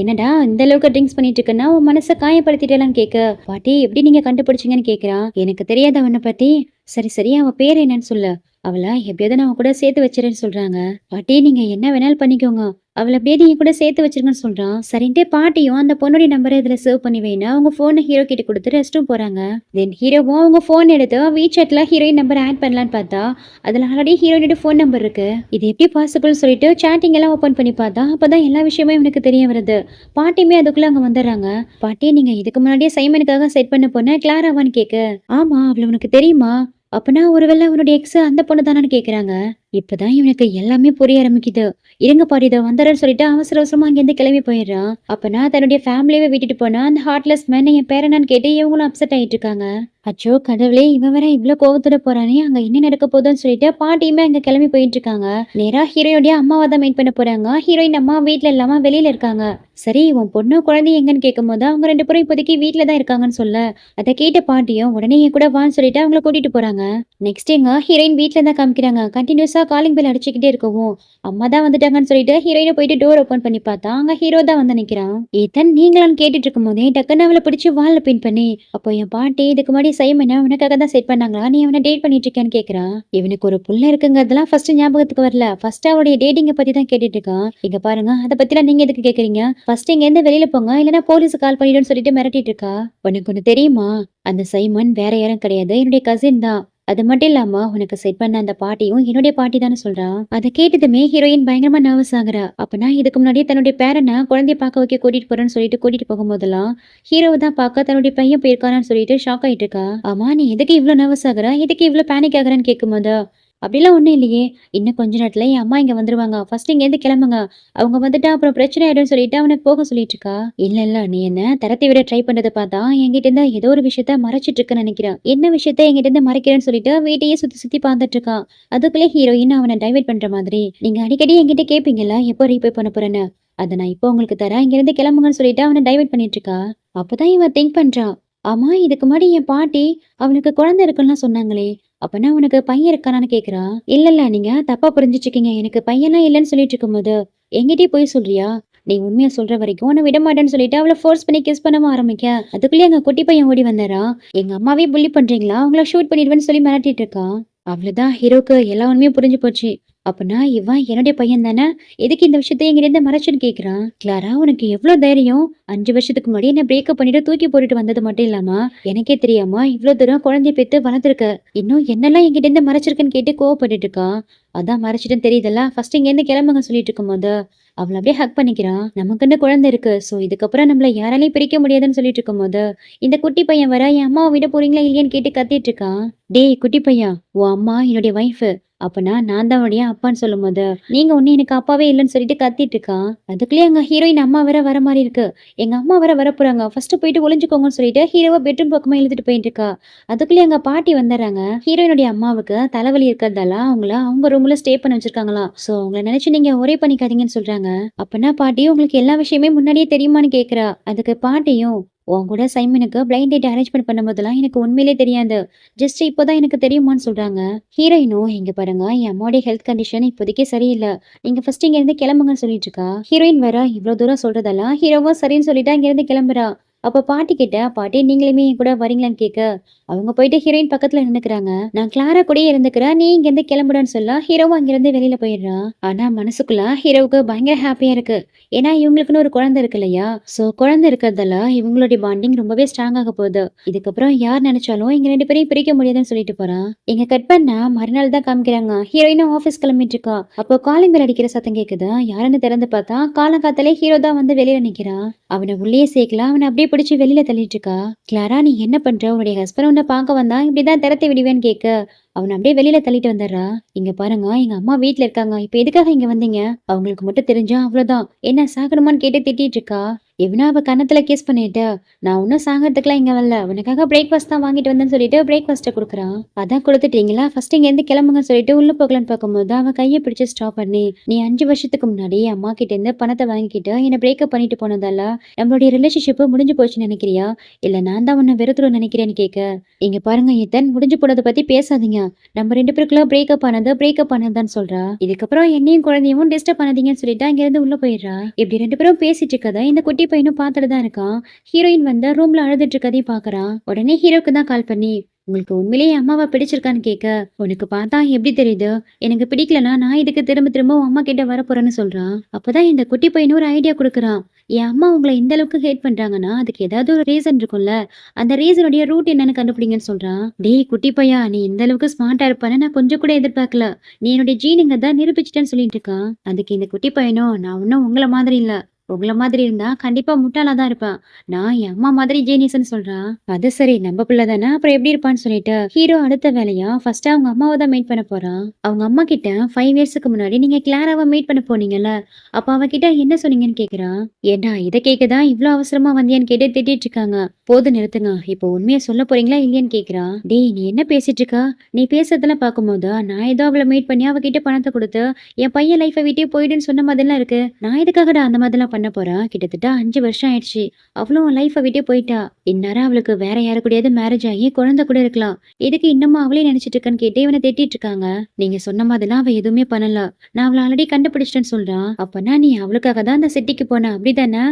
என்னடா இந்த அளவுக்கு ட்ரிங்க்ஸ் பண்ணிட்டு இருக்கன்னா, உன் மனசை காயப்படுத்திட்டேலான்னு கேட்க, பாட்டி எப்படி நீங்க கண்டுபிடிச்சிங்கன்னு கேக்குறான். எனக்கு தெரியாத அவனை பத்தி, சரி அவன் பேர் என்னன்னு சொல்லு, அவளை எப்படியாவது நான் கூட சேர்த்து வச்சிருன்னு சொல்றாங்க. பாட்டி நீங்க என்ன வேணாலும் பண்ணிக்கோங்க, அவளை அப்படியே நீங்க கூட சேர்த்து வச்சிருங்கன்னு சொல்றான். சரின்ட்டு பாட்டியும் அந்த பொண்ணுடைய நம்பரை இதுல சேவ் பண்ணி வைனா அவங்க போனை ஹீரோ கிட்ட கொடுத்து ரெஸ்ட்டும் போறாங்க. தென் ஹீரோவும் அவங்க போன் எடுத்து வீசாட்ல ஹீரோயின் நம்பர் ஆட் பண்ணலான்னு பார்த்தா அதுல ஆல்ரெடி ஹீரோயினோட போன் நம்பர் இருக்கு. இது எப்படி பாசிபிள் சொல்லிட்டு சாட்டிங் எல்லாம் ஓபன் பண்ணி பார்த்தா அப்பதான் எல்லா விஷயமும் எனக்கு தெரிய வருது. பாட்டியுமே அதுக்குள்ள அங்க வந்துடுறாங்க. பாட்டி நீங்க இதுக்கு முன்னாடியே சைமனுக்காக செட் பண்ண பொண்ணு கிளாராவான்னு கேட்க, ஆமா அவளை உனக்கு தெரியுமா, அப்பனா ஒருவேளை அவனுடைய எக்ஸ் அந்த பொண்ணு தானு கேக்குறாங்க. இப்பதான் இவனுக்கு எல்லாமே புரிய ஆரம்பிக்குது. இருங்க பாடி இதை வந்துடுறேன்னு சொல்லிட்டு அவசரமா அங்கிருந்து கிளம்பி போயிடுறான். அப்பனா தன்னுடைய ஃபேமிலியவே விட்டுட்டு போனா அந்த ஹார்ட்லெஸ் மேன் என் பேரனான்னு கேட்டு இவங்களும் அப்செட் ஆயிட்டு இருக்காங்க. அச்சோ கடவுளே! இவன் வேற இவ்ளோ கோவத்தோட போறானே! அங்க என்ன நடக்க போதுன்னு சொல்லிட்டு பாட்டியுமே அங்க கிளம்பி போயிட்டுருக்காங்க. நேரா ஹீரோயோடைய அம்மாவ தான் மீட் பண்ண போறாங்க. ஹீரோயின் அம்மா வீட்ல இல்லாம வெளியில இருக்காங்க. சரி உன் பொண்ணு, குழந்தையும் எங்கன்னு கேட்கும்போது, அவங்க 2 பேரும் இப்போதைக்கு வீட்ல தான் இருக்காங்கன்னு சொல்ல, அத கேட்ட பாட்டியும் உடனே என் கூட வான்னு சொல்லிட்டு அவங்கள கூட்டிட்டு போறாங்க. நெக்ஸ்ட் எங்க ஹீரோயின் வீட்ல தான் காமிக்கிறாங்க. கன்டினியூஸா காலிங் பெல் அடிச்சுக்கிட்டே இருக்கவும், அம்மா தான் வந்துட்டாங்கன்னு சொல்லிட்டு ஹீரோயின போயிட்டு டோர் ஓப்பன் பண்ணி பார்த்தா, அங்க ஹீரோ தான் வந்து நிக்கிறான். "ஏத்தன் நீங்களான்னு?" கேட்டுட்டு இருக்கும்போதே டக்குன்னு அவள பிடிச்சு வால்ல பின் பண்ணி, அப்போ என் பாட்டி இதுக்கு முன்னாடி சைமன உனக்காக தான் செட் பண்ணாங்களா? நீ அவன டேட் பண்ணிட்டு இருக்கியான்னு கேட்கிறா. இவனுக்கு ஒரு புள்ள இருக்குங்கிறதெல்லாம் ஃபர்ஸ்ட் ஞாபகத்துக்கு வரல. ஃபர்ஸ்ட் அவளுடைய டேட்டிங்க பத்தி தான் கேட்டுட்டு இருக்கான். இங்க பாருங்க, அத பத்திலாம் நீங்க எதுக்கு கேக்குறீங்க? ஃபர்ஸ்ட் இங்க இருந்து வெளியில போங்க, இல்லன்னா போலீஸுக்கு கால் பண்ணிடுன்னு சொல்லிட்டு மிரட்டிட்டு இருக்கா. உனக்கு ஒண்ணு தெரியுமா? அந்த சைமன் வேற யாரும் கிடையாது, என்னுடைய கசின் தான். அது மட்டும் இல்லாம உனக்கு செட் பண்ண அந்த பாட்டியும் என்னுடைய பாட்டி தானே சொல்றா. அத கேட்டதுமே ஹீரோயின் பயங்கரமா நர்வஸ் ஆகுறா. அப்பனா இதுக்கு முன்னாடியே தன்னுடைய பேரனை குழந்தைய பார்க்க வைக்க கூட்டிட்டு போறேன்னு சொல்லிட்டு கூட்டிட்டு போகும்போதெல்லாம் ஹீரோவை தான் பார்க்க தன்னுடைய பையன் போயிருக்கானான்னு சொல்லிட்டு ஷாக் ஆயிட்டு இருக்கா. ஆமா நீ எதுக்கு இவ்ளோ நர்வஸ் ஆகுற, எதுக்கு இவ்ளோ பேனிக் ஆகுறன்னு கேட்கும்போது, அப்படிலாம் ஒண்ணும் இல்லையே. இன்னும் கொஞ்ச நேரத்துல என் அம்மா இங்க வந்துருவாங்க. ஃபர்ஸ்ட் இங்கேருந்து கிளம்புங்க. அவங்க வந்துட்டா அப்புறம் பிரச்சனை ஆயிடும்னு சொல்லிட்டு அவன போக சொல்லிட்டு இருக்கா. இல்ல நீ என்ன தரத்தி விட ட்ரை பண்றத பார்த்தா என்கிட்ட இருந்து ஏதோ ஒரு விஷயத்த மறைச்சிட்டு இருக்கன்னு நினைக்கிறேன். என்ன விஷயத்த என்கிட்ட இருந்து மறைக்கிறேன்னு சொல்லிட்டு வீட்டையே சுத்தி சுத்தி பார்த்துட்டு இருக்கா. அதுக்குள்ளே ஹீரோயின் அவனை டைவர்ட் பண்ற மாதிரி, நீங்க அடிக்கடி என்கிட்ட கேட்பீங்கல்ல எப்போ ரீபே பண்ண போறேன்னு, அத நான் இப்போ உங்களுக்கு தரேன். இங்கிருந்து கிளம்புங்கன்னு சொல்லிட்டு அவனை டைவர்ட் பண்ணிட்டு இருக்கா. அப்பதான் இவன் திங்க் பண்றான். ஆமா இதுக்கு முன்னாடி என் பாட்டி அவனுக்கு குழந்தை இருக்குன்னு சொன்னாங்களே, அப்பன்னா உனக்கு பையன் இருக்கானான்னு கேக்குறா. இல்ல நீங்க தப்பா புரிஞ்சுட்டு எனக்கு பையன்லாம் இல்லன்னு சொல்லிட்டு இருக்கும்போது, என்கிட்டயே போய் சொல்றியா? நீ உண்மைய சொல்ற வரைக்கும் உன்ன விட மாட்டேன்னு சொல்லிட்டு அவள ஃபோர்ஸ் பண்ணி கிஸ் பண்ணவும் ஆரம்பிக்க, அதுக்குள்ளயே எங்க குட்டி பையன் ஓடி வந்தாரா. எங்க அம்மாவே புல்லி பண்றீங்களா? அவங்கள ஷூட் பண்ணிடுவேன்னு சொல்லி மிரட்டிட்டு இருக்கான். அவ்வளவுதான் ஹீரோக்கு எல்லா உண்மையும் புரிஞ்சு போச்சு. அப்பனா இவன் என்னுடைய பையன் தானே, எதுக்கு இந்த விஷயத்த என்கிட்ட மறைச்சுன்னு கேக்குறான். கிளாரா உனக்கு எவ்வளவு தைரியம்? 5 வருஷத்துக்கு முன்னாடி என்ன பிரேக்கப் பண்ணிட்டு தூக்கி போட்டுட்டு வந்தது மட்டும் இல்லாம எனக்கே தெரியாம இவ்வளவு தூரம் குழந்தைய பெத்து வளர்த்துருக்க, இன்னும் என்னெல்லாம் என்கிட்ட இருந்து மறைச்சிருக்குன்னு கேட்டு கோவப்பட்டுட்டு இருக்கான். அதான் மறைச்சிட்டுன்னு தெரியுதல்ல, ஃபர்ஸ்ட் இங்க இருந்து கிளம்புங்க சொல்லிட்டு இருக்கும்போது அவள அப்படியே ஹக் பண்ணிக்கிறான். நமக்குன்னு குழந்தை இருக்கு, சோ இதுக்கப்புறம் நம்மள யாராலையும் பிரிக்க முடியாதுன்னு சொல்லிட்டு இருக்கும்போது இந்த குட்டி பையன் வர என் அம்மாவை விட போறீங்களா இல்லையான்னு கேட்டு கத்திட்டு இருக்கான். டேய் குட்டி பையா, உன் அம்மா என்னுடைய வைஃப், அப்பனா நான் தான் அவனுடைய அப்பான்னு சொல்லும்போது, நீங்க ஒண்ணு எனக்கு அப்பாவே இல்லைன்னு சொல்லிட்டு கத்திட்டு இருக்கான். அதுக்குள்ளயே எங்க ஹீரோயின் அம்மா வேற வர மாதிரி இருக்கு. எங்க அம்மா வேற வரப்போறாங்க, ஃபர்ஸ்ட் போயிட்டு ஒளிஞ்சுக்கோங்கன்னு சொல்லிட்டு ஹீரோவை பெட்ரூம் பக்கமா இழுத்துட்டு போயிட்டு இருக்கா. அதுக்குள்ளயே எங்க பாட்டி வந்துடுறாங்க. ஹீரோயினுடைய அம்மாவுக்கு தலைவலி இருக்கிறதால அவங்கள அவங்க ரூம்ல ஸ்டே பண்ண வச்சிருக்காங்களாம். சோ அவங்கள நினைச்சு நீங்க ஒரே பண்ணிக்காதீங்கன்னு சொல்றாங்க. அப்பனா பாட்டி உங்களுக்கு எல்லா விஷயமே முன்னாடியே தெரியுமான்னு கேக்குறா. அதுக்கு பாட்டியும், உன் கூட சைமனுக்கு பிளைண்ட் டேட் அரேஞ்ச்மெண்ட் பண்ணும்போதெல்லாம் எனக்கு உண்மையிலே தெரியாது, ஜஸ்ட் இப்போதான் எனக்கு தெரியுமான்னு சொல்றாங்க. ஹீரோயினும், இங்க பாருங்க என் அம்மாவுடைய ஹெல்த் கண்டிஷன் இப்போதைக்கு சரியில்லை, நீங்க ஃபர்ஸ்ட் இங்க இருந்து கிளம்புங்கன்னு சொல்லிட்டு இருக்கா. ஹீரோயின் வேற இவ்வளவு தூரம் சொல்றதெல்லாம் ஹீரோவும் சரின்னு சொல்லிட்டா இங்க இருந்து கிளம்புறா. அப்ப பாட்டி கிட்ட, பாட்டி நீங்களுமே என் கூட வரீங்களான்னு கேட்க, அவங்க போயிட்டு ஹீரோயின் பக்கத்துல நின்னுக்கிறாங்க. நான் கிளாரா கூடயே இருந்துக்கிறேன், நீ இங்க இருந்து கிளம்புடான்னு சொல்ல ஹீரோவும் அங்கிருந்து வெளியில போயிடுறான். ஆனா மனசுக்குள்ள ஹீரோவுக்கு பயங்கர ஹாப்பியா இருக்கு. ஏன்னா இவங்களுக்குன்னு ஒரு குழந்தை இருக்கு இல்லையா, சோ குழந்தை இருக்கிறதால இவங்களுடைய பாண்டிங் ரொம்பவே ஸ்ட்ராங் ஆக போகுது. இதுக்கப்புறம் யார் நினைச்சாலும் இங்க 2 பேரையும் பிரிக்க முடியாதுன்னு சொல்லிட்டு போறான். இங்க கட் பண்ணா மறுநாள் தான் காமிக்கிறாங்க. ஹீரோயினும் ஆபீஸ் கிளம்பிட்டு இருக்கா. அப்போ காலிங் பெல் அடிக்கிற சத்தம் கேக்குது. யாருன்னு திறந்து பார்த்தா காலங்காத்தாலே ஹீரோ தான் வந்து வெளியில நிக்கிறான். அவனை உள்ளே சேர்க்கல, அவனை அப்படியே பிடிச்சு வெளியில தள்ளிட்டு இருக்கா. கிளாரா நீ என்ன பண்ற, உன்னுடைய ஹஸ்பண்ட் உன்னை பார்க்க வந்தா இப்படிதான் திறத்தை விடுவேன்னு கேட்க, அவனை அப்படியே வெளியில தள்ளிட்டு வந்துடுறா. இங்க பாருங்க எங்க அம்மா வீட்ல இருக்காங்க, இப்ப எதுக்காக இங்க வந்தீங்க, அவங்களுக்கு மட்டும் தெரிஞ்சா அவ்வளவுதான், என்ன சாகணுமான்னு கேட்டு திட்டிட்டு இருக்கா. இவனா அவ கன்னத்துல கிஸ் பண்ணிட்டு, நான் ஒன்னும் சாகிறதுக்குலாம் இங்க வரல, உனக்காக பிரேக்ஃபாஸ்ட் தான் வாங்கிட்டு வந்தேன்னு சொல்லிட்டு பிரேக்ஃபாஸ்ட்டை கொடுக்குறான். அதான் கொடுத்துட்டீங்களா, ஃபர்ஸ்ட் இங்க இருந்து கிளம்புங்கன்னு சொல்லிட்டு உள்ள போகலான்னு பார்க்கும்போது அவன் கையை பிடிச்சு ஸ்டாப் பண்ணி, நீ 5 வருஷத்துக்கு முன்னாடி அம்மா கிட்ட இருந்து பணத்தை வாங்கிக்கிட்டு என்ன பிரேக்கப் பண்ணிட்டு போனதால நம்மளுடைய ரிலேஷன்ஷிப் முடிஞ்சு போச்சுன்னு நினைக்கிறியா, இல்ல நான் தான் உன்னை வெறுத்துரும் நினைக்கிறேன்னு கேட்க, இங்க பாருங்க ஈத்தன், முடிஞ்சு போனதை பத்தி பேசாதீங்க, நம்ம 2 பேருக்குள்ள பிரேக்கப் ஆனதுதான் சொல்றா. இதுக்கப்புறம் என்னையும் குழந்தையும் டிஸ்டர்ப் பண்ணாதீங்கன்னு சொல்லிட்டு அங்க இருந்து உள்ள போயிடுறா. இப்படி 2 பேரும் பேசிட்டு இருக்கதை இந்த குட்டி பையனும் பார்த்துட்டு தான் இருக்கான். ஹீரோயின் வந்து ரூம்ல அழுதுட்டு இருக்கதையும் பாக்குறான். உடனே ஹீரோக்கு தான் கால் பண்ணி, உங்களுக்கு உண்மையிலேயே அம்மாவை பிடிச்சிருக்கான்னு கேட்க, உனக்கு பார்த்தா எப்படி தெரியுது, எனக்கு பிடிக்கலனா நான் இதுக்கு திரும்ப திரும்ப உன் அம்மா கிட்ட வரப்போறேன்னு சொல்றான். அப்பதான் இந்த குட்டி பையனும் ஒரு ஐடியா கொடுக்குறான். என் அம்மா உங்களை இந்த அளவுக்கு ஹேட் பண்றாங்கன்னா அதுக்கு ஏதாவது ஒரு ரீசன் இருக்கும்ல, அந்த ரீசனுடைய ரூட் என்னன்னு கண்டுபிடிங்கன்னு சொல்றான். டேய் குட்டி பையா, நீ இந்த அளவுக்கு ஸ்மார்ட்டா இருப்பான்னு நான் கொஞ்சம் கூட எதிர்பார்க்கல, நீ என்னுடைய ஜீனுங்க தான் நிரூபிச்சிட்டேன்னு சொல்லிட்டு இருக்கான். அதுக்கு இந்த குட்டி பையனும், நான் ஒன்னும் உங்களை மாதிரி இல்ல, உங்கள மாதிரி இருந்தா கண்டிப்பா முட்டாளா தான் இருப்பேன். நான் என் அம்மா மாதிரி ஜீனியஸ்ன்னு சொல்றா. அது சரி நம்ம பிள்ளை தானே அப்புறம் எப்படி இருப்பான்னு சொல்லிட்டு ஹீரோ அடுத்த வேலையா ஃபர்ஸ்ட் அவங்க அம்மாவை தான் மீட் பண்ண போறான். அவங்க அம்மா கிட்ட 5 இயர்ஸ்க்கு முன்னாடி நீங்க கிளாராவை மீட் பண்ண போனீங்கல்ல, அப்ப அவகிட்ட என்ன சொன்னீங்கன்னு கேக்குறான். ஏண்டா இதை கேட்கதான் இவ்ளோ அவசரமா வந்தியான்னு கேட்டு திட்டிட்டு இருக்காங்க. போது நிறுத்துங்க. இப்போ உண்மையை சொல்ல போறீங்களா இல்லையான்னு கேக்குறான். டேய் நீ என்ன பேசிட்டு இருக்கா? நீ பேசுறதெல்லாம் பார்க்கும்போது நான் ஏதோ அவளை மீட் பண்ணி அவகிட்ட பணத்தை கொடுத்து என் பையன் லைஃபை விட்டே போயிடுன்னு சொன்ன மாதிரிலாம் இருக்கு. நான் எதுக்காகடா அந்த மாதிரிலாம் பண்ண போறேன்? கிட்டத்தட்ட 5 வருஷம் ஆயிடுச்சு. அவளும் உன் லைஃபை விட்டே போயிட்டா. இந்நேரம் அவளுக்கு வேற யாரு கூடயாவது மேரேஜ் ஆகி குழந்தை கூட இருக்கலாம். எதுக்கு இன்னமும் அவளே நினைச்சிட்டு இருக்கன்னு கேட்டு இவனை திட்டிட்டு இருக்காங்க. நீங்க சொன்ன மாதிரிலாம் அவ எதுவுமே பண்ணல. நான் அவளை ஆல்ரெடி கண்டுபிடிச்சிட்டேன்னு சொல்றான். அப்பனா நீ அவளுக்காக தான் அந்த சிட்டிக்கு போன அப்படிதானே?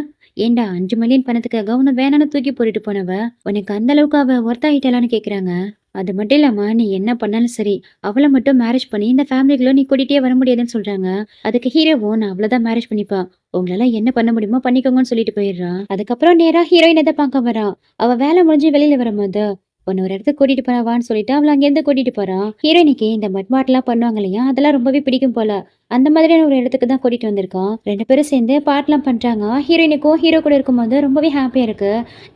ஏண்டா 5 மில்லியன் பணத்துக்காக உன்னை வேணான்னு தூக்கி போட்டுட்டு போனவ உனக்கு அந்த அளவுக்கு அவ ஒர்த் ஆயிட்டாளான்னு கேக்குறாங்க. அது மட்டும் இல்லாம நீ என்ன பண்ணாலும் சரி அவளை மட்டும் மேரேஜ் பண்ணி இந்த ஃபேமிலிக்குள்ள நீ கூட்டிட்டே வர முடியாதுன்னு சொல்றாங்க. அதுக்கு ஹீரோவும் நான் அவ்வளவுதான் மேரேஜ் பண்ணிப்பா, உங்களால என்ன பண்ண முடியுமோ பண்ணிக்கோங்கன்னு சொல்லிட்டு போயிடுறான். அதுக்கப்புறம் நேரா ஹீரோயின் எதை பார்க்க வரா. அவ வேலை முடிஞ்சு வெளியில வரும்போது உன்ன ஒரு இடத்துக்கு கூட்டிட்டு போறாவான்னு சொல்லிட்டு அவளை அங்கேருந்து கூட்டிட்டு போறான். ஹீரோயினிக்கு இந்த மட்மாட்லாம் பண்ணுவாங்க இல்லையா, அதெல்லாம் ரொம்பவே பிடிக்கும் போல. அந்த மாதிரியான ஒரு இடத்துக்கு தான் கூட்டிட்டு வந்திருக்கான். 2 பேரும் சேர்ந்து பாட்டெல்லாம் பண்றாங்க. ஹீரோயினுக்கும் ஹீரோ கூட இருக்கும்போது ரொம்பவே ஹாப்பியா இருக்கு.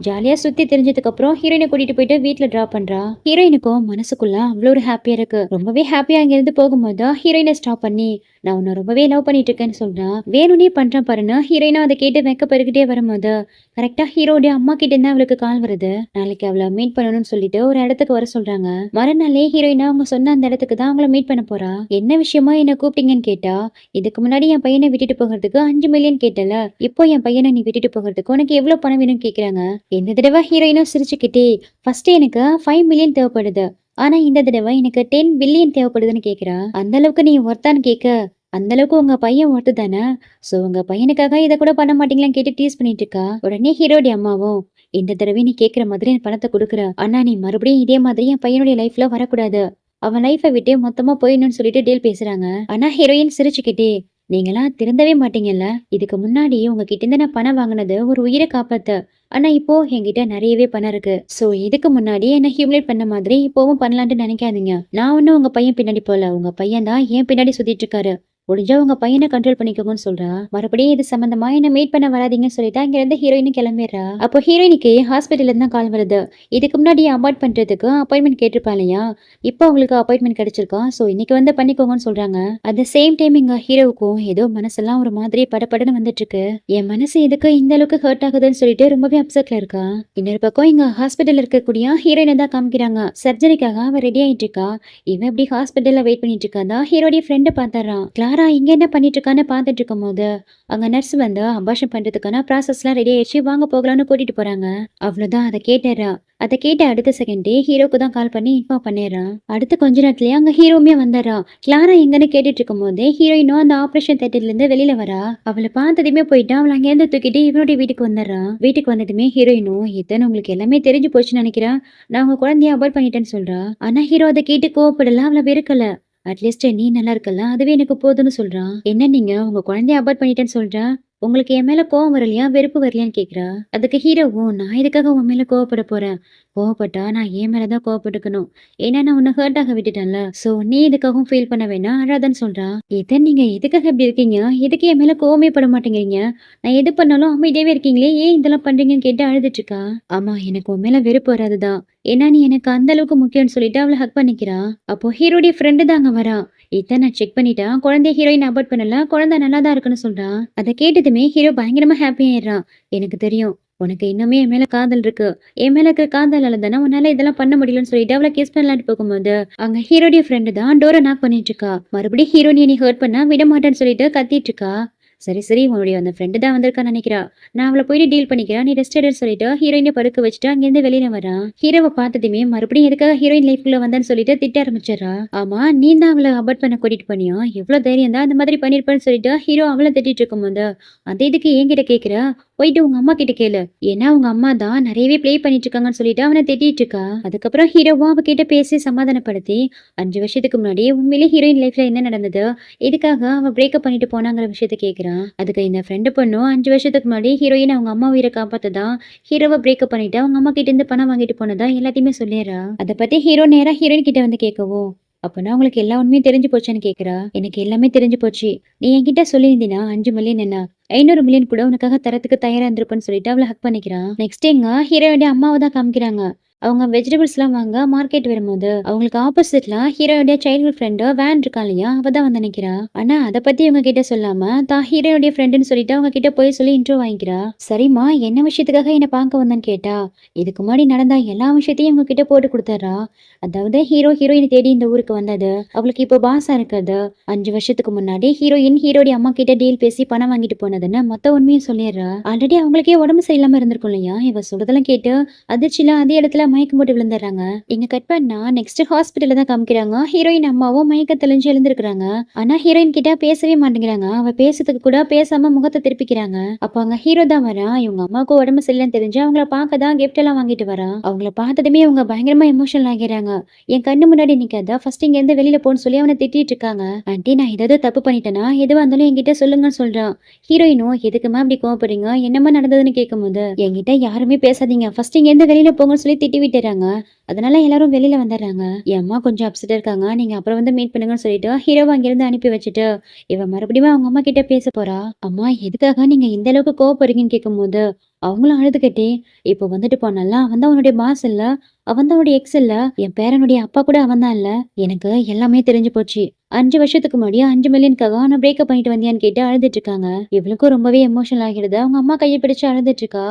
ஜாலியா சுத்தி தெரிஞ்சதுக்கு அப்புறம் ஹீரோயினை கூட்டிட்டு போயிட்டு வீட்டுல டிராப் பண்றா. ஹீரோயினுக்கும் மனசுக்குள்ள அவ்வளோ ஒரு ஹாப்பியா இருக்கு. ரொம்பவே ஹாப்பியா அங்க இருந்து போகும்போது ஹீரோயினை ஸ்டாப் பண்ணி நான் உன்னை ரொம்பவே லவ் பண்ணிட்டு இருக்கேன்னு சொல்றான். வேணும்னே பண்றேன் பாருன்னு ஹீரோயினும் அதை கேட்டு வெக்க பெருகிட்டே வரும்போது கரெக்டா ஹீரோடைய அம்மா கிட்ட இருந்து அவளுக்கு கால் வருது. நாளைக்கு அவளை மீட் பண்ணணும்னு சொல்லிட்டு ஒரு இடத்துக்கு வர சொல்றாங்க. மறுநாளே ஹீரோயினா அவங்க சொன்ன அந்த இடத்துக்கு தான் அவங்கள மீட் பண்ண போறா. என்ன விஷயமா என்ன கூப்பிட்டீங்கன்னு கேட்டா, இதுக்கு முன்னாடி என் பையனை விட்டுட்டு போகிறதுக்கு 5 மில்லியன் கேட்டல, இப்போ என் பையனை நீ விட்டுட்டு போகிறதுக்கு உனக்கு எவ்வளவு பணம் வேணும்னு கேக்குறாங்க. இந்த தடவை ஹீரோயினும் சிரிச்சுக்கிட்டே ஃபர்ஸ்ட் எனக்கு 5 மில்லியன் தேவைப்படுது, ஆனா இந்த தடவை எனக்கு 10 பில்லியன் தேவைப்படுதுன்னு கேக்குறா. அந்த அளவுக்கு நீ ஒர்த்தான்னு கேட்க, அந்த அளவுக்கு உங்க பையன் ஒர்த்து தானே, சோ உங்க பையனுக்காக இதை கூட பண்ண மாட்டீங்களான்னு கேட்டு டீஸ் பண்ணிட்டு இருக்கா. உடனே ஹீரோடைய அம்மாவும் இந்த தடவை நீ கேக்குற மாதிரி என் பணத்தை கொடுக்குற, ஆனா நீ மறுபடியும் இதே மாதிரி என் பையனுடைய லைஃப்ல வரக்கூடாது, அவன் லைஃபை விட்டு மொத்தமா போயிடணும்னு சொல்லிட்டு டீல் பேசுறாங்க. ஆனா ஹீரோயின் சிரிச்சுக்கிட்டே நீங்களாம் திருந்தவே மாட்டீங்கல்ல, இதுக்கு முன்னாடி உங்ககிட்ட இருந்து நான் பணம் வாங்கினது ஒரு உயிரை காப்பாத்த, ஆனா இப்போ என்கிட்ட நிறையவே பணம் இருக்கு, சோ இதுக்கு முன்னாடி என்ன ஹியூமிலேட் பண்ண மாதிரி இப்பவும் பண்ணலான்ட்டு நினைக்காதீங்க. நான் ஒன்னும் உங்க பையன் பின்னாடி போல, உங்க பையன் தான் என் பின்னாடி சுத்திட்டு இருக்காரு, முடிஞ்சா உங்க பையனை கண்ட்ரோல் பண்ணிக்கோங்கன்னு சொல்றா. மறுபடியும் இது சம்பந்தமா என்ன மீட் பண்ண வராதீங்கன்னு சொல்லிட்டு அங்க இருந்து ஹீரோயின் கிளம்பிடுறா. அப்போ ஹீரோயினுக்கு ஹாஸ்பிட்டல்ல இருந்து கால் வருது. இதுக்கு முன்னாடி அபார்ட் பண்றதுக்கு அப்பாயின்மெண்ட் கேட்டிருப்பா இல்லையா, இப்போ அவங்களுக்கு அப்பாயின்மெண்ட் கிடைச்சிருக்கா, சோ இன்னைக்கு வந்து பண்ணிக்கோங்கன்னு சொல்றாங்க. அட் த சேம் டைம் இங்க ஹீரோவுக்கும் ஏதோ மனசெல்லாம் ஒரு மாதிரி படபடன்னு வந்துட்டு இருக்கு. என் மனசு எதுக்கு இந்த அளவுக்கு ஹர்ட் ஆகுதுன்னு சொல்லிட்டு ரொம்பவே அப்செட்ல இருக்கா. இன்னொரு பக்கம் இங்க ஹாஸ்பிட்டல் இருக்கக்கூடிய ஹீரோயினை தான் காமிக்கிறாங்க. சர்ஜரிக்காக அவ ரெடி ஆயிட்டு இருக்கா. இவன் இப்படி ஹாஸ்பிட்டல்ல வெயிட் பண்ணிட்டு இருக்கா. ஹீரோடைய ஃப்ரெண்டு பாத்துறான். கிளாரா இங்க என்ன பண்ணிட்டு இருக்கான்னு பாத்துட்டு இருக்கும் போது அங்க நர்ஸ் வந்து அபார்ஷன் பண்றதுக்கான ப்ராசஸ்லாம் ரெடி ஆயிடுச்சு, வாங்க போகலாம்னு கூட்டிட்டு போறாங்க. அவ்வளவுதான் அதை கேட்டுறா. அதை கேட்ட அடுத்த செகண்டே ஹீரோக்கு தான் கால் பண்ணி இன்ஃபார்ம் பண்ணிடுறான். அடுத்த கொஞ்ச நேரத்துலயே அங்க ஹீரோமே வந்துடுறா. கிளாரா எங்கன்னு கேட்டுட்டு இருக்கும் போதே ஹீரோயினும் அந்த ஆபரேஷன் தியேட்டர்ல இருந்து வெளியில வரா. அவளை பார்த்ததுமே போயிட்டு அவளை அங்க இருந்து தூக்கிட்டு இவனுடைய வீட்டுக்கு வந்துடுறான். வீட்டுக்கு வந்ததுமே ஹீரோயினும் இத்தனை உங்களுக்கு எல்லாமே தெரிஞ்சு போச்சுன்னு நினைக்கிறேன், நான் உங்க குழந்தைய அபார்ட் பண்ணிட்டேன்னு சொல்றா. ஆனா ஹீரோ அதை கேட்டு கோவப்படல, அவளை வெறுக்கல. அட்லீஸ்ட் நீ நல்லா இருக்கல, அதுவே எனக்கு போதும்னு சொல்றான். என்ன நீங்க உங்க குழந்தைய அபார்ட் பண்ணிட்டேன்னு சொல்றா, உங்களுக்கு என் மேல கோவம் வரலையா வெறுப்பு வரலையான்னு கேக்குறா. அதுக்கு ஹீரோவும் நான் இதுக்காக உன் மேல கோவப்பட போறேன், கோவப்பட்டா நான் என் மேலதான் கோவப்பட்டுக்கணும், ஏன்னா நான் உன்னை ஹர்ட் ஆக விட்டுட்டேன்ல, சோ நீ இதுக்காகவும் ஃபீல் பண்ண வேணாம் அழாதன்னு சொல்றா. இதை நீங்க எதுக்காக இப்படி இருக்கீங்க, எதுக்கு என் மேல கோவமே பட மாட்டேங்கிறீங்க, நான் எது பண்ணாலும் அமைதியாவே இருக்கீங்களே, ஏன் இதெல்லாம் பண்றீங்கன்னு கேட்டு அழுதுட்டு இருக்கா. ஆமா எனக்கு உன் மேல வெறுப்பு வராதுதான், ஏன்னா நீ எனக்கு அந்த அளவுக்கு முக்கியம்னு சொல்லிட்டு அவளை ஹக் பண்ணிக்கிறா. அப்போ ஹீரோடைய ஃப்ரெண்டு தான் அங்க வரா. இதை நான் செக் பண்ணிட்டா, குழந்தைய ஹீரோயின் அபார்ட் பண்ணல, குழந்தை நல்லா தான் இருக்குன்னு சொல்றான். அதை கேட்டதுமே ஹீரோ பயங்கரமா ஹாப்பி ஆயிடுறான். எனக்கு தெரியும் உனக்கு இன்னுமே என் மேல காதல் இருக்கு, என் மேல இருக்க காதலால தானே உன்னால இதெல்லாம் பண்ண முடியலன்னு சொல்லிட்டு அவளை கிஸ் பண்ணலான்னு போகும்போது அங்க ஹீரோடைய ஃப்ரெண்டு தான் டோரை நாக் பண்ணிட்டு இருக்கா. மறுபடியும் ஹீரோனியை நீ ஹர்ட் பண்ணா விட மாட்டேன்னு சொல்லிட்டு கத்திட்டு இருக்கா. சரி சரி உன்னுடைய அந்த ஃப்ரெண்டு தான் வந்திருக்கான்னு நினைக்கிறா, நான் அவளை போயிட்டு டீல் பண்ணிக்கிறேன், நீ ரெஸ்ட் எடுன்னு சொல்லிட்டு ஹீரோயினை படுக்க வச்சுட்டு அங்கிருந்து வெளியில வரான். ஹீரோவை பார்த்ததுமே மறுபடியும் எதுக்காக ஹீரோயின் லைஃப்குள்ள வந்தான்னு சொல்லிட்டு திட்ட ஆரம்பிச்சிடறா. ஆமா நீ தான் அவளை அபார்ட் பண்ண கூட்டிட்டு பண்ணியா, எவ்வளவு தைரியம் தான் அந்த மாதிரி பண்ணிருப்பேன்னு சொல்லிட்டு ஹீரோ அவளை திட்டிட்டு இருக்கும் போது அந்த இதுக்கு என்கிட்ட கேக்குற, போயிட்டு உங்க அம்மா கிட்ட கேளு, ஏன்னா உங்க அம்மா தான் நிறையவே ப்ளே பண்ணிட்டு இருக்காங்கன்னு சொல்லிட்டு அவனை திட்டிட்டு இருக்கா. அதுக்கப்புறம் ஹீரோவும் அவகிட்ட பேசி சமாதானப்படுத்தி 5 வருஷத்துக்கு முன்னாடி உண்மையிலேயே ஹீரோயின் லைஃப்ல என்ன நடந்தது, எதுக்காக அவன் பிரேக்கப் பண்ணிட்டு போனாங்கிற விஷயத்த கேக்குறான். அதுக்கு இந்த ஃப்ரெண்டு பொண்ணும் 5 வருஷத்துக்கு முன்னாடி ஹீரோயின் அவங்க அம்மா உயிரை காப்பாத்ததான் ஹீரோவை பிரேக்கப் பண்ணிட்டு அவங்க அம்மா கிட்ட இருந்து பணம் வாங்கிட்டு போனதா எல்லாத்தையுமே சொல்லிடுறா. அதை பத்தி ஹீரோ நேரா ஹீரோயின் கிட்ட வந்து கேட்கவும் அப்பனா உங்களுக்கு எல்லா உண்மையும் தெரிஞ்சு போச்சான்னு கேக்குறா. எனக்கு எல்லாமே தெரிஞ்சு போச்சு. நீ என்கிட்ட சொல்லியிருந்தீனா 5 மில்லியன் என்ன 500 மில்லியன் கூட உனக்காக தரத்துக்கு தயாரா இருந்திருப்பேன்னு சொல்லிட்டு அவள ஹக் பண்ணிக்கிறான். நெக்ஸ்ட் எங்க ஹீரோயோட அம்மாவை தான் காமிக்கிறாங்க. அவங்க வெஜிடபிள்ஸ் எல்லாம் வாங்க மார்க்கெட் வரும்போது அவங்களுக்கு ஆப்போசிட்ல ஹீரோயோட சைல்ட்ஹுட் ஃப்ரெண்டு வேன் இருக்கா இல்லையா, அவ தான் வந்து நிக்கிறா. ஆனா அதை பத்தி இவங்க கிட்ட சொல்லாம தான் ஹீரோயோட ஃப்ரெண்டுன்னு சொல்லிட்டு அவங்க கிட்ட போய் சொல்லி இன்ட்ரோ வாங்கிக்கிறா. சரிம்மா, என்ன விஷயத்துக்காக என்ன பார்க்க வந்தேன்னு கேட்டா, இதுக்கு முன்னாடி நடந்த எல்லா விஷயத்தையும் இவங்க கிட்ட போட்டு கொடுத்துட்றா. அதாவது ஹீரோயின் தேடி இந்த ஊருக்கு வந்தது, அவளுக்கு இப்போ பாசா இருக்கிறது, 5 வருஷத்துக்கு முன்னாடி ஹீரோடைய அம்மா கிட்ட டீல் பேசி பணம் வாங்கிட்டு போனதுன்னு மொத்த உண்மையும் சொல்லிடுறா. ஆல்ரெடி அவங்களுக்கே உடம்பு சரியில்லாம இருந்திருக்கும் இல்லையா, இவ சொல்றதெல்லாம் கேட்டு அதிர்ச்சியில அதே இடத்துல மயக்கம் போட்டு விழுந்துடுறாங்க. இங்க கட் பண்ணா நெக்ஸ்ட் ஹாஸ்பிட்டல்ல தான் காமிக்கிறாங்க. ஹீரோயின் அம்மாவும் மயக்க தெளிஞ்சு எழுந்திருக்கிறாங்க. ஆனா ஹீரோயின் கிட்ட பேசவே மாட்டேங்கிறாங்க. அவ பேசுறதுக்கு கூட பேசாம முகத்தை திருப்பிக்கிறாங்க. அப்ப அங்க ஹீரோ தான் வரா. இவங்க அம்மாவுக்கு உடம்பு சரியில்லைன்னு தெரிஞ்சு அவங்கள பார்க்க தான் கிஃப்ட் எல்லாம் வாங்கிட்டு வரா. அவங்கள பார்த்ததுமே அவங்க பயங்கரமா எமோஷனல் ஆகிறாங்க. என் கண்ணு முன்னாடி நிக்காத, ஃபர்ஸ்ட் இங்க இருந்து வெளியில போன்னு சொல்லி அவனை திட்டிட்டு இருக்காங்க. ஆண்டி, நான் ஏதாவது தப்பு பண்ணிட்டேனா எதுவா இருந்தாலும் என்கிட்ட சொல்லுங்கன்னு சொல்றான். ஹீரோயினும் எதுக்குமா அப்படி கோவப்படுறீங்க, என்னமா நடந்ததுன்னு கேட்கும்போது என்கிட்ட யாருமே பேசாதீங்க, ஃபர்ஸ்ட் இங்க இருந்து வெளியில போங்கன்னு சொல்லி திட்டி விட்டுறாங்க. அதனால எல்லாரும் வெளியில வந்துடுறாங்க. என் அம்மா கொஞ்சம் அப்செட்டா இருக்காங்க, நீங்க அப்புறம் வந்து மீட் பண்ணுங்கன்னு சொல்லிட்டு ஹீரோவை அங்கிருந்து அனுப்பி வச்சுட்டு இவ மறுபடியும் அவங்க அம்மா கிட்ட பேச போறா. அம்மா, எதுக்காக நீங்க இந்த அளவுக்கு கோவப்படுறீங்கன்னு கேட்கும்போது அவங்களும் அழுதுகிட்டே, இப்போ வந்துட்டு போனால அவன் தான் உன்னுடைய பாஸ் இல்ல, அவன் தான் உன்னுடைய எக்ஸ் இல்ல, என் பேரனுடைய அப்பா கூட அவன் தான் இல்ல, எனக்கு எல்லாமே தெரிஞ்சு போச்சு. 5 வருஷத்துக்கு முன்னாடி 5 மில்லியனுக்காக நான் பிரேக்கப் பண்ணிட்டு வந்தியான்னு கேட்டு அழுதுட்டு இருக்காங்க. இவளுக்கும் ரொம்பவே எமோஷனல் ஆகிடுது. அவங்க அம்மா கையை பிடிச்சு அழுதுட்டு இருக்கா.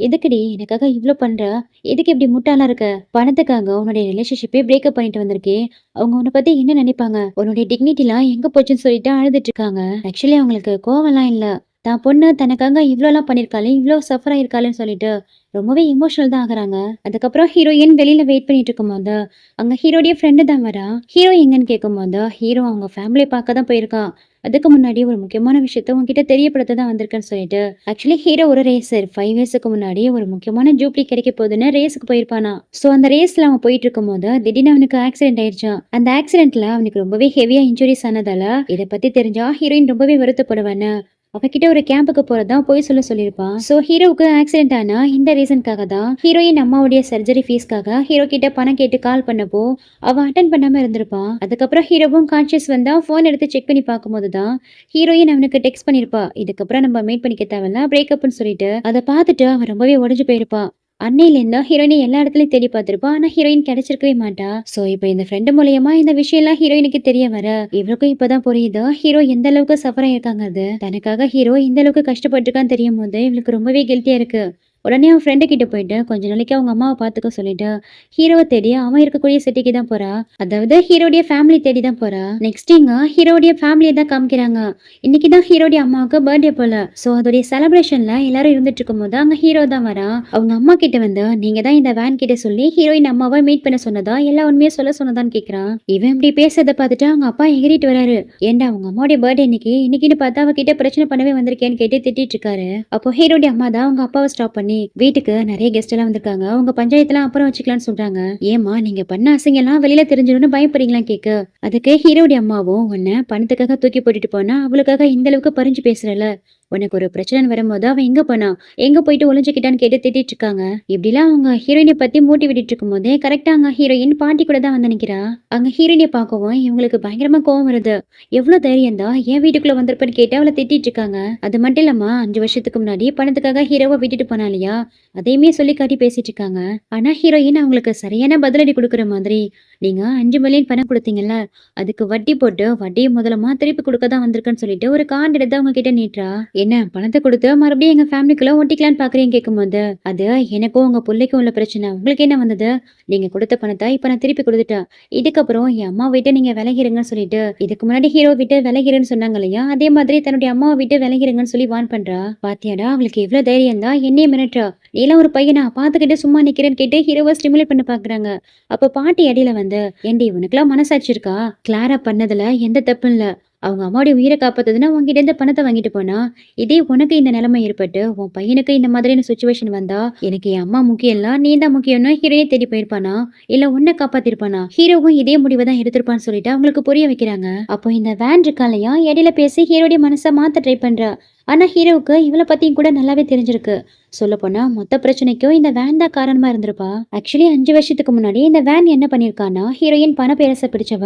எதுக்குடி எனக்காக இவ்ளோ பண்ற, எதுக்கு இப்படி முட்டாளா இருக்க, பணத்துக்காக உன்னுடைய ரிலேஷன்ஷிப்பே பிரேக்கப் பண்ணிட்டு வந்திருக்கே, அவங்க உன்னை பத்தி என்ன நினைப்பாங்க, உன்னுடைய டிக்னிட்டிலாம் எங்க போச்சுன்னு சொல்லிட்டு அழுதுட்டு இருக்காங்க. ஆக்சுவலி அவங்களுக்கு கோவம்லாம் இல்ல, தான் பொண்ணு தனக்காக இவ்ளோலாம் பண்ணிருக்காளே, இவ்ளோ சஃபர் ஆயிருக்காளேன்னு சொல்லிட்டு ரொம்பவே எமோஷனல் தான் ஆகுறாங்க. அதுக்கப்புறம் ஹீரோயின் வெளியில வெயிட் பண்ணிட்டு இருக்கும்போது அங்க ஹீரோடைய ஃப்ரெண்டு தான் வரா. ஹீரோ எங்கன்னு கேட்கும்போது ஹீரோ அவங்க ஃபேமிலியை பார்க்க தான் போயிருக்கான். அதுக்கு முன்னாடி ஒரு முக்கியமான விஷயத்த உங்ககிட்ட தெரியப்படுத்த தான் வந்திருக்கேன்னு சொல்லிட்டு, ஆக்சுவலி ஹீரோ ஒரு ரேசர். 5 இயர்ஸ்க்கு முன்னாடி ஒரு முக்கியமான ஜூப்ளி கிடைக்க போகுதுன்னு ரேஸுக்கு போயிருப்பானா. சோ அந்த ரேஸ்ல அவன் போயிட்டு இருக்கும்போது திடீர்னு அவனுக்கு ஆக்சிடென்ட் ஆயிடுச்சான். அந்த ஆக்சிடென்ட்ல அவனுக்கு ரொம்பவே ஹெவியா இன்ஜுரிஸ் ஆனதால இதை பத்தி தெரிஞ்சா ஹீரோயின் ரொம்பவே வருத்தப்படுவான்னு அவகிட்ட ஒரு கேம்புக்கு போறதா போய் சொல்லியிருப்பான். சோ ஹீரோவுக்கு ஆக்சிடென்ட் ஆனா இந்த ரீசனுக்காக தான் ஹீரோயின் அம்மாவுடைய சர்ஜரி ஃபீஸ்க்காக ஹீரோ கிட்ட பணம் கேட்டு கால் பண்ணப்போ அவன் அட்டன் பண்ணாம இருந்திருப்பான். அதுக்கப்புறம் ஹீரோவும் கான்சியஸ் வந்தா போன் எடுத்து செக் பண்ணி பார்க்கும்போது தான் ஹீரோயின் அவனுக்கு டெக்ஸ்ட் பண்ணிருப்பா, இதுக்கப்புறம் நம்ம மீட் பண்ணிக்க தேவையில்ல, பிரேக்கப்னு சொல்லிட்டு. அதை பார்த்துட்டு அவன் ரொம்பவே உடஞ்சு போயிருப்பான். அன்னையில இருந்தா ஹீரோயினை எல்லா இடத்துலயும் தேடி பார்த்திருப்பா, ஆனா ஹீரோயின் கிடைச்சிருக்கவே மாட்டா. சோ இப்ப இந்த ஃப்ரெண்டு மூலியமா இந்த விஷயம் எல்லாம் ஹீரோயினுக்கு தெரிய வர இவருக்கும் இப்பதான் புரியுது ஹீரோ எந்த அளவுக்கு சஃபர் ஆயிருக்காங்க. அது தனக்காக ஹீரோ இந்த அளவுக்கு கஷ்டப்பட்டிருக்கான்னு தெரியும் போது இவளுக்கு ரொம்பவே கில்ட்டியா இருக்கு. உடனே அவன் ஃப்ரெண்டு கிட்ட போயிட்டு கொஞ்ச நாளைக்கு அவங்க அம்மாவை பாத்துக்க சொல்லிட்டு ஹீரோவை தேடி அவன் இருக்கக்கூடிய சிட்டிக்கு தான் போறா. அதாவது ஹீரோடைய ஃபேமிலி தேடி தான் போறா. நெக்ஸ்ட் இங்க ஹீரோடைய ஃபேமிலியை தான் காமிக்கிறாங்க. இன்னைக்குதான் ஹீரோடைய அம்மாவுக்கு பர்த்டே போல. சோ அதோடைய செலிப்ரேஷன்ல எல்லாரும் இருந்துட்டு இருக்கும் போது அங்க ஹீரோ தான் வரா. அவங்க அம்மா கிட்ட வந்து நீங்க தான் இந்த வேன் கிட்ட சொல்லி ஹீரோயின் அம்மாவை மீட் பண்ண சொன்னதா, எல்லா உண்மையை சொல்ல சொன்னதான்னு கேக்குறான். இவன் இப்படி பேசுறத பார்த்துட்டு அவங்க அப்பா எகிரிட்டு வராரு. ஏண்டா அவங்க அம்மாவுடைய பர்த்டே இன்னைக்குன்னு பார்த்தா அவ கிட்ட பிரச்சனை பண்ணவே வந்திருக்கேன்னு கேட்டு திட்டிட்டு இருக்காரு. அப்போ ஹீரோடைய அம்மா தான் அவங்க அப்பாவை ஸ்டாப் பண்ணி வீட்டுக்கு நிறைய கெஸ்ட் எல்லாம் வந்திருக்காங்க, அவங்க பஞ்சாயத்துல அப்புறம் வச்சுக்கலாம்னு சொல்றாங்க. ஏமா நீங்க பண்ண அசிங்க எல்லாம் வெளியில தெரிஞ்சிடும்னு பயப்படுறீங்களா கேக்க. அதுக்கு ஹீரோடைய அம்மாவும் உன்னை பணத்துக்காக தூக்கி போட்டுட்டு போனா அவளுக்காக இந்த அளவுக்கு பறிஞ்சு பேசுறல, உனக்கு ஒரு பிரச்சனை வரும்போது அவன் எங்க போனா எங்க போயிட்டு ஒளிஞ்சுக்கிட்டான்னு கேட்டு திட்டிட்டு இருக்காங்க. இப்படிலாம் அவங்க ஹீரோயினை பத்தி மூட்டி விட்டுட்டு இருக்கும் போதே கரெக்டா அங்க ஹீரோயின் பாட்டி கூட தான் வந்து நிக்கிறா. அங்க ஹீரோயினை பார்க்கவும் இவங்களுக்கு பயங்கரமா கோவம் வருது. எவ்வளவு தைரியம் தான் என் வீட்டுக்குள்ள வந்திருப்பேன்னு கேட்டு அவளை திட்டிட்டு இருக்காங்க. அது மட்டும் இல்லாம 5 வருஷத்துக்கு முன்னாடி பணத்துக்காக ஹீரோவை விட்டுட்டு போனா இல்லையா, அதையுமே சொல்லி காட்டி பேசிட்டு இருக்காங்க. ஆனா ஹீரோயின் அவங்களுக்கு சரியான பதிலடி கொடுக்குற மாதிரி, நீங்க 5 மில்லியன் பணம் கொடுத்தீங்கல்ல, அதுக்கு வட்டி போட்டு வட்டியை முதலமா திருப்பி கொடுக்க தான் வந்திருக்குன்னு சொல்லிட்டு ஒரு கார்டு எடுத்து அவங்க கிட்ட நீட்டுறா. என்ன பணத்தை கொடுத்து மறுபடியும் எங்க ஃபேமிலிக்குள்ள ஒட்டிக்கலான்னு பாக்குறீங்க கேட்கும்போது, அது எனக்கும் உங்க பிள்ளைக்கும் உள்ள பிரச்சனை, உங்களுக்கு என்ன வந்தது, நீங்க கொடுத்த பணத்தை இப்ப நான் திருப்பி கொடுத்துட்டேன், இதுக்கப்புறம் என் அம்மா விட்டு நீங்க விலகிருங்கன்னு சொல்லிட்டு, இதுக்கு முன்னாடி ஹீரோ விட்டு விலகிருன்னு சொன்னாங்க இல்லையா, அதே மாதிரி தன்னுடைய அம்மாவை விட்டு விலகிருங்கன்னு சொல்லி வான் பண்றா. பாத்தியாடா அவளுக்கு எவ்வளவு தைரியம் தான் என்னைய மிரட்டுறா, நீ எல்லாம் ஒரு பையனா பாத்துக்கிட்டு சும்மா நிக்கிறேன்னு கேட்டு ஹீரோவை ஸ்டிமுலேட் பண்ண பாக்குறாங்க. அப்ப பாட்டி அடியில வந்து, ஏண்டி உனக்குலாம் மனசாட்சி இருக்கா, கிளாரா பண்ணதுல எந்த தப்பும் இல்ல, அவங்க அம்மாவுடைய உயிரை காப்பாத்துதுன்னா உங்ககிட்ட இருந்து பணத்தை வாங்கிட்டு போனா, இதே உனக்கு இந்த நிலைமை ஏற்பட்டு உன் பையனுக்கு இந்த மாதிரியான சுச்சுவேஷன் வந்தா எனக்கு என் அம்மா முக்கியம் இல்ல நீ தான் முக்கியம்னு ஹீரோயே தேடி போயிருப்பானா, இல்ல உன்னை காப்பாத்திருப்பானா, ஹீரோவும் இதே முடிவை தான் எடுத்திருப்பான்னு சொல்லிட்டு அவங்களுக்கு புரிய வைக்கிறாங்க. அப்போ இந்த வேன் இருக்கா இல்லையா, இடையில பேசி ஹீரோடைய மனசை மாத்த ட்ரை பண்றா. ஆனா ஹீரோவுக்கு இவளை பத்தியும் கூட நல்லாவே தெரிஞ்சிருக்கு. சொல்லப்போனா மொத்த பிரச்சனைக்கும் இந்த வேன் தான் காரணமா இருந்திருப்பா. ஆக்சுவலி 5 வருஷத்துக்கு முன்னாடி இந்த வேன் என்ன பண்ணிருக்கான்னா, ஹீரோயின் பண பேரச பிடிச்சவ.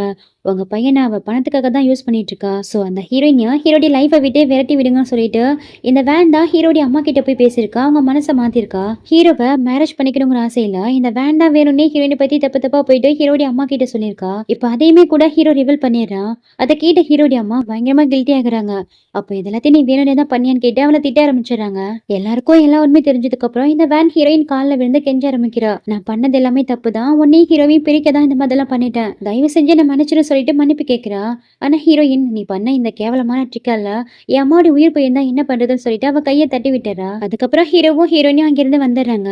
உங்க பையனை அவ பணத்துக்காக தான் யூஸ் பண்ணிட்டு இருக்கா. சோ அந்த ஹீரோயினியா ஹீரோடைய லைஃபை விட்டு விரட்டி விடுங்கன்னு சொல்லிட்டு இந்த வேன் தான் ஹீரோடைய அம்மா கிட்ட போய் பேசியிருக்கா. அவங்க மனசை மாத்திருக்கா. ஹீரோவை மேரேஜ் பண்ணிக்கணுங்கிற ஆசையில இந்த வேன் தான் வேணும்னே ஹீரோயினை பத்தி தப்பு தப்பா போயிட்டு ஹீரோடைய அம்மா கிட்ட சொல்லியிருக்கா. இப்ப அதையுமே கூட ஹீரோ ரிவீல் பண்ணிடுறான். அதை கேட்ட ஹீரோடைய அம்மா பயங்கரமா கில்ட்டி ஆகுறாங்க. அப்ப இதெல்லாத்தையும் நீ வேணும்னே தான் பண்ணியான்னு கேட்டு அவளை திட்ட ஆரம்பிச்சிடறாங்க. எல்லாருக்கும் எல்லா உண்மை தெரிஞ்சதுக்கு அப்புறம் இந்த வேன் ஹீரோயின் காலில் விழுந்து கெஞ்ச ஆரம்பிக்கிறா. நான் பண்ணது எல்லாமே தப்பு தான். உன்னையும் ஹீரோவையும் பிரிக்க தான் இந்த மாதிரிலாம் பண்ணிட்டேன். தயவு செஞ்சு நான் மன்னிச்சிரு சொல்லிட்டு மன்னிப்பு கேட்கிறா. ஆனா ஹீரோயின் நீ பண்ண இந்த கேவலமான ட்ரிக்கால என் அம்மாவோட உயிர் போயிருந்தா என்ன பண்றதுன்னு சொல்லிட்டு அவ கையை தட்டி விட்டுறா. அதுக்கப்புறம் ஹீரோவும் ஹீரோயினும் அங்கிருந்து வந்துடுறாங்க.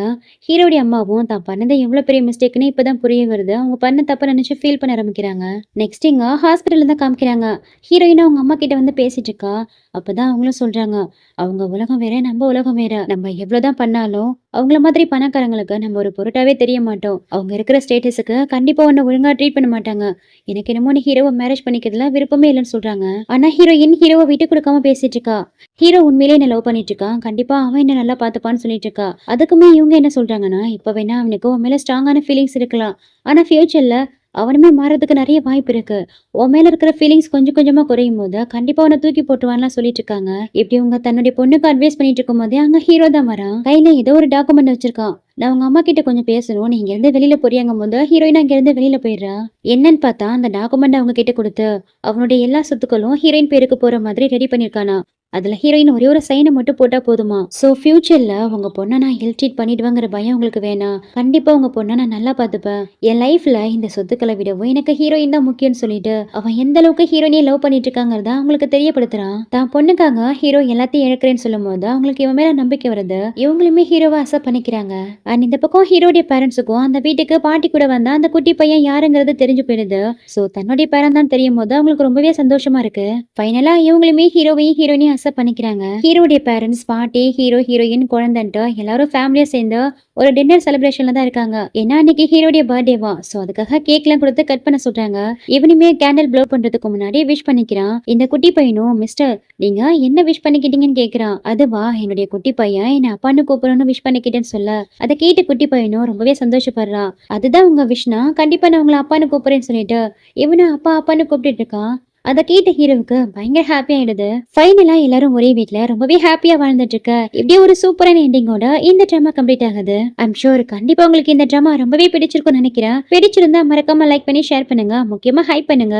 ஹீரோடைய அம்மாவும் தான் பண்ணது எவ்வளவு பெரிய மிஸ்டேக்னு இப்பதான் புரிய வருது. அவங்க பண்ண தப்ப நினைச்சு ஃபீல் பண்ண ஆரம்பிக்கிறாங்க. நெக்ஸ்ட் இங்க ஹாஸ்பிட்டல்ல தான் காமிக்கிறாங்க. ஹீரோயின் அவங்க அம்மா கிட்ட வந்து பேசிட்டு இருக்கா. அப்பதான் அவங்களும் சொல்றாங்க, அவங்க உலகம் வேற, நம்ம உலகம் வேற. நம்ம எவ்வளவுதான் பண்ணாலும் அவங்கள மாதிரி பணக்காரங்களுக்கு நம்ம ஒரு பொருட்டாவே தெரிய மாட்டோம். அவங்க இருக்கிற ஸ்டேட்டஸுக்கு கண்டிப்பா ஒன்னு ஒழுங்கா ட்ரீட் பண்ண மாட்டாங்க. எனக்கு என்னமோ நீ ஹீரோவை மேரேஜ் பண்ணிக்கிறதுல விருப்பமே இல்லைன்னு சொல்றாங்க. ஆனா ஹீரோயின் ஹீரோவை விட்டு கொடுக்காம பேசிட்டு இருக்கா. ஹீரோ உண்மையிலேயே என்ன லவ் பண்ணிட்டு இருக்கான். கண்டிப்பா அவன் என்ன நல்லா பாத்துப்பான்னு சொல்லிட்டு இருக்கா. அதுக்குமே இவங்க என்ன சொல்றாங்கன்னா, இப்ப வேணா அவனுக்கு உன் மேல ஸ்ட்ராங்கான ஃபீலிங்ஸ் இருக்கலாம். ஆனா ஃபியூச்சர்ல அவனுமே மாறதுக்கு நிறைய வாய்ப்பு இருக்கு. உன் மேல இருக்கிற ஃபீலிங்ஸ் கொஞ்சம் கொஞ்சமா குறையும் போது கண்டிப்பா அவனை தூக்கி போட்டுவான்லாம் சொல்லிட்டு இருக்காங்க. இப்படி உங்க தன்னுடைய பொண்ணுக்கு அட்வைஸ் பண்ணிட்டு இருக்கும் போதே அங்க ஹீரோ தான் வரான். கையில ஏதோ ஒரு டாக்குமெண்ட் வச்சிருக்கான். நான் உங்க அம்மா கிட்ட கொஞ்சம் பேசணும், நீங்க இருந்து வெளியில போறியாங்க போது ஹீரோயின் அங்க இருந்து வெளியில போயிடுறா. என்னன்னு பார்த்தா அந்த டாக்குமெண்ட் அவங்க கிட்ட கொடுத்து அவனுடைய எல்லா சொத்துக்களும் ஹீரோயின் பேருக்கு போற மாதிரி ரெடி பண்ணிருக்கானா. அதுல ஹீரோயின் ஒரே ஒரு சைனை மட்டும் போட்டா போதுமா. சோ ஃபியூச்சர்ல உங்க பொண்ணை நான் ஹெல்ப் ட்ரீட் பண்ணிடுவாங்கிற பயம் உங்களுக்கு வேணாம். கண்டிப்பா உங்க பொண்ணை நான் நல்லா பாத்துப்பேன். என் லைஃப்ல இந்த சொத்துக்களை விடவும் எனக்கு ஹீரோயின் தான் முக்கியம்னு சொல்லிட்டு அவன் எந்த அளவுக்கு ஹீரோயினியை லவ் பண்ணிட்டு இருக்காங்கிறத அவங்களுக்கு தெரியப்படுத்துறான். தான் பொண்ணுக்காக ஹீரோ எல்லாத்தையும் இழக்கிறேன்னு சொல்லும் போது அவங்களுக்கு இவன் மேல நம்பிக்கை வருது. இவங்களுமே ஹீரோவை அக்செப்ட் பண்ணிக்கிறாங்க. அண்ட் இந்த பக்கம் ஹீரோடைய பேரண்ட்ஸுக்கும் அந்த வீட்டுக்கு பாட்டி கூட வந்தா அந்த குட்டி பையன் யாருங்கிறது தெரிஞ்சு போயிடுது. சோ தன்னுடைய பேரன் தான் தெரியும் போது அவங்களுக்கு ரொம்பவே சந்தோஷமா இருக்கு. ஃபைனலா இவங்களுமே ஹீரோவையும் ஹீரோயினையும் அக்செப்ட் பண்ணிக்கிறாங்க. ஹீரோடைய பேரண்ட்ஸ், பாட்டி, ஹீரோ, ஹீரோயின், குழந்தைன்ட்டு எல்லாரும் ஃபேமிலியா சேர்ந்து ஒரு டின்னர் செலிப்ரேஷன்ல தான் இருக்காங்க. ஏன்னா அன்னைக்கு ஹீரோடைய பர்த்டேவா. சோ அதுக்காக கேக்லாம் கொடுத்து கட் பண்ண சொல்றாங்க. இவனுமே கேண்டில் ப்ளோ பண்றதுக்கு முன்னாடி விஷ் பண்ணிக்கிறான். இந்த குட்டி பையனும் மிஸ்டர் நீங்க என்ன விஷ் பண்ணிக்கிட்டீங்கன்னு கேக்குறான். அதுவா என்னுடைய குட்டி பையன் என்ன அப்பான்னு கூப்பிடணும்னு விஷ் பண்ணிக்கிட்டேன்னு சொல்ல அதை கேட்டு குட்டி பையனும் ரொம்பவே சந்தோஷப்படுறான். அதுதான் உங்க விஷனா, கண்டிப்பா நான் உங்களை அப்பான்னு கூப்பிடுறேன்னு சொல்லிட்டு இவனு அப்பா அப்பான்னு கூப்பிட்டு இருக்கான். அதை கேட்ட ஹீரோவுக்கு பயங்கர ஹாப்பி ஆயிடுது. ஃபைனலா எல்லாரும் ஒரே வீட்ல ரொம்பவே ஹாப்பியா வாழ்ந்துட்டு இருக்க. இப்படியே ஒரு சூப்பரான எண்டிங்கோட இந்த ட்ராமா கம்ப்ளீட் ஆகுது. ஐம் ஷூர் கண்டிப்பா உங்களுக்கு இந்த ட்ராமா ரொம்பவே பிடிச்சிருக்கும்னு நினைக்கிறேன். பிடிச்சிருந்தா மறக்காம லைக் பண்ணி ஷேர் பண்ணுங்க. முக்கியமா ஹைப் பண்ணுங்க.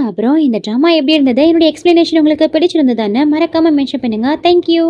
அப்புறம் இந்த ட்ராமா எப்படி இருந்தது, என்னுடைய எக்ஸ்பிளனேஷன் உங்களுக்கு பிடிச்சிருந்ததான்னு மறக்காம மென்ஷன் பண்ணுங்க. தேங்க்யூ.